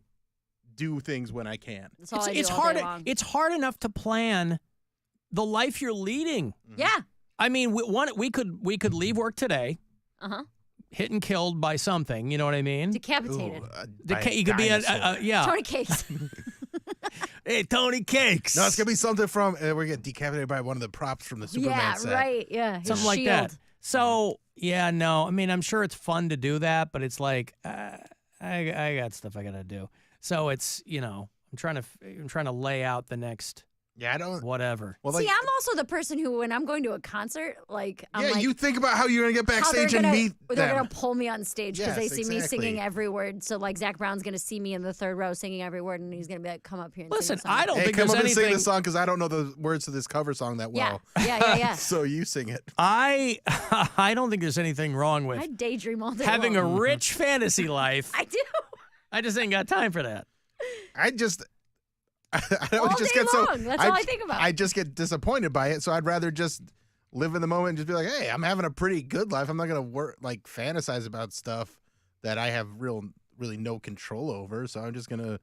Speaker 9: do things when I can.
Speaker 8: It's hard. It's hard enough to plan the life you're leading.
Speaker 10: Yeah.
Speaker 8: I mean, we could leave work today. Hit and killed by something. You know what I mean?
Speaker 10: Decapitated.
Speaker 8: You could be yeah.
Speaker 10: Tony Cakes.
Speaker 8: Hey, Tony Cakes.
Speaker 9: No, it's going to be something from, we're going to get decapitated by one of the props from the Superman set.
Speaker 10: Yeah, right. Yeah. His
Speaker 8: Something like
Speaker 10: shield.
Speaker 8: that. So, yeah, no. I mean, I'm sure it's fun to do that, but it's like, I got stuff I got to do. So it's, I'm trying to lay out the next.
Speaker 9: Yeah, I don't.
Speaker 8: Whatever.
Speaker 9: Well,
Speaker 10: See, I'm also the person who, when I'm going to a concert, like, I'm like,
Speaker 9: you think about how you're going to get backstage and meet them.
Speaker 10: They're going to pull me on stage because
Speaker 9: Yes,
Speaker 10: they see me
Speaker 9: exactly.
Speaker 10: singing every word. So, like, Zach Brown's going to see me in the third row singing every word, and he's going to be like, come up here and
Speaker 8: Listen,
Speaker 10: sing a song.
Speaker 8: I don't
Speaker 9: Hey,
Speaker 8: think
Speaker 9: come
Speaker 8: there's
Speaker 9: up and sing
Speaker 8: anything.
Speaker 9: this song because I don't know the words to this cover song that well.
Speaker 10: Yeah.
Speaker 9: So you sing it.
Speaker 8: I don't think there's anything wrong with
Speaker 10: I daydream all day
Speaker 8: having
Speaker 10: long.
Speaker 8: a rich fantasy life.
Speaker 10: I do.
Speaker 8: I just ain't got time for that.
Speaker 9: I just
Speaker 10: All
Speaker 9: just
Speaker 10: day
Speaker 9: get so
Speaker 10: long. That's all I think about.
Speaker 9: I just get disappointed by it, so I'd rather just live in the moment and just be like, hey, I'm having a pretty good life. I'm not gonna fantasize about stuff that I have really no control over. So I'm just gonna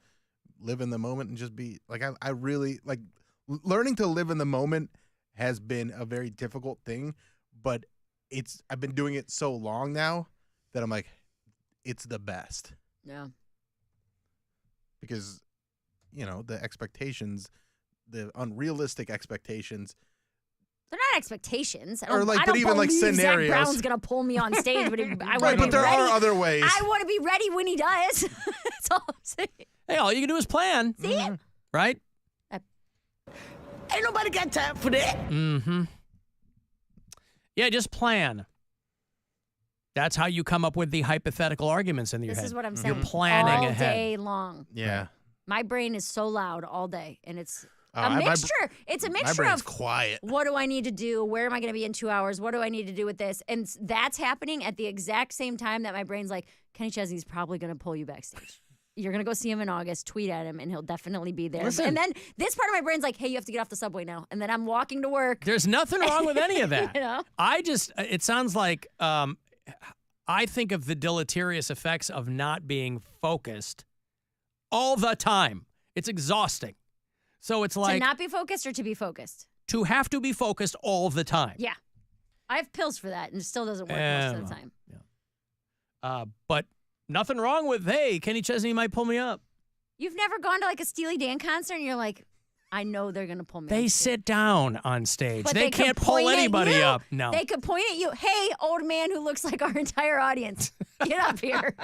Speaker 9: live in the moment and just be like, I really like learning to live in the moment has been a very difficult thing, but I've been doing it so long now that I'm like, it's the best.
Speaker 10: Yeah.
Speaker 9: Because the expectations, the unrealistic expectations.
Speaker 10: They're not expectations. I
Speaker 9: Or,
Speaker 10: don't,
Speaker 9: like,
Speaker 10: I
Speaker 9: but
Speaker 10: don't
Speaker 9: even, like,
Speaker 10: believe
Speaker 9: scenarios.
Speaker 10: Zach Brown's going to pull me on stage, but I want
Speaker 9: Right,
Speaker 10: to be
Speaker 9: but there
Speaker 10: ready.
Speaker 9: are other ways.
Speaker 10: I want to be ready when he does. That's all I'm saying.
Speaker 8: Hey, all you can do is plan.
Speaker 10: See?
Speaker 8: Right?
Speaker 11: Ain't nobody got time for that.
Speaker 8: Mm-hmm. Yeah, just plan. That's how you come up with the hypothetical arguments in your head.
Speaker 10: This is what I'm saying.
Speaker 8: You're planning
Speaker 10: all
Speaker 8: ahead.
Speaker 10: day long.
Speaker 9: Yeah.
Speaker 10: My brain is so loud all day, and it's
Speaker 9: Oh,
Speaker 10: a
Speaker 9: my
Speaker 10: mixture. It's a
Speaker 9: My
Speaker 10: mixture
Speaker 9: brain's
Speaker 10: of
Speaker 9: quiet.
Speaker 10: what do I need to do? Where am I going to be in 2 hours? What do I need to do with this? And that's happening at the exact same time that my brain's like, Kenny Chesney's probably going to pull you backstage. You're going to go see him in August, tweet at him, and he'll definitely be there.
Speaker 8: Listen.
Speaker 10: And then this part of my brain's like, hey, you have to get off the subway now. And then I'm walking to work.
Speaker 8: There's nothing wrong with any of that.
Speaker 10: You know?
Speaker 8: It sounds like I think of the deleterious effects of not being focused all the time. It's exhausting. So it's like
Speaker 10: to not be focused or to be focused?
Speaker 8: to have to be focused all the time.
Speaker 10: Yeah. I have pills for that, and it still doesn't work most of the time.
Speaker 8: But nothing wrong with, hey, Kenny Chesney might pull me up.
Speaker 10: You've never gone to like a Steely Dan concert, and you're like, I know they're going to pull me
Speaker 8: They
Speaker 10: up.
Speaker 8: sit down on stage.
Speaker 10: But
Speaker 8: They
Speaker 10: could
Speaker 8: can't pull
Speaker 10: point at
Speaker 8: anybody
Speaker 10: you.
Speaker 8: up. No.
Speaker 10: They could point at you. Hey, old man who looks like our entire audience. Get up here.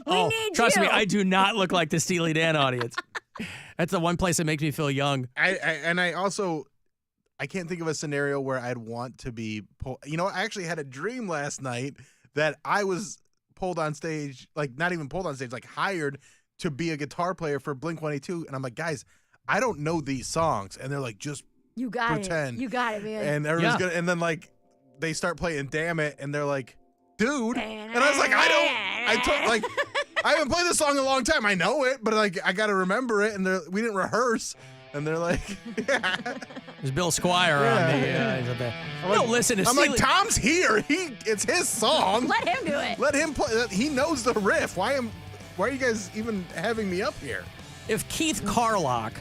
Speaker 10: we need
Speaker 8: trust
Speaker 10: you.
Speaker 8: me, I do not look like the Steely Dan audience. That's the one place that makes me feel young.
Speaker 9: I also can't think of a scenario where I'd want to be pulled. I actually had a dream last night that I was pulled on stage, like not even pulled on stage, like hired to be a guitar player for Blink-182. And I'm like, guys, I don't know these songs. And they're like, just
Speaker 10: You got
Speaker 9: pretend.
Speaker 10: it. You got it, man.
Speaker 9: And everyone's gonna, and then like they start playing Damn It, and they're like, dude. And I was like, I haven't played this song in a long time. I know it, but like I gotta remember it, and we didn't rehearse. And they're like,
Speaker 8: There's Bill Squire on the. He's up there. No, listen.
Speaker 9: I'm like, Tom's here. It's his song.
Speaker 10: Let him do it.
Speaker 9: Let him play. He knows the riff. Why are you guys even having me up here?
Speaker 8: If Keith Carlock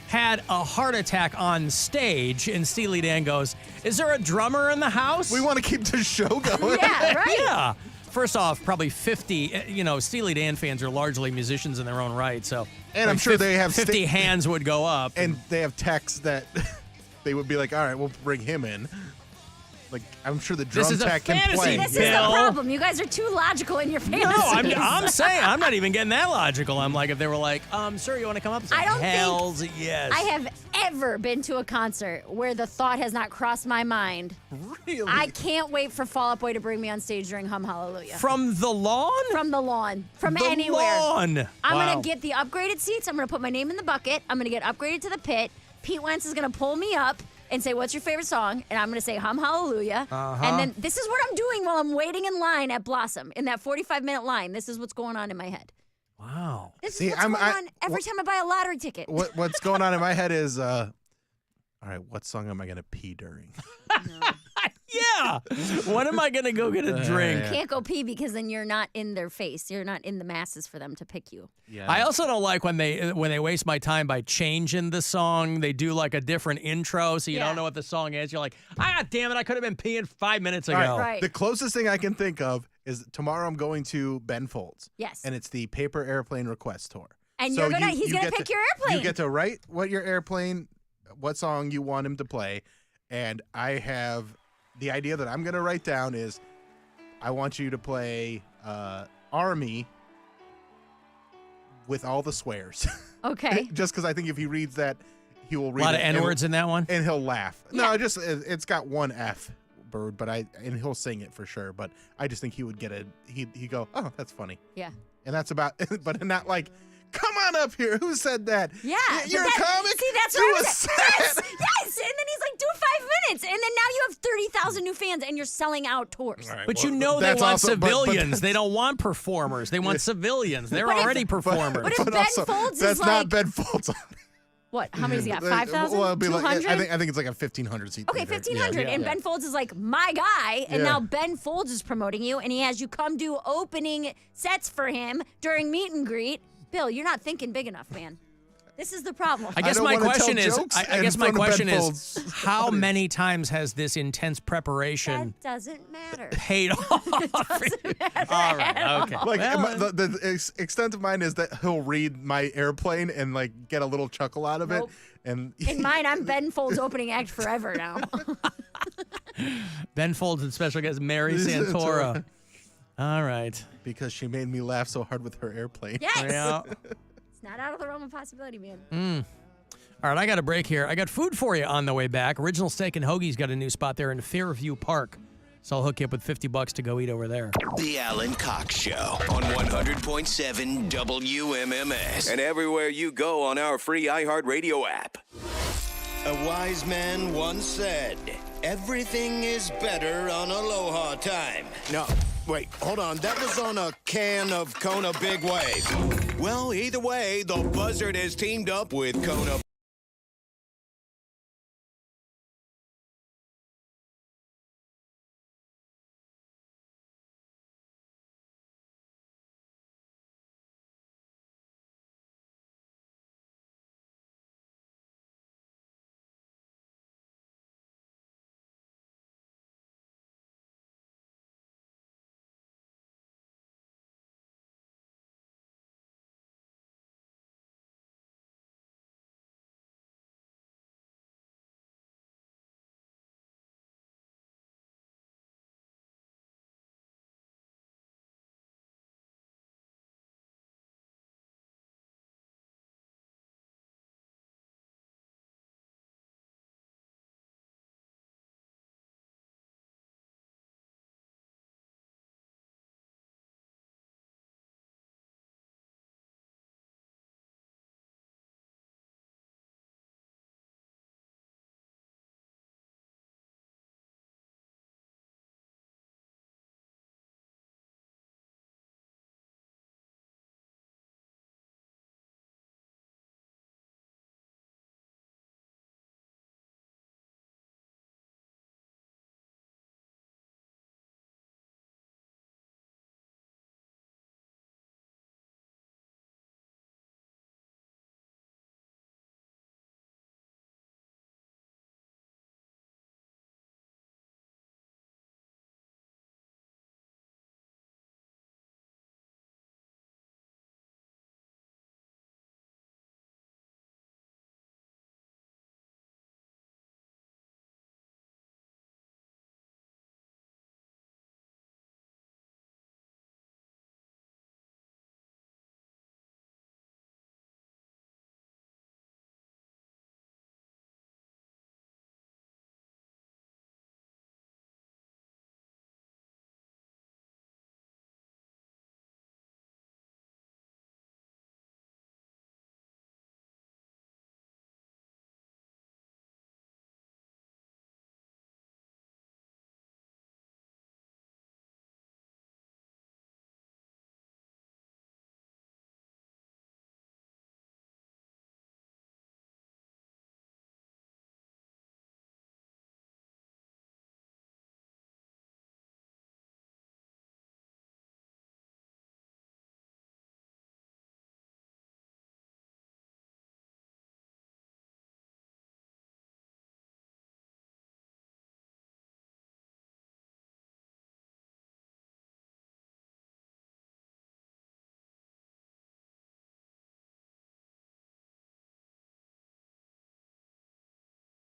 Speaker 8: had a heart attack on stage and Steely Dan goes, is there a drummer in the house?
Speaker 9: We want to keep the show going.
Speaker 10: Yeah, right.
Speaker 8: Yeah. first off, probably 50, Steely Dan fans are largely musicians in their own right, so.
Speaker 9: And I'm sure they have
Speaker 8: 50 hands would go up.
Speaker 9: And they have texts that they would be like, all right, we'll bring him in. Like, I'm sure the drum tech can play.
Speaker 10: This is the problem. You guys are too logical in your fantasies.
Speaker 8: No, I'm saying, I'm not even getting that logical. I'm like, if they were like, sir, you want to come up?
Speaker 10: I don't
Speaker 8: Hells yes.
Speaker 10: I have ever been to a concert where the thought has not crossed my mind.
Speaker 9: Really?
Speaker 10: I can't wait for Fall Out Boy to bring me on stage during Hum Hallelujah.
Speaker 8: From the lawn?
Speaker 10: From the lawn. From
Speaker 8: the
Speaker 10: anywhere.
Speaker 8: Lawn.
Speaker 10: I'm
Speaker 8: Wow.
Speaker 10: going to get the upgraded seats. I'm going to put my name in the bucket. I'm going to get upgraded to the pit. Pete Wentz is going to pull me up and say, what's your favorite song? And I'm going to say Hum Hallelujah. And then this is what I'm doing while I'm waiting in line at Blossom. In that 45-minute line, this is what's going on in my head.
Speaker 8: Wow.
Speaker 10: This is what's going on every time I buy a lottery ticket.
Speaker 9: What's going on in my head is, all right, what song am I going to pee during?
Speaker 8: Yeah. When am I going to go get a drink?
Speaker 10: You can't go pee because then you're not in their face. You're not in the masses for them to pick you.
Speaker 9: Yeah.
Speaker 8: I also don't like when they waste my time by changing the song. They do like a different intro, so you don't know what the song is. You're like, damn it, I could have been peeing 5 minutes ago.
Speaker 9: All right. The closest thing I can think of is tomorrow I'm going to Ben Folds.
Speaker 10: Yes.
Speaker 9: And it's the Paper Airplane Request Tour.
Speaker 10: And
Speaker 9: So
Speaker 10: he's gonna pick your airplane.
Speaker 9: You get to write what song you want him to play, and I have the idea that I'm going to write down is I want you to play Army with all the swears.
Speaker 10: Okay.
Speaker 9: Just because I think if he reads that, he will read
Speaker 8: A lot
Speaker 9: it
Speaker 8: of N-words in that one?
Speaker 9: and he'll laugh. No, it's got one F, Bird, and he'll sing it for sure. But I just think he would get he'd go, oh, that's funny.
Speaker 10: Yeah.
Speaker 9: And that's about, but not like, come on up here. Who said that?
Speaker 10: Yeah.
Speaker 9: You're a comic?
Speaker 10: See, that's
Speaker 9: Do
Speaker 10: what I
Speaker 9: a
Speaker 10: was
Speaker 9: set.
Speaker 10: Yes. And then he's like, do 5 minutes. And then now you have 30,000 new fans and you're selling out tours.
Speaker 8: But they want civilians. They don't want performers. They want civilians. They're already performers.
Speaker 10: But if Ben Folds
Speaker 9: that's
Speaker 10: is
Speaker 9: not
Speaker 10: like...
Speaker 9: Ben Folds.
Speaker 10: What? How many's he got? 5,000?
Speaker 9: Well, it'd be like,
Speaker 10: 200?
Speaker 9: I think it's like a 1,500 seat.
Speaker 10: Okay,
Speaker 9: theater.
Speaker 10: 1,500. And Ben Folds is like, my guy. And
Speaker 9: Yeah.
Speaker 10: now Ben Folds is promoting you. And he has you come do opening sets for him during meet and greet. Bill, you're not thinking big enough, man. This is the problem.
Speaker 8: I guess my question is, how many times has this intense preparation
Speaker 10: That doesn't matter.
Speaker 8: paid off? All right, okay.
Speaker 9: Like
Speaker 8: Well,
Speaker 9: the extent of mine is that he'll read my airplane and like get a little chuckle out of
Speaker 10: Nope.
Speaker 9: it. And
Speaker 10: In mine, I'm Ben Folds opening act forever now.
Speaker 8: Ben Folds and special guest Mary Santora. All right.
Speaker 9: Because she made me laugh so hard with her airplane.
Speaker 10: Yes.
Speaker 8: Yeah.
Speaker 10: It's not out of the realm of possibility, man.
Speaker 8: All right, I got a break here. I got food for you on the way back. Original Steak and Hoagie's got a new spot there in Fairview Park. So I'll hook you up with $50 to go eat over there.
Speaker 7: The Alan Cox Show on 100.7 WMMS and everywhere you go on our free iHeartRadio app. A wise man once said, everything is better on Aloha time. No, wait, hold on. That was on a can of Kona Big Wave. Well, either way, the Buzzard has teamed up with Kona